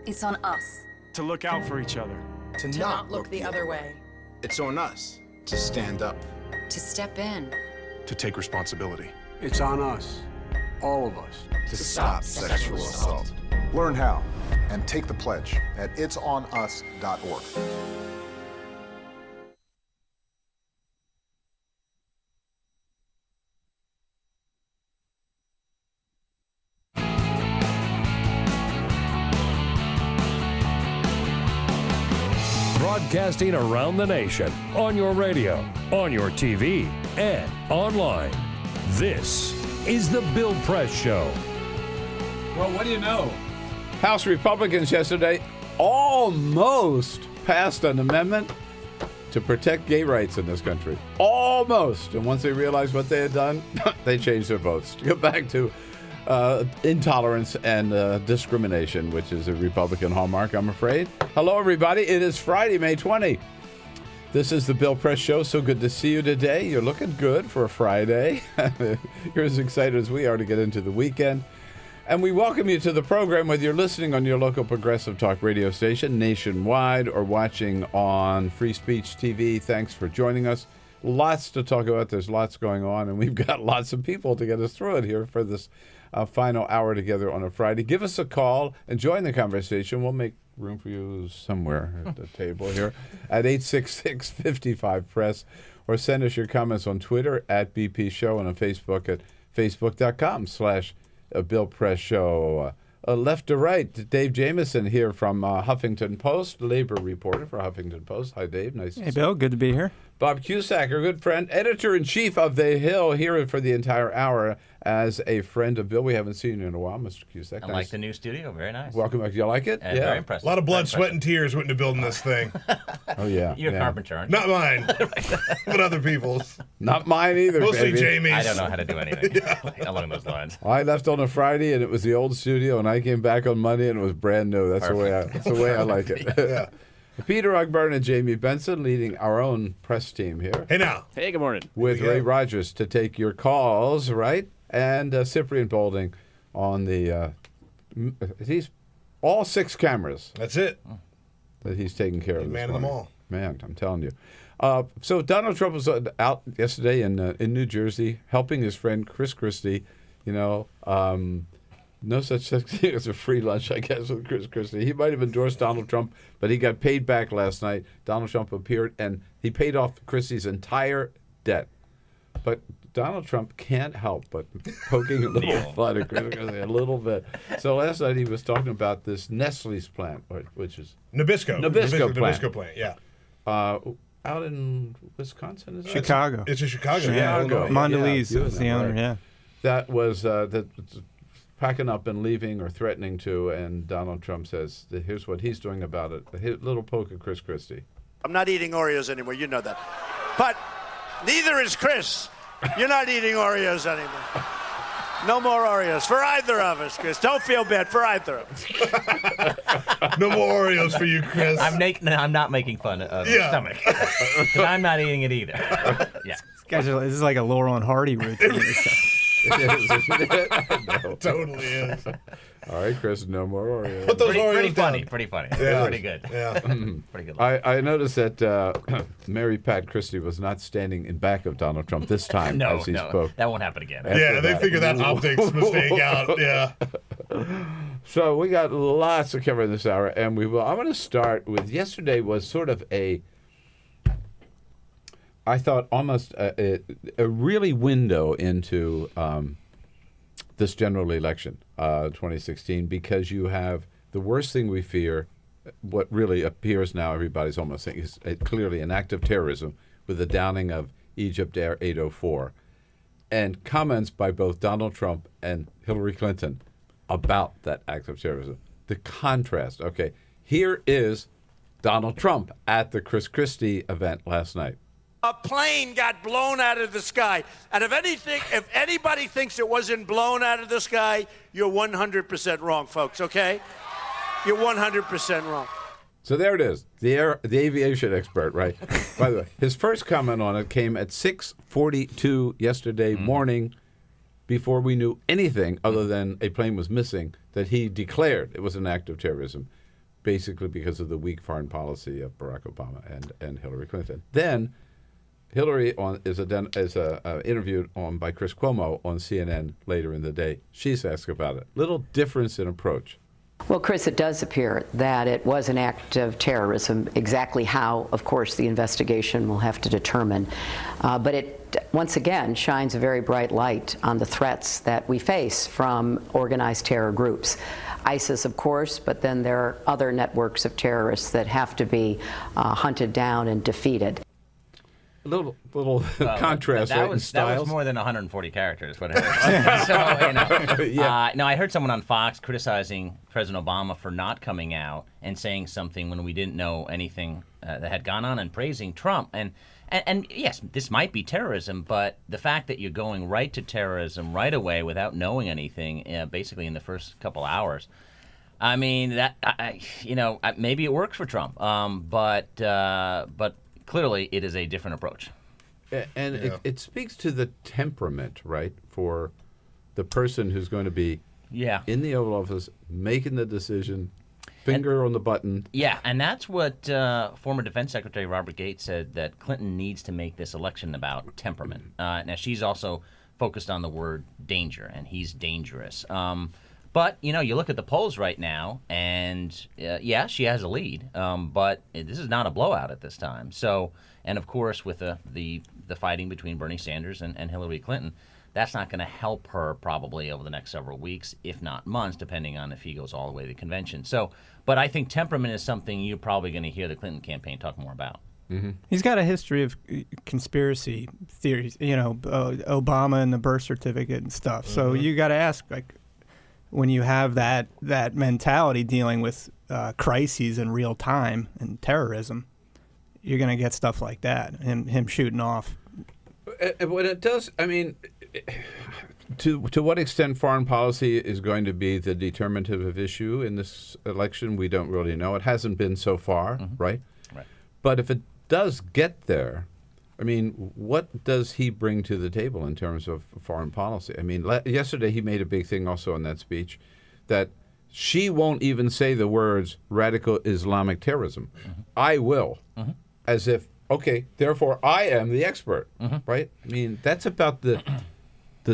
It's on us. To look out for each other. To not look the other way. It's on us to stand up. To step in. To take responsibility. It's on us, all of us, to stop sexual assault. Learn how and take the pledge at itsonus.org. Broadcasting around the nation, on your radio, on your TV, and online. This is The Bill Press Show. Well, what do you know? House Republicans yesterday almost passed an amendment to protect gay rights in this country. Almost. And once they realized what they had done, they changed their votes to go back to intolerance and discrimination, which is a Republican hallmark, I'm afraid. Hello, everybody. It is Friday, May 20. This is the Bill Press Show. So good to see you today. You're looking good for a Friday. You're as excited as we are to get into the weekend. And we welcome you to the program, whether you're listening on your local progressive talk radio station nationwide or watching on Free Speech TV. Thanks for joining us. Lots to talk about. There's lots going on, and we've got lots of people to get us through it here for this final hour together on a Friday. Give us a call and join the conversation. We'll make room for you somewhere at the table here at 866-55-PRESS, or send us your comments on Twitter at BP Show and on Facebook at facebook.com/Bill Press Show. Left to right, Dave Jamieson here from Huffington Post, labor reporter for Huffington Post. Hi, Dave. Nice to see you. Hey, Bill. Good to be here. Bob Cusack, our good friend, editor-in-chief of The Hill, here for the entire hour as a friend of Bill. We haven't seen you in a while, Mr. Cusack. I like the new studio. Very nice. Welcome back. You like it? Yeah. Very impressive. A lot of blood, sweat, and tears went into building this thing. Oh, yeah. You're a carpenter, aren't you? Not mine, but other people's. Not mine either, Mostly baby. Jamie's. I don't know how to do anything along those lines. I left on a Friday, and it was the old studio, and I came back on Monday, and it was brand new. That's the way I like it. Yeah. Peter Ogburn and Jamie Benson leading our own press team here. Hey, now. Hey, good morning. With Ray Rogers to take your calls, right? And Cyprian Bolding on the, he's all 6 cameras. That's it. That he's taking care of. Man of them all. Man, I'm telling you. So Donald Trump was out yesterday in New Jersey helping his friend Chris Christie. You know, no such thing as a free lunch, I guess, with Chris Christie. He might have endorsed Donald Trump, but he got paid back last night. Donald Trump appeared, and he paid off Christie's entire debt. But Donald Trump can't help but poking a little fun at Chris Christie, a little bit. So last night he was talking about this Nestle's plant, which is Nabisco plant, yeah. Out in Wisconsin, is it? Chicago. It's in Chicago. Chicago. Mondelez is the owner, yeah. That was packing up and leaving or threatening to, and Donald Trump says, here's what he's doing about it. A little poke at Chris Christie. I'm not eating Oreos anymore, you know that. But neither is Chris. You're not eating Oreos anymore. No more Oreos for either of us, Chris. Don't feel bad for either of us. No more Oreos for you, Chris. I'm not making fun of your stomach. Because I'm not eating it either. Yeah. This is like a Laurel and Hardy routine. It is, isn't it? No. Totally is. All right, Chris, no more Oreos. Put those Oreos down. Pretty funny. Yeah. Pretty good. Yeah. Pretty good. I noticed that Mary Pat Christie was not standing in back of Donald Trump this time as he spoke. That won't happen again. They figured that optics mistake out. Yeah. So we got lots to cover this hour, and we will. I'm going to start with yesterday was sort of I thought almost a really window into this general election, 2016, because you have the worst thing we fear, what really appears now, everybody's almost saying, is clearly an act of terrorism with the downing of Egypt Air 804, and comments by both Donald Trump and Hillary Clinton about that act of terrorism. The contrast. Okay, here is Donald Trump at the Chris Christie event last night. A plane got blown out of the sky. And if anybody thinks it wasn't blown out of the sky, you're 100% wrong, folks, okay? You're 100% wrong. So there it is, the aviation expert, right? By the way, his first comment on it came at 6:42 yesterday morning, before we knew anything other than a plane was missing, that he declared it was an act of terrorism, basically because of the weak foreign policy of Barack Obama and Hillary Clinton. Then Hillary is interviewed by Chris Cuomo on CNN later in the day. She's asked about it. Little difference in approach. Well, Chris, it does appear that it was an act of terrorism. Exactly how, of course, the investigation will have to determine. But it, once again, shines a very bright light on the threats that we face from organized terror groups. ISIS, of course, but then there are other networks of terrorists that have to be hunted down and defeated. A little contrast, right, in styles. That was more than 140 characters. What it is. So, no, I heard someone on Fox criticizing President Obama for not coming out and saying something when we didn't know anything that had gone on, and praising Trump. And yes, this might be terrorism, but the fact that you're going right to terrorism right away without knowing anything, basically in the first couple hours, I mean, maybe it works for Trump, but clearly, it is a different approach. And it speaks to the temperament, right, for the person who's going to be in the Oval Office, making the decision, finger on the button. Yeah, and that's what former Defense Secretary Robert Gates said, that Clinton needs to make this election about temperament. Now, she's also focused on the word danger, and he's dangerous. But, you look at the polls right now, and she has a lead, but this is not a blowout at this time. So, and of course, with the fighting between Bernie Sanders and Hillary Clinton, that's not going to help her probably over the next several weeks, if not months, depending on if he goes all the way to the convention. So, but I think temperament is something you're probably going to hear the Clinton campaign talk more about. Mm-hmm. He's got a history of conspiracy theories, Obama and the birth certificate and stuff. So you got to ask, when you have that mentality dealing with crises in real time and terrorism, you're going to get stuff like that, him shooting off. What it does, I mean, to what extent foreign policy is going to be the determinative issue in this election, we don't really know. It hasn't been so far, right? Right. But if it does get there, I mean, what does he bring to the table in terms of foreign policy? I mean, yesterday he made a big thing also in that speech that she won't even say the words radical Islamic terrorism. I will, as if, okay, therefore I am the expert, right? I mean, that's about the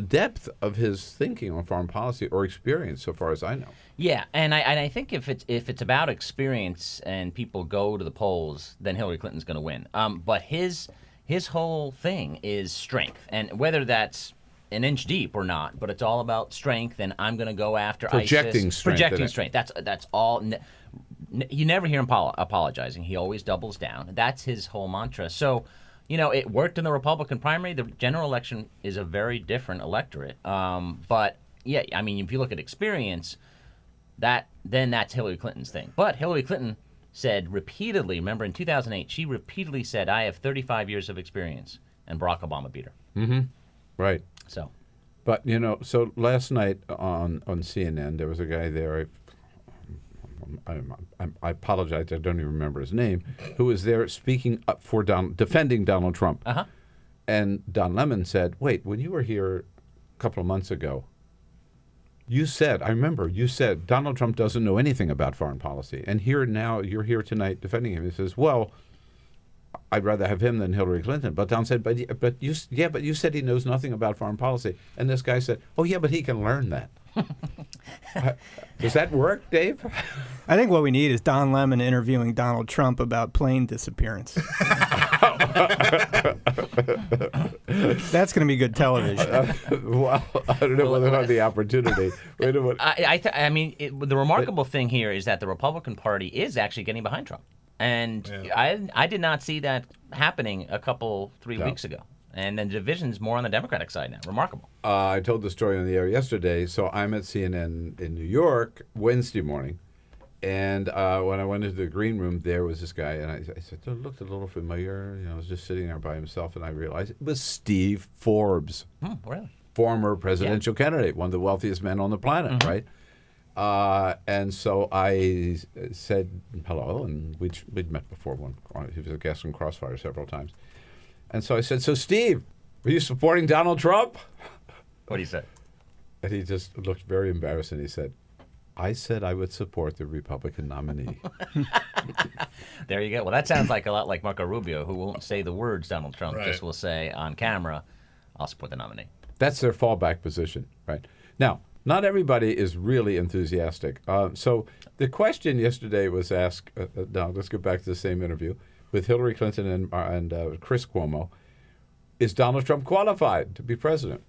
depth of his thinking on foreign policy or experience, so far as I know. Yeah, and I think if it's about experience and people go to the polls, then Hillary Clinton's going to win. But his whole thing is strength, and whether that's an inch deep or not, but it's all about strength, and I'm going to go after ISIS. Projecting strength. That's all. You never hear him apologizing. He always doubles down. That's his whole mantra. So, it worked in the Republican primary. The general election is a very different electorate. But, yeah, I mean, if you look at experience, then that's Hillary Clinton's thing. But Hillary Clinton said repeatedly, remember in 2008, she repeatedly said, I have 35 years of experience, and Barack Obama beat her. Right. So. But, so last night on CNN, there was a guy there, I apologize, I don't even remember his name, who was there speaking up for defending Donald Trump. And Don Lemon said, wait, when you were here a couple of months ago, you said Donald Trump doesn't know anything about foreign policy. And here now, you're here tonight defending him. He says, well, I'd rather have him than Hillary Clinton. But Don said, but you said he knows nothing about foreign policy. And this guy said, oh, yeah, but he can learn that. Does that work, Dave? I think what we need is Don Lemon interviewing Donald Trump about plane disappearance. That's going to be good television. Well, I don't know whether I have the opportunity. Wait a minute. The remarkable thing here is that the Republican Party is actually getting behind Trump. And I did not see that happening three weeks ago. And then division's more on the Democratic side now. Remarkable. I told the story on the air yesterday. So I'm at CNN in New York Wednesday morning. And when I went into the green room, there was this guy. And I said, it looked a little familiar. I was just sitting there by himself. And I realized it was Steve Forbes. Really? Former presidential candidate, one of the wealthiest men on the planet, right? And so I said hello, and we'd met before. He was a guest on Crossfire several times. And so I said, so Steve, are you supporting Donald Trump? What did he say? And he just looked very embarrassed, and he said, I said I would support the Republican nominee. There you go. Well, that sounds like a lot like Marco Rubio, who won't say the words Donald Trump, just will say on camera, I'll support the nominee. That's their fallback position, right? Now, not everybody is really enthusiastic. So the question yesterday was asked, now let's go back to the same interview, with Hillary Clinton and Chris Cuomo. Is Donald Trump qualified to be president?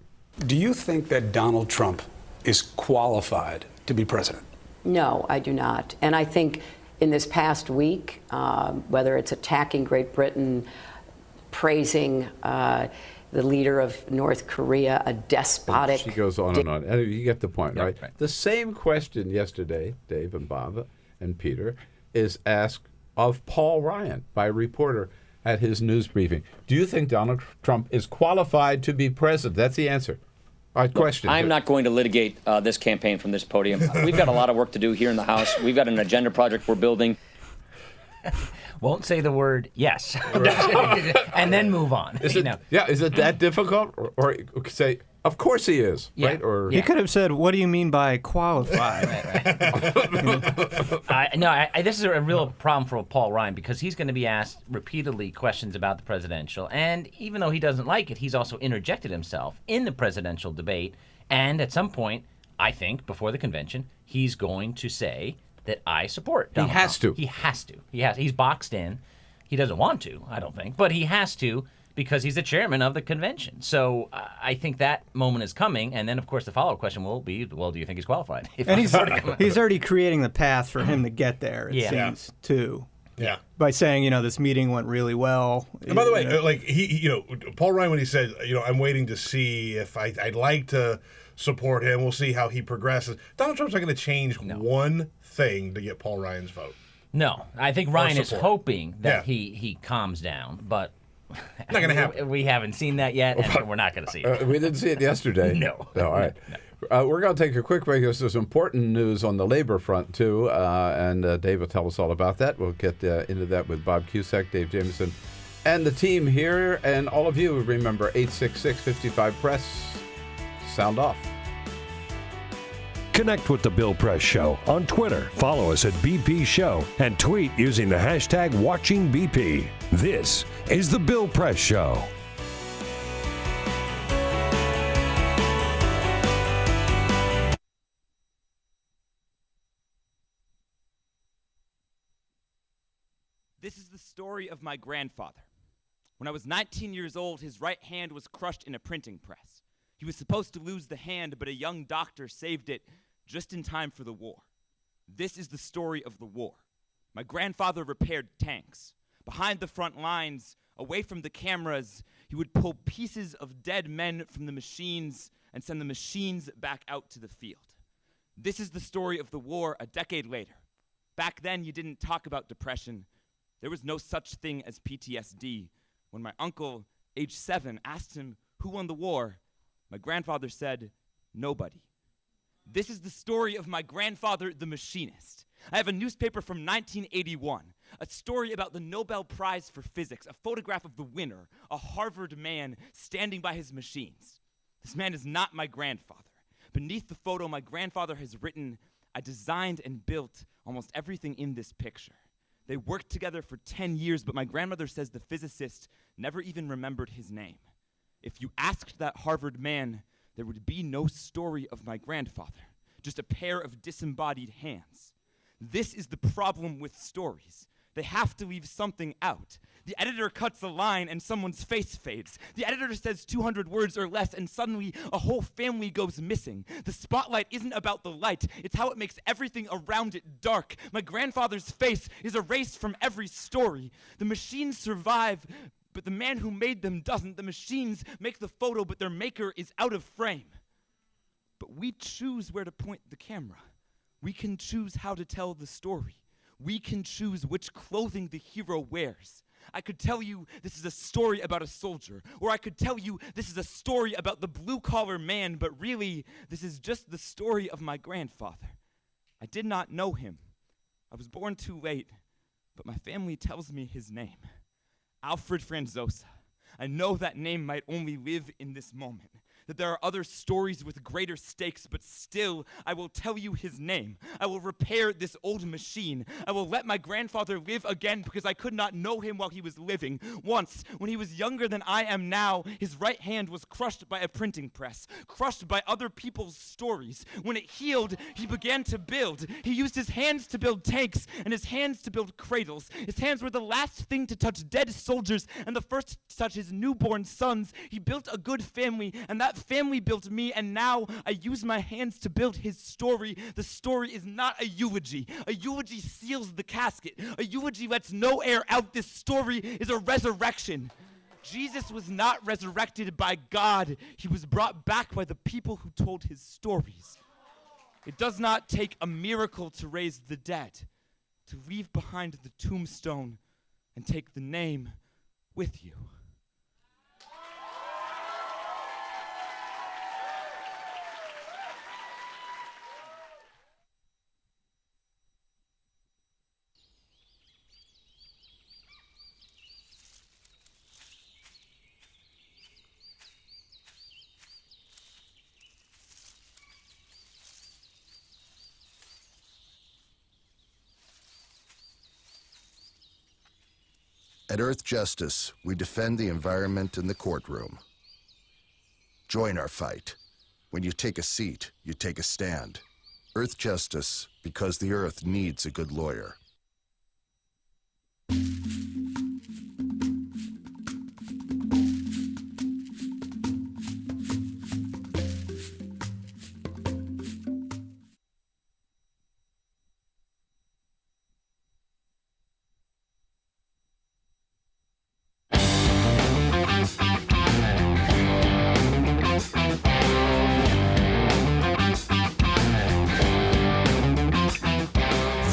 Do you think that Donald Trump is qualified to be president? No, I do not. And I think in this past week, whether it's attacking Great Britain, praising the leader of North Korea, a despotic... She goes on and on. And you get the point, right? The same question yesterday, Dave and Bob and Peter, is asked of Paul Ryan by a reporter at his news briefing. Do you think Donald Trump is qualified to be president? That's the answer. All right, question. I'm not going to litigate this campaign from this podium. We've got a lot of work to do here in the House. We've got an agenda project we're building. Won't say the word yes, and then move on. Is it that difficult? Or say, of course he is, right? Or He could have said, what do you mean by qualified? This is a real problem for Paul Ryan because he's going to be asked repeatedly questions about the presidential. And even though he doesn't like it, he's also interjected himself in the presidential debate. And at some point, I think, before the convention, he's going to say that I support Donald Trump. He has to. He's boxed in. He doesn't want to, I don't think, but he has to because he's the chairman of the convention. So I think that moment is coming. And then, of course, the follow-up question will be, well, do you think he's qualified? And he's already creating the path for him to get there, it seems, too. Yeah. By saying, this meeting went really well. And by the way, Paul Ryan, when he said, I'm waiting to see if I'd like to support him, we'll see how he progresses. Donald Trump's not going to change one thing to get Paul Ryan's vote. No, I think Ryan is hoping that he calms down, but not going to happen. We haven't seen that yet, and we're not going to see it. We didn't see it yesterday. No. All right. No. We're going to take a quick break. There's important news on the labor front, too, and Dave will tell us all about that. We'll get into that with Bob Cusack, Dave Jameson, and the team here. And all of you, remember, 866-55-PRESS. Sound off. Connect with The Bill Press Show on Twitter. Follow us at BP Show and tweet using the hashtag WatchingBP. This is The Bill Press Show. This is the story of my grandfather. When I was 19 years old, his right hand was crushed in a printing press. He was supposed to lose the hand, but a young doctor saved it just in time for the war. This is the story of the war. My grandfather repaired tanks. Behind the front lines, away from the cameras, he would pull pieces of dead men from the machines and send the machines back out to the field. This is the story of the war a decade later. Back then, you didn't talk about depression. There was no such thing as PTSD. When my uncle, age 7, asked him who won the war, my grandfather said, nobody. This is the story of my grandfather, the machinist. I have a newspaper from 1981, a story about the Nobel Prize for Physics, a photograph of the winner, a Harvard man standing by his machines. This man is not my grandfather. Beneath the photo, my grandfather has written, I designed and built almost everything in this picture. They worked together for 10 years, but my grandmother says the physicist never even remembered his name. If you asked that Harvard man, there would be no story of my grandfather, just a pair of disembodied hands. This is the problem with stories. They have to leave something out. The editor cuts a line and someone's face fades. The editor says 200 words or less and suddenly a whole family goes missing. The spotlight isn't about the light, it's how it makes everything around it dark. My grandfather's face is erased from every story. The machines survive, but the man who made them doesn't. The machines make the photo, but their maker is out of frame. But we choose where to point the camera. We can choose how to tell the story. We can choose which clothing the hero wears. I could tell you this is a story about a soldier, or I could tell you this is a story about the blue-collar man, but really, this is just the story of my grandfather. I did not know him. I was born too late, but my family tells me his name. Alfred Franzosa. I know that name might only live in this moment, that there are other stories with greater stakes, but still, I will tell you his name. I will repair this old machine. I will let my grandfather live again because I could not know him while he was living. Once, when he was younger than I am now, his right hand was crushed by a printing press, crushed by other people's stories. When it healed, he began to build. He used his hands to build tanks and his hands to build cradles. His hands were the last thing to touch dead soldiers and the first to touch his newborn sons. He built a good family, and that family built me, and now I use my hands to build his story. The story is not a eulogy. A eulogy seals the casket. A eulogy lets no air out. This story is a resurrection. Jesus was not resurrected by God. He was brought back by the people who told his stories. It does not take a miracle to raise the dead, to leave behind the tombstone and take the name with you. At Earth Justice, we defend the environment in the courtroom. Join our fight. When you take a seat, you take a stand. Earth Justice, because the Earth needs a good lawyer.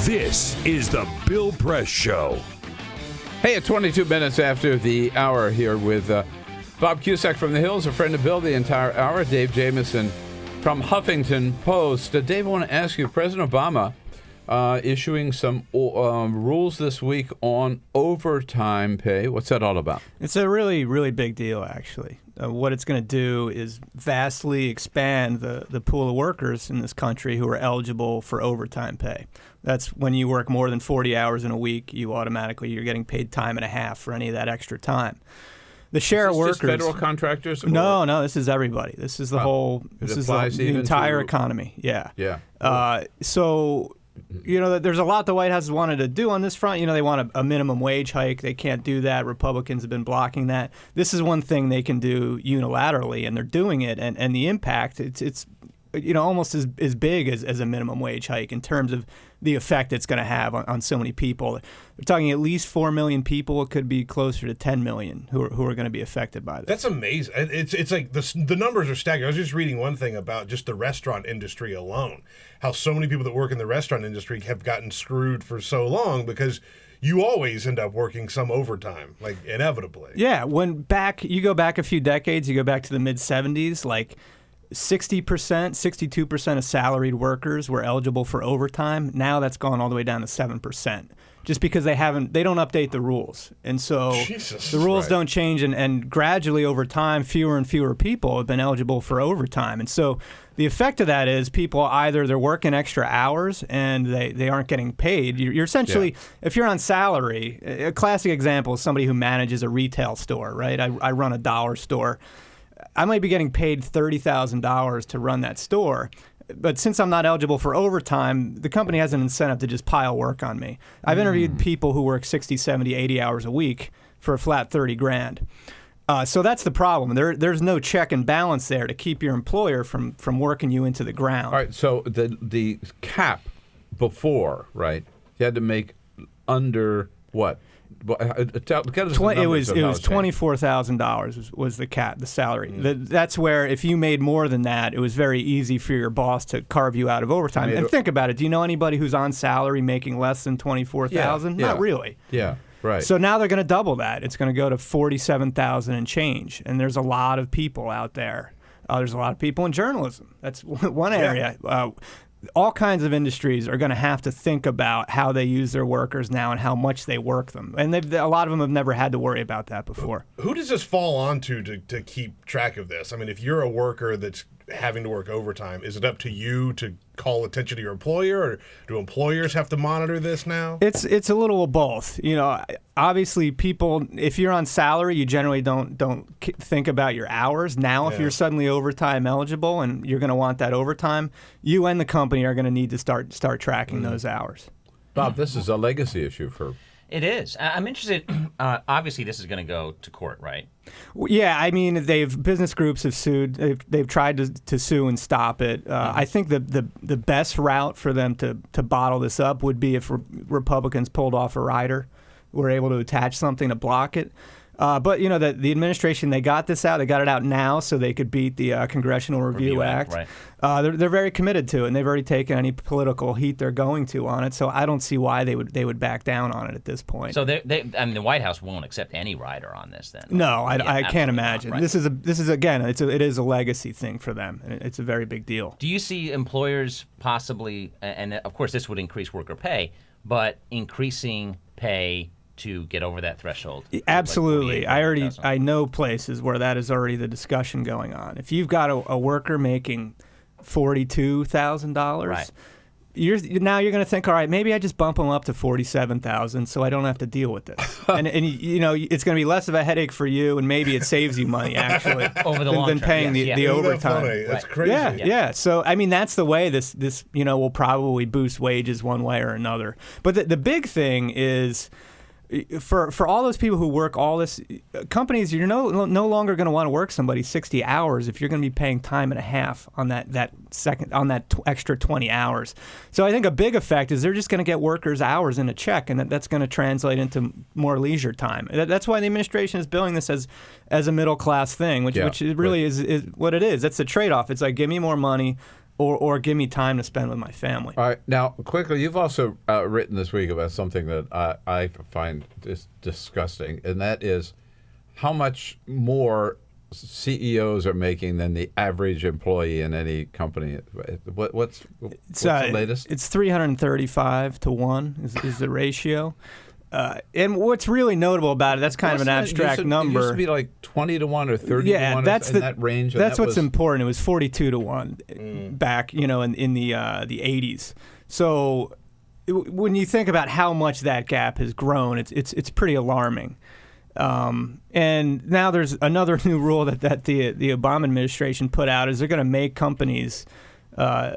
This is the Bill Press Show. Hey, at 22 minutes after the hour here with Bob Cusack from the Hills, a friend of Bill the entire hour, Dave Jamieson from Huffington Post. Dave, I want to ask you, President Obama issuing some rules this week on overtime pay. What's that all about? It's a really, really big deal, actually. What it's going to do is vastly expand the pool of workers in this country who are eligible for overtime pay. That's when you work more than 40 hours in a week, you're getting paid time and a half for any of that extra time. The share of workers. Just federal contractors? No, this is everybody. This is the whole. This is the entire economy. Yeah. Yeah. So, there's a lot the White House has wanted to do on this front. They want a minimum wage hike. They can't do that. Republicans have been blocking that. This is one thing they can do unilaterally, and they're doing it. And the impact, it's almost as big as a minimum wage hike in terms of the effect it's going to have on so many people. They're talking at least 4 million people. It could be closer to 10 million who are going to be affected by this. That's amazing. It's like the numbers are staggering. I was just reading one thing about just the restaurant industry alone, how so many people that work in the restaurant industry have gotten screwed for so long because you always end up working some overtime, like inevitably. Yeah, you go back a few decades, you go back to the mid-'70s, like 60%, 62% of salaried workers were eligible for overtime. Now that's gone all the way down to 7%, just because they don't update the rules. And so the rules don't change, and gradually over time, fewer and fewer people have been eligible for overtime. And so the effect of that is people either they're working extra hours and they aren't getting paid. You're essentially, if you're on salary, a classic example is somebody who manages a retail store, right? I run a dollar store. I might be getting paid $30,000 to run that store, but since I'm not eligible for overtime, the company has an incentive to just pile work on me. I've interviewed people who work 60, 70, 80 hours a week for a flat 30 grand. So that's the problem. There's no check and balance there to keep your employer from working you into the ground. All right, so the cap before, right, you had to make under what? It was $24,000 was the cap, the salary. That's where if you made more than that, it was very easy for your boss to carve you out of overtime. And think about it. Do you know anybody who's on salary making less than $24,000? Not really. Yeah, right. So now they're going to double that. It's going to go to $47,000 and change. And there's a lot of people out there. There's a lot of people in journalism. That's one area. All kinds of industries are going to have to think about how they use their workers now and how much they work them. And a lot of them have never had to worry about that before. Who does this fall onto to keep track of this? I mean, if you're a worker that's having to work overtime, is it up to you to call attention to your employer, or do employers have to monitor this now? It's a little of both. You know, obviously people, if you're on salary, you generally don't think about your hours. Now, if you're suddenly overtime eligible and you're going to want that overtime, you and the company are going to need to start tracking those hours. Bob, this is a legacy issue for... It is. I'm interested. Obviously, this is going to go to court, right? Yeah, I mean, business groups have sued. They've tried to sue and stop it. I think the best route for them to bottle this up would be if Republicans pulled off a rider, were able to attach something to block it. But, you know, the administration, they got this out. They got it out now so they could beat the Congressional Review Act. Right. They're very committed to it, and they've already taken any political heat they're going to on it. So I don't see why they would back down on it at this point. So I mean, the White House won't accept any rider on this then? No, I can't imagine. Right. This is again, it is a legacy thing for them, and it's a very big deal. Do you see employers possibly, and of course this would increase worker pay, but increasing pay to get over that threshold? Absolutely. I know places where that is already the discussion going on. If you've got a worker making $42,000, right, you're going to think, all right, maybe I just bump them up to $47,000 so I don't have to deal with this. and you know, it's going to be less of a headache for you, and maybe it saves you money actually over the long than term, paying the overtime. That's crazy. Yeah. So I mean, that's the way this will probably boost wages one way or another. But the big thing is, for all those people who work all this, companies, you're no longer going to want to work somebody 60 hours if you're going to be paying time and a half on that extra 20 hours. So I think a big effect is they're just going to get workers' hours in a check, and that's going to translate into more leisure time. That's why the administration is billing this as a middle class thing, which really is what it is. That's the trade-off. It's like, give me more money, or give me time to spend with my family. All right. Now, quickly, you've also written this week about something that I find disgusting, and that is how much more CEOs are making than the average employee in any company. What's the latest? It's 335 to 1 is the ratio. And what's really notable about it, that's kind of an abstract number. It used to be like 20 to 1 or 30 to 1 in that range. That's what's important. It was 42 to 1 back, in the 80s. So when you think about how much that gap has grown, it's pretty alarming. And now there's another new rule that the Obama administration put out is they're going to make companies. They're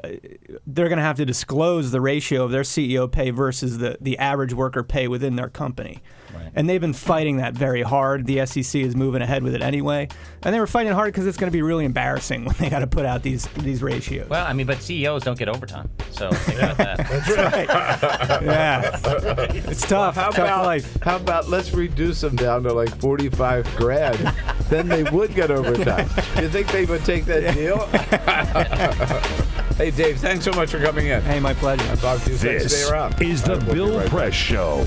going to have to disclose the ratio of their CEO pay versus the average worker pay within their company. Right. And they've been fighting that very hard. The SEC is moving ahead with it anyway. And they were fighting hard because it's going to be really embarrassing when they got to put out these ratios. Well, I mean, but CEOs don't get overtime. So think about that. That's right. Yeah. It's tough. Well, tough life. How about let's reduce them down to like 45 grand? Then they would get overtime. You think they would take that deal? Hey, Dave, thanks so much for coming in. Hey, my pleasure. I'll talk to you soon. Stay around. Is the Bill Press Show.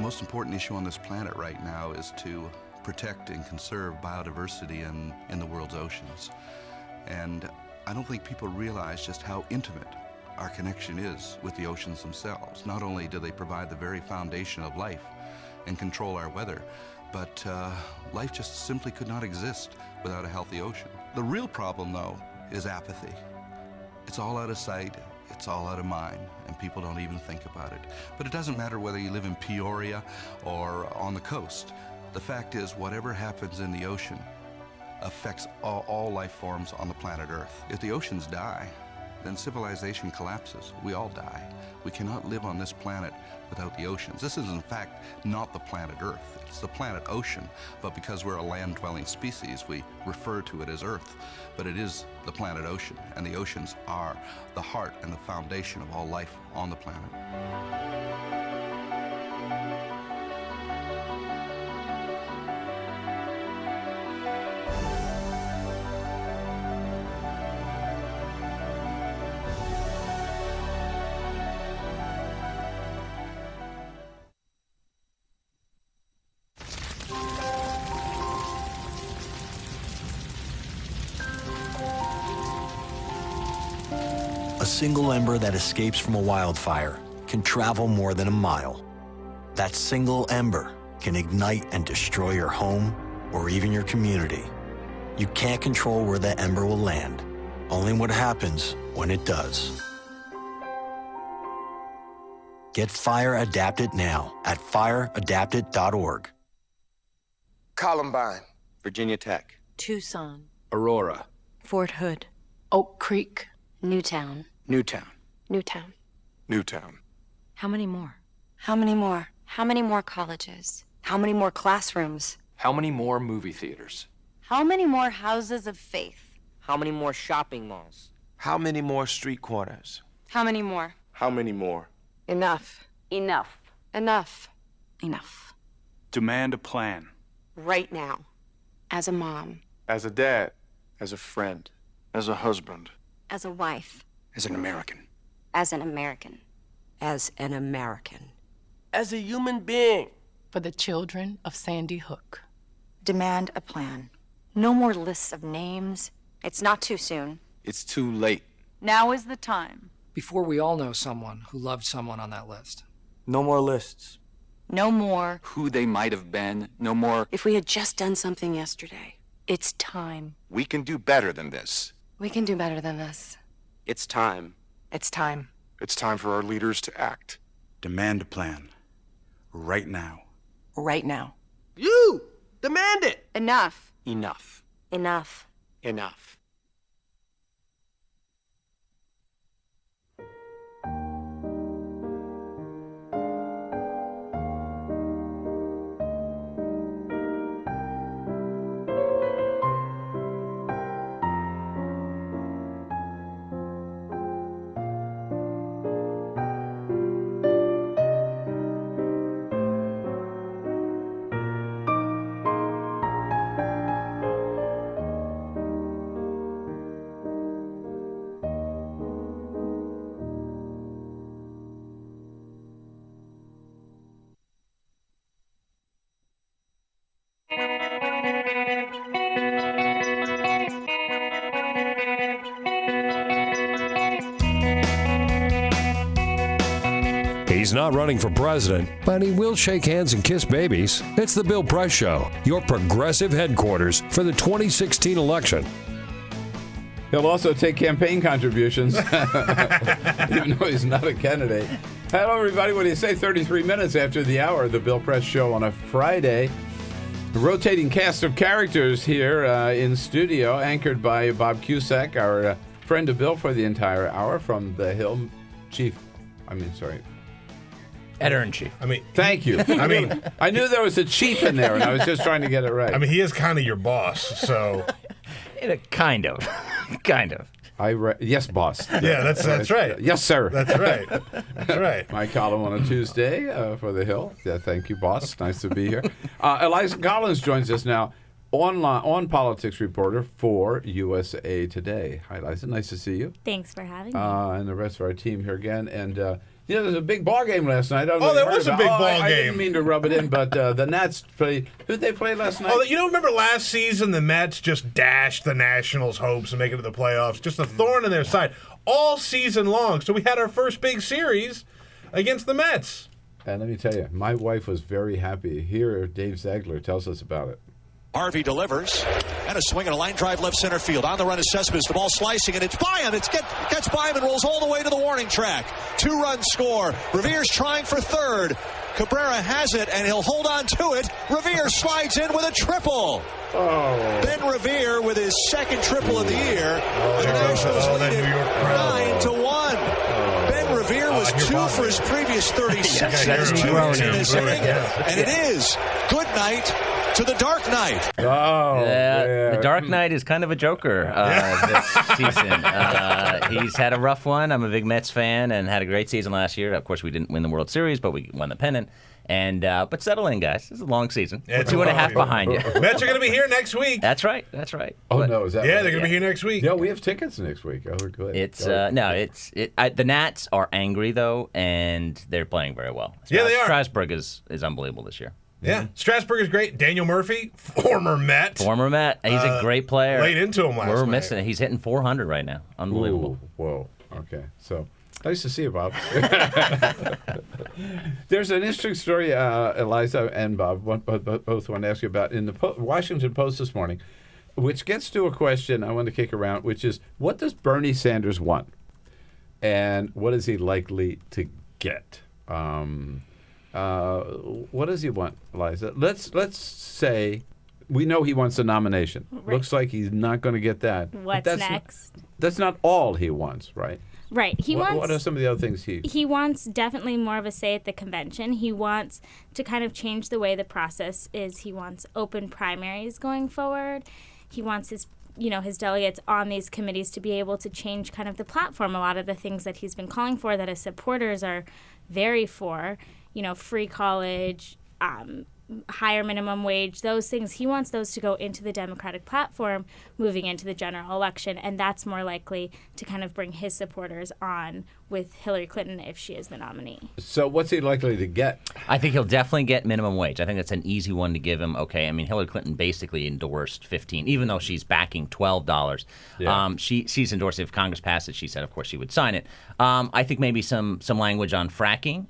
most important issue on this planet right now is to protect and conserve biodiversity in the world's oceans. And I don't think people realize just how intimate our connection is with the oceans themselves. Not only do they provide the very foundation of life and control our weather, but life just simply could not exist without a healthy ocean. The real problem, though, is apathy. It's all out of sight, it's all out of mind, and people don't even think about it. But it doesn't matter whether you live in Peoria or on the coast. The fact is, whatever happens in the ocean affects all life forms on the planet Earth. If the oceans die, then civilization collapses. We all die. We cannot live on this planet without the oceans. This is, in fact, not the planet Earth. It's the planet ocean, but because we're a land-dwelling species, we refer to it as Earth. But it is the planet ocean, and the oceans are the heart and the foundation of all life on the planet. A single ember that escapes from a wildfire can travel more than a mile. That single ember can ignite and destroy your home or even your community. You can't control where that ember will land, only what happens when it does. Get Fire Adapted now at fireadapted.org. Columbine, Virginia Tech, Tucson, Aurora, Fort Hood, Oak Creek, Newtown. Newtown, Newtown. Newtown. How many more? How many more? How many more colleges? How many more classrooms? How many more movie theaters? How many more houses of faith? How many more shopping malls? How many more street corners? How many more? How many more? Enough. Enough. Enough. Enough. Demand a plan. Right now. As a mom. As a dad. As a friend. As a husband. As a wife. As an American. As an American. As an American. As a human being. For the children of Sandy Hook. Demand a plan. No more lists of names. It's not too soon. It's too late. Now is the time. Before we all know someone who loved someone on that list. No more lists. No more. Who they might have been. No more. If we had just done something yesterday. It's time. We can do better than this. We can do better than this. It's time. It's time. It's time for our leaders to act. Demand a plan. Right now. Right now. You! Demand it! Enough. Enough. Enough. Enough. He's not running for president, but he will shake hands and kiss babies. It's the Bill Press Show, your progressive headquarters for the 2016 election. He'll also take campaign contributions, even though he's not a candidate. Hello, everybody. What do you say? 33 minutes after the hour, the Bill Press Show on a Friday. A rotating cast of characters here in studio, anchored by Bob Cusack, our friend of Bill for the entire hour from the Hill. Editor-in-chief. Thank you. I knew there was a chief in there, and I was just trying to get it right. He is kind of your boss, so. Kind of. Yes, boss. Yeah, that's right. Yes, sir. That's right. That's right. My column on a Tuesday for the Hill. Yeah, thank you, boss. Nice to be here. Eliza Collins joins us now, on politics reporter for USA Today. Hi, Eliza. Nice to see you. Thanks for having me. And the rest of our team here again. And Yeah, there was a big ball game last night. I don't know Oh, if there you heard was a about- big oh, ball I game. didn't mean to rub it in, but the Nats played. Who'd they play last night? Oh, you don't remember last season the Mets just dashed the Nationals' hopes of making it to the playoffs? Just a thorn in their side all season long. So we had our first big series against the Mets. And let me tell you, my wife was very happy. Here, Dave Ziegler tells us about it. Harvey delivers, and a swing and a line drive left center field. On the run is Cespedes, the ball slicing, and it's by him. It gets by him and rolls all the way to the warning track. 2-run score. Revere's trying for third. Cabrera has it, and he'll hold on to it. Revere slides in with a triple. Oh. Ben Revere with his second triple of the year. The Nationals lead it 9-1. Ben Revere was 2 for his previous 36 in his 2 innings in this inning, and it is good night to the Dark Knight. Oh, the Dark Knight is kind of a joker this season. He's had a rough one. I'm a big Mets fan and had a great season last year. Of course, we didn't win the World Series, but we won the pennant. And but settle in, guys. It's a long season. We're 2.5 behind you. Mets are going to be here next week. That's right. That's right. Oh, But- no, is that Yeah, right? they're going to be here next week. No, we have tickets next week. Oh, good. It's the Nats are angry though, and they're playing very well. Yeah, they are. Strasburg is unbelievable this year. Yeah, Strasburg is great. Daniel Murphy, former Met. Former Met. He's a great player. Laid into him last We're night. missing it. He's hitting 400 right now. Unbelievable. Ooh, whoa. Okay. So nice to see you, Bob. There's an interesting story, Eliza and Bob both want to ask you about in the Washington Post this morning, which gets to a question I want to kick around, which is, what does Bernie Sanders want? And what is he likely to get? What does he want, Eliza? Let's say we know he wants a nomination. Right. Looks like he's not going to get that. But What's that's next? That's not all he wants, right? Right. What are some of the other things he wants definitely more of a say at the convention. He wants to kind of change the way the process is. He wants open primaries going forward. He wants his delegates on these committees to be able to change kind of the platform. A lot of the things that he's been calling for that his supporters are very for, free college, higher minimum wage, those things. He wants those to go into the Democratic platform moving into the general election, and that's more likely to kind of bring his supporters on with Hillary Clinton if she is the nominee. So what's he likely to get? I think he'll definitely get minimum wage. I think that's an easy one to give him. Okay, I mean, Hillary Clinton basically endorsed $15, even though she's backing $12. Yeah. She's endorsed it. If Congress passed it, she said, of course, she would sign it. I think maybe some language on fracking.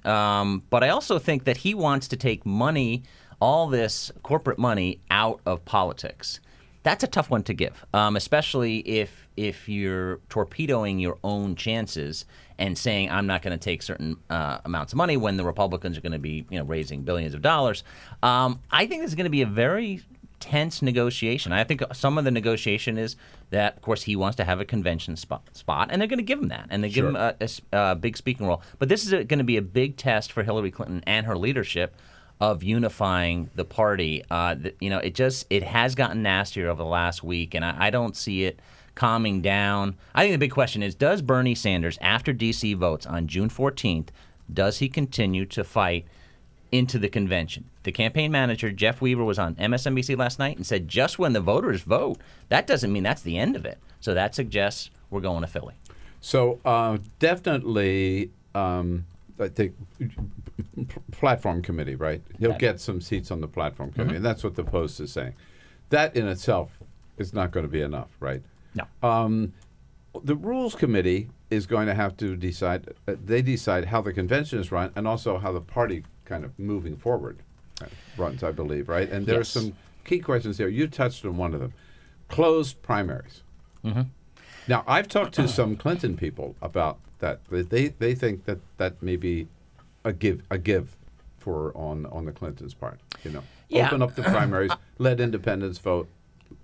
But I also think that he wants to take money, all this corporate money, out of politics. That's a tough one to give, especially if you're torpedoing your own chances and saying I'm not going to take certain amounts of money when the Republicans are going to be raising billions of dollars. I think this is going to be a very tense negotiation. I think some of the negotiation is that, of course, he wants to have a convention spot, and they're going to give him that, and they give him a big speaking role. But this is going to be a big test for Hillary Clinton and her leadership of unifying the party. It has gotten nastier over the last week, and I don't see it calming down. I think the big question is, does Bernie Sanders, after D.C. votes on June 14th, does he continue to fight into the convention? The campaign manager, Jeff Weaver, was on MSNBC last night and said just when the voters vote, that doesn't mean that's the end of it. So that suggests we're going to Philly. So definitely, I think platform committee, right? He'll get some seats on the platform committee, and that's what the Post is saying. That in itself is not going to be enough, right? No. The Rules Committee is going to have to decide. They decide how the convention is run, and also how the party kind of moving forward runs, I believe, right? And there are some key questions there. You touched on one of them: closed primaries. Mm-hmm. Now, I've talked to some Clinton people about that. They think that may be a give for on the Clintons' part. Open up the primaries, let independents vote,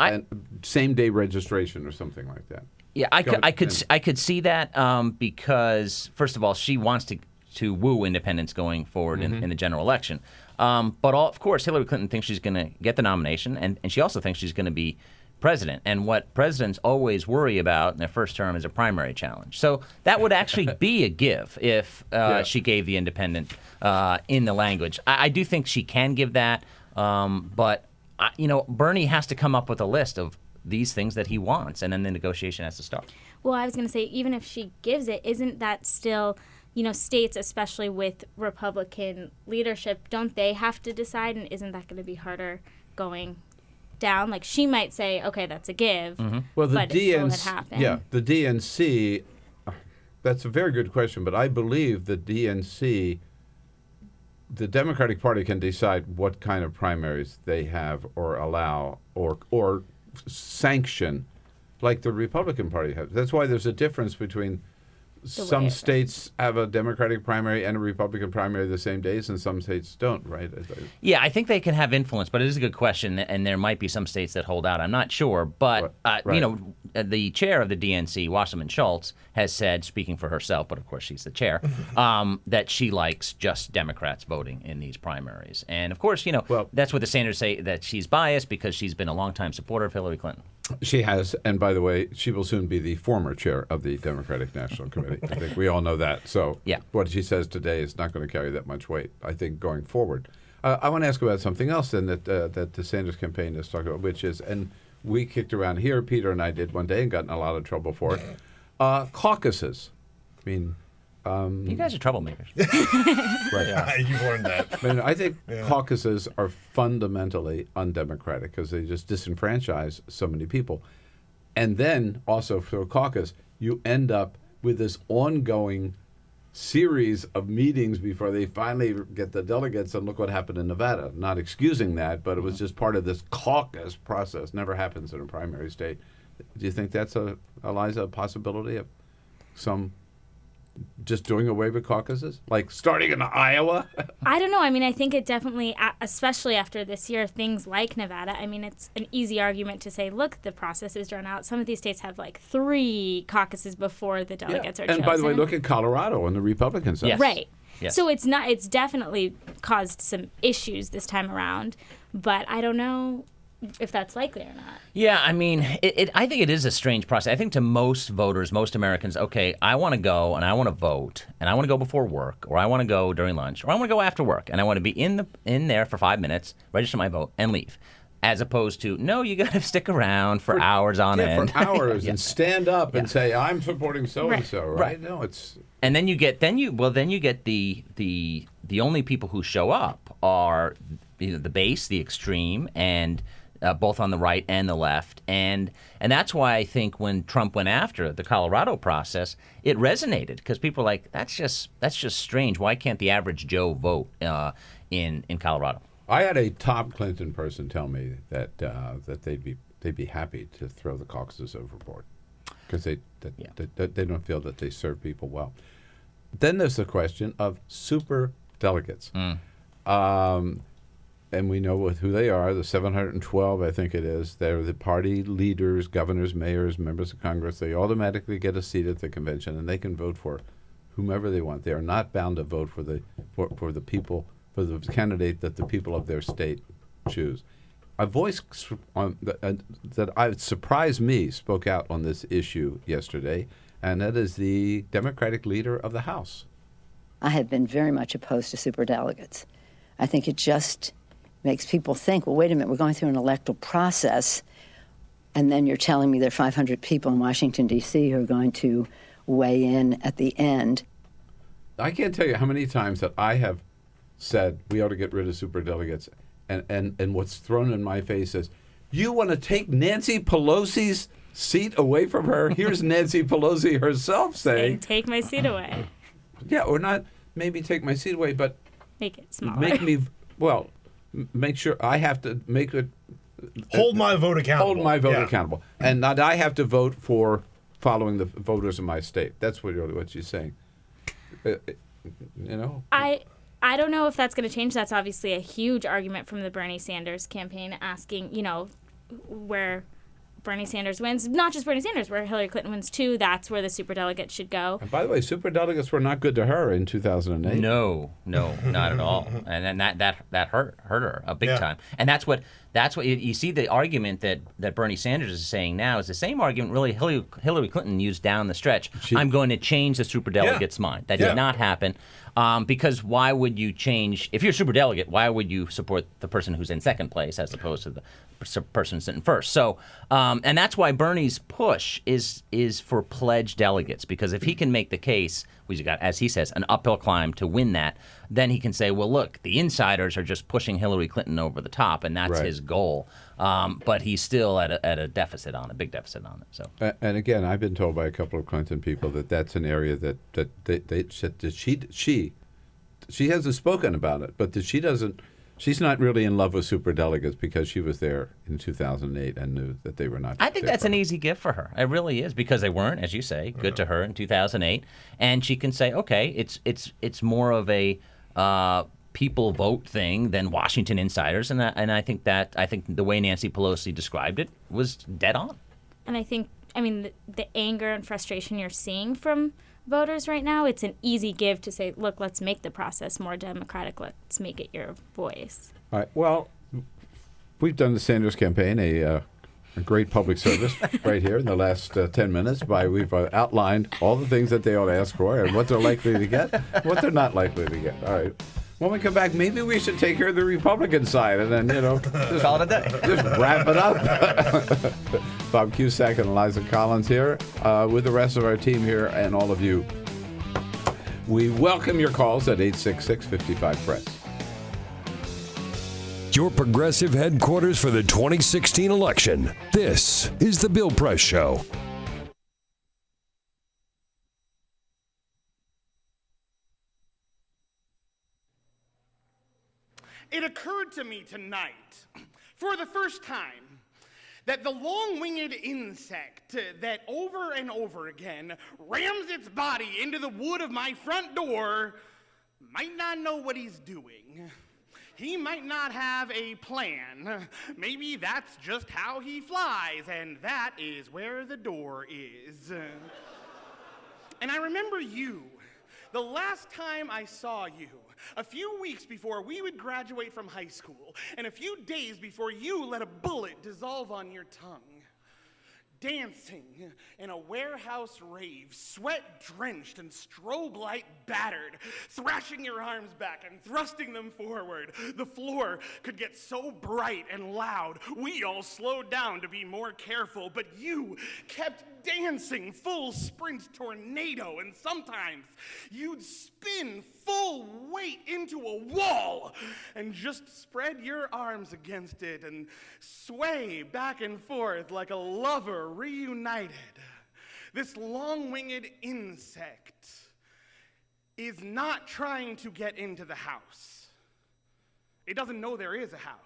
and same day registration or something like that. Yeah, I could see that because first of all, she wants to woo independents going forward in the general election. But of course, Hillary Clinton thinks she's going to get the nomination, and she also thinks she's going to be president. And what presidents always worry about in their first term is a primary challenge. So that would actually be a give if she gave the independent in the language. I do think she can give that, but Bernie has to come up with a list of these things that he wants, and then the negotiation has to start. Well, I was going to say, even if she gives it, isn't that still states, especially with Republican leadership, don't they have to decide? And isn't that going to be harder going down? Like, she might say, okay, that's a give. Well, the but will it DNC, happen? yeah, the DNC. That's a very good question, but I believe the DNC, the Democratic Party, can decide what kind of primaries they have or allow or sanction, like the Republican Party has. That's why there's a difference between some states have a Democratic primary and a Republican primary the same days, and some states don't, right? Yeah, I think they can have influence, but it is a good question, and there might be some states that hold out. I'm not sure, but the chair of the DNC, Wasserman Schultz, has said, speaking for herself, but of course she's the chair, that she likes just Democrats voting in these primaries. And of course, that's what the Sanders say, that she's biased because she's been a longtime supporter of Hillary Clinton. She has, and by the way, she will soon be the former chair of the Democratic National Committee. I think we all know that. So what she says today is not going to carry that much weight, I think, going forward. I want to ask about something else then that the Sanders campaign is talking about, which is, and we kicked around here, Peter and I did one day and got in a lot of trouble for it, caucuses. I mean, you guys are troublemakers. Right. Yeah, you've learned that. I mean, I think caucuses are fundamentally undemocratic because they just disenfranchise so many people. And then also for a caucus, you end up with this ongoing series of meetings before they finally get the delegates, and look what happened in Nevada. Not excusing that, but it was just part of this caucus process. Never happens in a primary state. Do you think that's, Eliza, a possibility of some just doing away with caucuses? Like starting in Iowa? I don't know. I mean, I think it definitely, especially after this year, things like Nevada, I mean, it's an easy argument to say, look, the process is drawn out. Some of these states have like 3 caucuses before the delegates are chosen. And by the way, look at Colorado on the Republican side. Yes. Right. Yes. So it's definitely caused some issues this time around, but I don't know if that's likely or not. Yeah, I mean, I think it is a strange process. I think to most voters, most Americans, okay, I want to go and I want to vote, and I want to go before work, or I want to go during lunch, or I want to go after work, and I want to be in there for 5 minutes, register my vote, and leave. As opposed to, no, you got to stick around for hours on end. For hours and stand up and say, I'm supporting so-and-so, right? No, it's... And then you get the only people who show up are the base, the extreme, and both on the right and the left, and that's why I think when Trump went after the Colorado process, it resonated because people are like, that's just strange. Why can't the average Joe vote in Colorado? I had a top Clinton person tell me that they'd be happy to throw the caucuses overboard because they don't feel that they serve people well. Then there's the question of super delegates. And we know who they are, the 712, I think it is. They're the party leaders, governors, mayors, members of Congress. They automatically get a seat at the convention, and they can vote for whomever they want. They are not bound to vote for the people, for the candidate that the people of their state choose. A voice that surprised me spoke out on this issue yesterday, and that is the Democratic leader of the House. I have been very much opposed to superdelegates. I think it just makes people think, well, wait a minute, we're going through an electoral process, and then you're telling me there are 500 people in Washington, D.C. who are going to weigh in at the end. I can't tell you how many times that I have said we ought to get rid of superdelegates, and what's thrown in my face is, you want to take Nancy Pelosi's seat away from her? Here's Nancy Pelosi herself saying, take my seat away. Yeah, or not maybe take my seat away, but make it smaller. Make sure I have to make it... Hold my vote accountable. Hold my vote accountable. And not I have to vote for following the voters in my state. That's what she's saying. I don't know if that's going to change. That's obviously a huge argument from the Bernie Sanders campaign, asking, where Bernie Sanders wins, not just Bernie Sanders, where Hillary Clinton wins too, that's where the superdelegates should go. And by the way, superdelegates were not good to her in 2008. No, not at all. And that hurt her a big time. And that's what you see. The argument that Bernie Sanders is saying now is the same argument really Hillary Clinton used down the stretch. I'm going to change the superdelegates' mind. That did not happen. Because why would you change, if you're a superdelegate, why would you support the person who's in second place as opposed to the person sitting first? So, and that's why Bernie's push is for pledged delegates, because if he can make the case, we've got, as he says, an uphill climb to win that, then he can say, well, look, the insiders are just pushing Hillary Clinton over the top, and that's his goal. But he's still at a deficit on it, big deficit on it. So, and again, I've been told by a couple of Clinton people that that's an area that they said that she hasn't spoken about it, but that she's not really in love with superdelegates because she was there in 2008 and knew that they were not. I think that's an easy gift for her. It really is, because they weren't, as you say, good to her in 2008, and she can say, okay, it's more of a people vote thing than Washington insiders, and I think the way Nancy Pelosi described it was dead on. And I think, the anger and frustration you're seeing from voters right now, it's an easy give to say, look, let's make the process more democratic. Let's make it your voice. All right. Well, we've done the Sanders campaign a great public service right here in the last 10 minutes. We've outlined all the things that they ought to ask for and what they're likely to get, what they're not likely to get. All right. When we come back, maybe we should take care of the Republican side and then, just call it a day. Just wrap it up. Bob Cusack and Eliza Collins here with the rest of our team here and all of you. We welcome your calls at 866-55-PRESS. Your progressive headquarters for the 2016 election. This is The Bill Press Show. It occurred to me tonight, for the first time, that the long-winged insect that over and over again rams its body into the wood of my front door might not know what he's doing. He might not have a plan. Maybe that's just how he flies, and that is where the door is. And I remember you. The last time I saw you, a few weeks before we would graduate from high school, and a few days before you let a bullet dissolve on your tongue, dancing in a warehouse rave, sweat-drenched and strobe light battered, thrashing your arms back and thrusting them forward. The floor could get so bright and loud, we all slowed down to be more careful, but you kept dancing full sprint tornado, and sometimes you'd spin full weight into a wall and just spread your arms against it and sway back and forth like a lover reunited. This long-winged insect is not trying to get into the house. It doesn't know there is a house.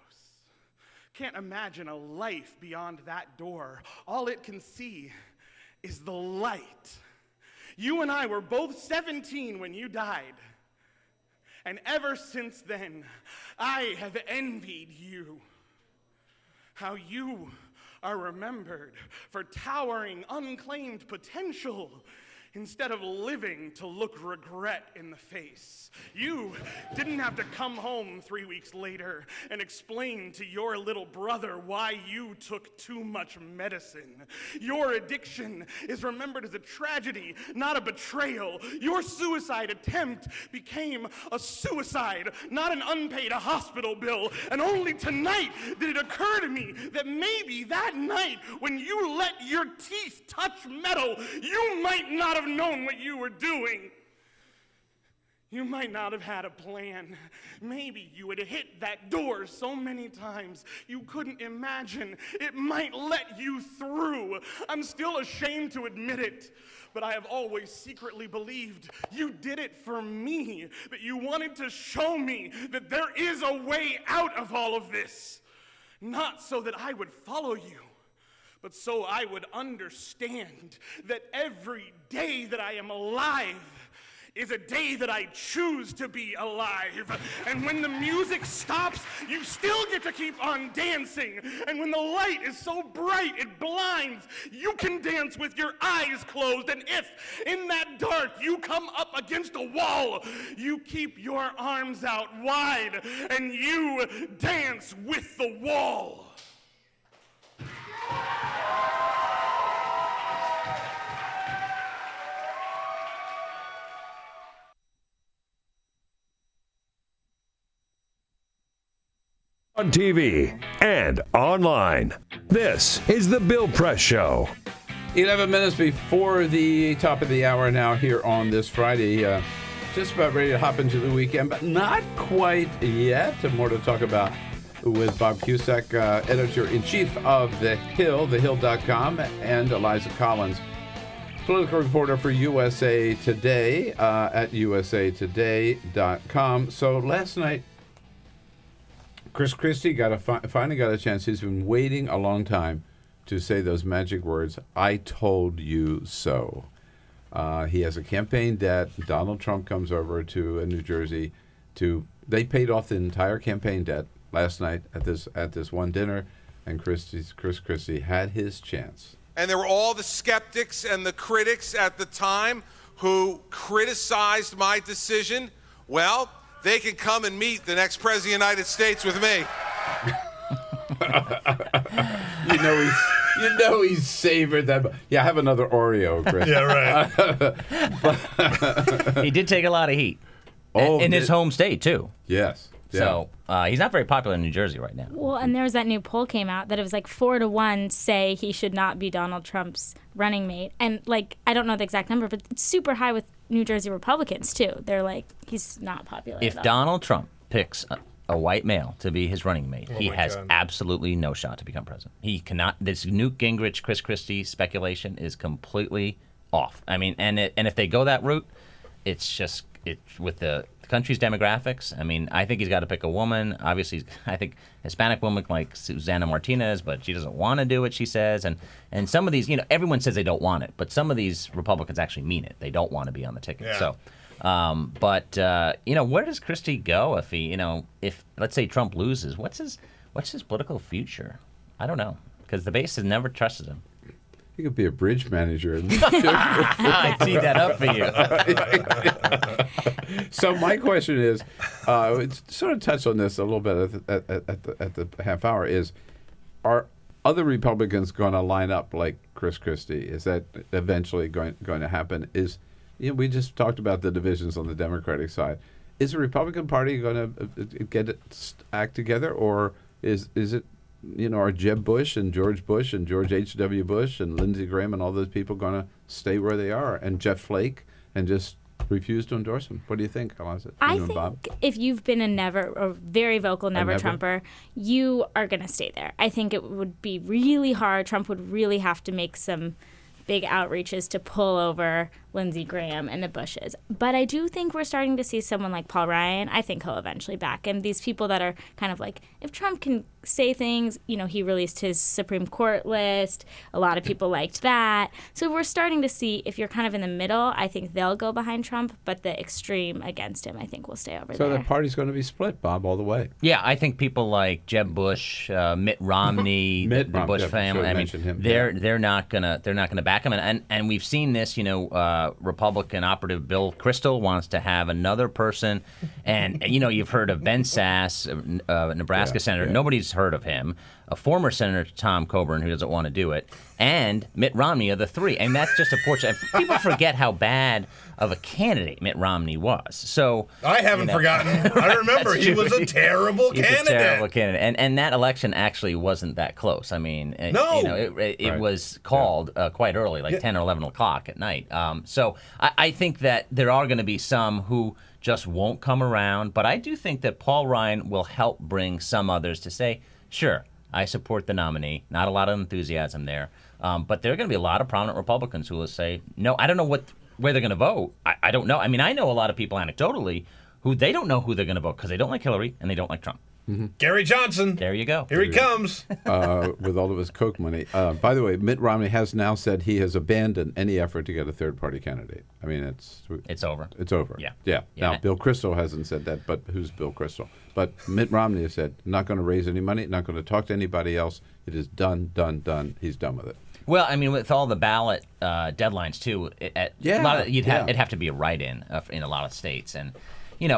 Can't imagine a life beyond that door. All it can see is the light. You and I were both 17 when you died. And ever since then, I have envied you. How you are remembered for towering, unclaimed potential instead of living to look regret in the face. You didn't have to come home 3 weeks later and explain to your little brother why you took too much medicine. Your addiction is remembered as a tragedy, not a betrayal. Your suicide attempt became a suicide, not an unpaid hospital bill. And only tonight did it occur to me that maybe that night when you let your teeth touch metal, you might not have known what you were doing. You might not have had a plan. Maybe you had hit that door so many times you couldn't imagine it might let you through. I'm still ashamed to admit it, but I have always secretly believed you did it for me, that you wanted to show me that there is a way out of all of this. Not so that I would follow you, but so I would understand that every day that I am alive is a day that I choose to be alive. And when the music stops, you still get to keep on dancing. And when the light is so bright it blinds, you can dance with your eyes closed. And if in that dark you come up against a wall, you keep your arms out wide and you dance with the wall. On TV and online. This is The Bill Press Show. 11 minutes before the top of the hour now here on this Friday. Just about ready to hop into the weekend, but not quite yet. More to talk about with Bob Cusack, editor-in-chief of The Hill, thehill.com, and Eliza Collins, political reporter for USA Today at usatoday.com. So last night, Chris Christie finally got a chance. He's been waiting a long time to say those magic words, "I told you so." He has a campaign debt. Donald Trump comes over to New Jersey they paid off the entire campaign debt last night at this one dinner, and Chris Christie had his chance. And there were all the skeptics and the critics at the time who criticized my decision. Well, they can come and meet the next president of the United States with me. You know he's savored that. Yeah, have another Oreo, Chris. Yeah, right. He did take a lot of heat. In his home state, too. Yes. Yeah. So he's not very popular in New Jersey right now. Well, and there was that new poll came out that it was like 4-1 say he should not be Donald Trump's running mate. And, I don't know the exact number, but it's super high with New Jersey Republicans, too. They're like, he's not popular If at all. Donald Trump picks a white male to be his running mate, he has absolutely no shot to become president. He cannot. This Newt Gingrich, Chris Christie speculation is completely off. I mean, and if they go that route, it's with the country's demographics. I mean, I think he's got to pick a woman. Obviously, I think Hispanic woman like Susana Martinez, but she doesn't want to do it, she says. And some of these, everyone says they don't want it, but some of these Republicans actually mean it. They don't want to be on the ticket. Yeah. So. Where does Christie go if if let's say Trump loses? What's his political future? I don't know, because the base has never trusted him. He could be a bridge manager. I teed that up for you. So my question is, sort of touched on this a little bit at the half hour, is are other Republicans going to line up like Chris Christie? Is that eventually going to happen? We just talked about the divisions on the Democratic side. Is the Republican Party going to get its act together, or is it, are Jeb Bush and George H.W. Bush and Lindsey Graham and all those people going to stay where they are, and Jeff Flake, and just refuse to endorse him? What do you think, Eliza? I think if you've been a very vocal never-Trumper, you are going to stay there. I think it would be really hard. Trump would really have to make some big outreaches to pull over Lindsey Graham and the Bushes. But I do think we're starting to see someone like Paul Ryan. I think he'll eventually back him. These people that are kind of like, if Trump can say things, he released his Supreme Court list. A lot of people liked that. So we're starting to see, if you're kind of in the middle, I think they'll go behind Trump, but the extreme against him, I think, will stay over there. So the party's going to be split, Bob, all the way. Yeah, I think people like Jeb Bush, Mitt Romney, the Bush family. I mean, they're not gonna back him, and we've seen this. Republican operative Bill Kristol wants to have another person, and you've heard of Ben Sass, Nebraska senator. Nobody's heard of him. A former Senator Tom Coburn, who doesn't want to do it, and Mitt Romney are the three. And that's just a portrait. People forget how bad of a candidate Mitt Romney was. So I haven't forgotten. I remember he was a terrible candidate. A terrible candidate. And that election actually wasn't that close. I mean, it was called quite early, like 10 or 11 o'clock at night. So I think that there are going to be some who just won't come around. But I do think that Paul Ryan will help bring some others to say, sure, I support the nominee. Not a lot of enthusiasm there. But there are going to be a lot of prominent Republicans who will say, no, I don't know where they're going to vote. I don't know. I mean, I know a lot of people anecdotally who they don't know who they're going to vote because they don't like Hillary and they don't like Trump. Mm-hmm. Gary Johnson. There you go. Here he comes. With all of his Coke money. By the way, Mitt Romney has now said he has abandoned any effort to get a third-party candidate. I mean, it's over. It's over. Yeah. Now, Bill Kristol hasn't said that, but who's Bill Kristol? But Mitt Romney has said, not going to raise any money, not going to talk to anybody else. It is done. He's done with it. Well, I mean, with all the ballot deadlines, too, it'd have to be a write-in in a lot of states. And,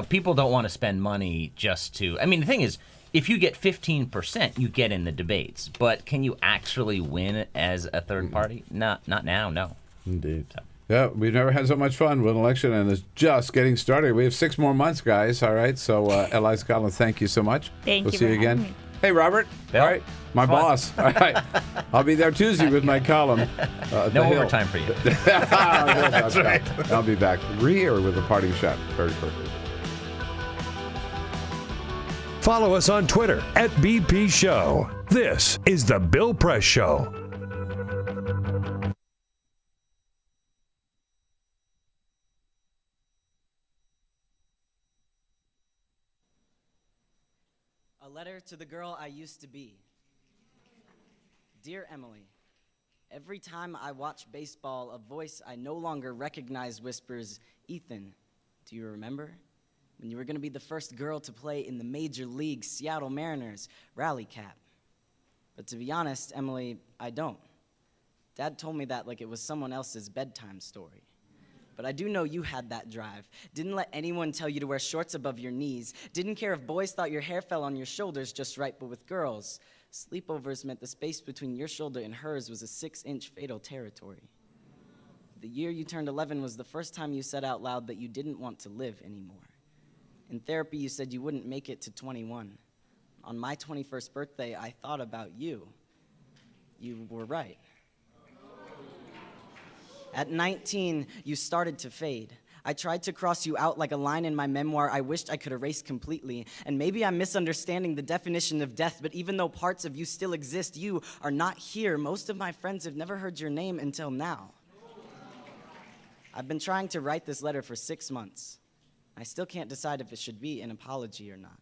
people don't want to spend money just to – I mean, the thing is, if you get 15%, you get in the debates. But can you actually win as a third party? Not now, no. Indeed. So. Yeah, we've never had so much fun with an election, and it's just getting started. We have 6 more months, guys, all right? So, Eliza Collins, thank you so much. Thank we'll you see for you again. having me. Hey, Robert. Bill? All right. My boss. All right. I'll be there Tuesday with my column. No overtime for you. That's right. I'll be back here with a parting shot very quickly. Follow us on Twitter at BP Show. This is The Bill Press Show. A letter to the girl I used to be. Dear Emily, every time I watch baseball, a voice I no longer recognize whispers, Ethan, do you remember? When you were going to be the first girl to play in the Major League Seattle Mariners rally cap. But to be honest, Emily, I don't. Dad told me that like it was someone else's bedtime story. But I do know you had that drive. Didn't let anyone tell you to wear shorts above your knees. Didn't care if boys thought your hair fell on your shoulders just right, but with girls, sleepovers meant the space between your shoulder and hers was a 6-inch fatal territory. The year you turned 11 was the first time you said out loud that you didn't want to live anymore. In therapy, you said you wouldn't make it to 21. On my 21st birthday, I thought about you. You were right. At 19, you started to fade. I tried to cross you out like a line in my memoir I wished I could erase completely. And maybe I'm misunderstanding the definition of death, but even though parts of you still exist, you are not here. Most of my friends have never heard your name until now. I've been trying to write this letter for 6 months. I still can't decide if it should be an apology or not.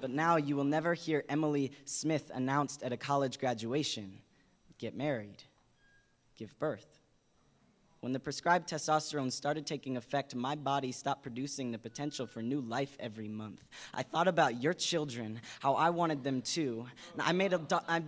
But now you will never hear Emily Smith announced at a college graduation. Get married. Give birth. When the prescribed testosterone started taking effect, my body stopped producing the potential for new life every month. I thought about your children, how I wanted them too. I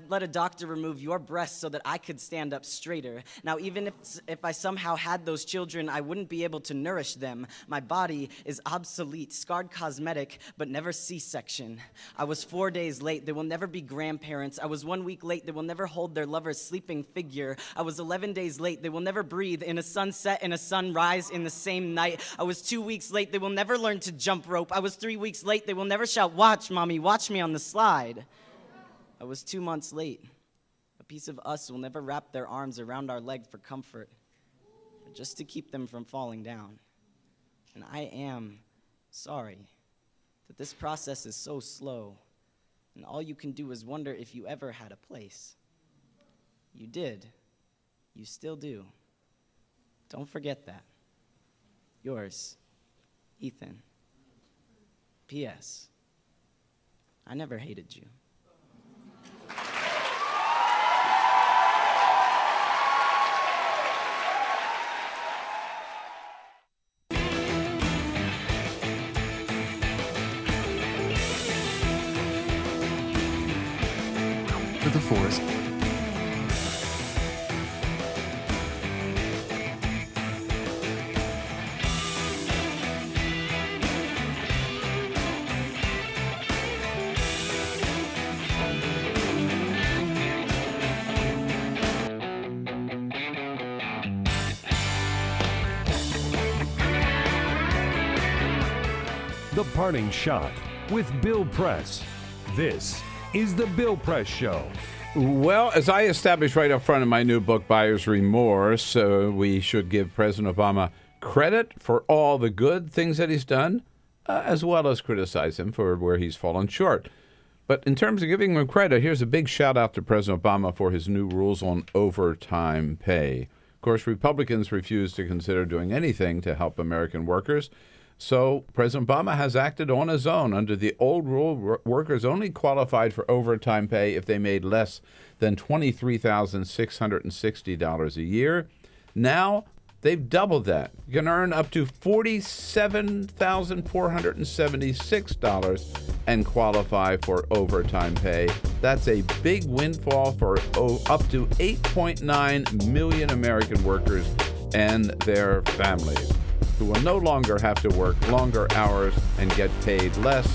let a doctor remove your breasts so that I could stand up straighter. Now, even if I somehow had those children, I wouldn't be able to nourish them. My body is obsolete, scarred cosmetic, but never C-section. I was 4 days late. They will never be grandparents. I was 1 week late. They will never hold their lover's sleeping figure. I was 11 days late. They will never breathe in a sunset and a sunrise in the same night. I was 2 weeks late. They will never learn to jump rope. I was 3 weeks late. They will never shout, "Watch, Mommy, watch me on the slide." I was 2 months late. A piece of us will never wrap their arms around our leg for comfort, but just to keep them from falling down. And I am sorry that this process is so slow, and all you can do is wonder if you ever had a place. You did. You still do. Don't forget that. Yours, Ethan. P.S. I never hated you. To the forest. The Parting Shot with Bill Press. This is The Bill Press Show. Well, as I established right up front in my new book, Buyer's Remorse, we should give President Obama credit for all the good things that he's done, as well as criticize him for where he's fallen short. But in terms of giving him credit, here's a big shout out to President Obama for his new rules on overtime pay. Of course, Republicans refuse to consider doing anything to help American workers. So President Obama has acted on his own. Under the old rule, workers only qualified for overtime pay if they made less than $23,660 a year. Now they've doubled that. You can earn up to $47,476 and qualify for overtime pay. That's a big windfall for up to 8.9 million American workers and their families, who will no longer have to work longer hours and get paid less,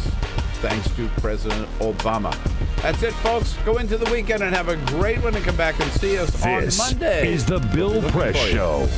thanks to President Obama. That's it, folks. Go into the weekend and have a great one and come back and see us on Monday. This is the Bill Press Show.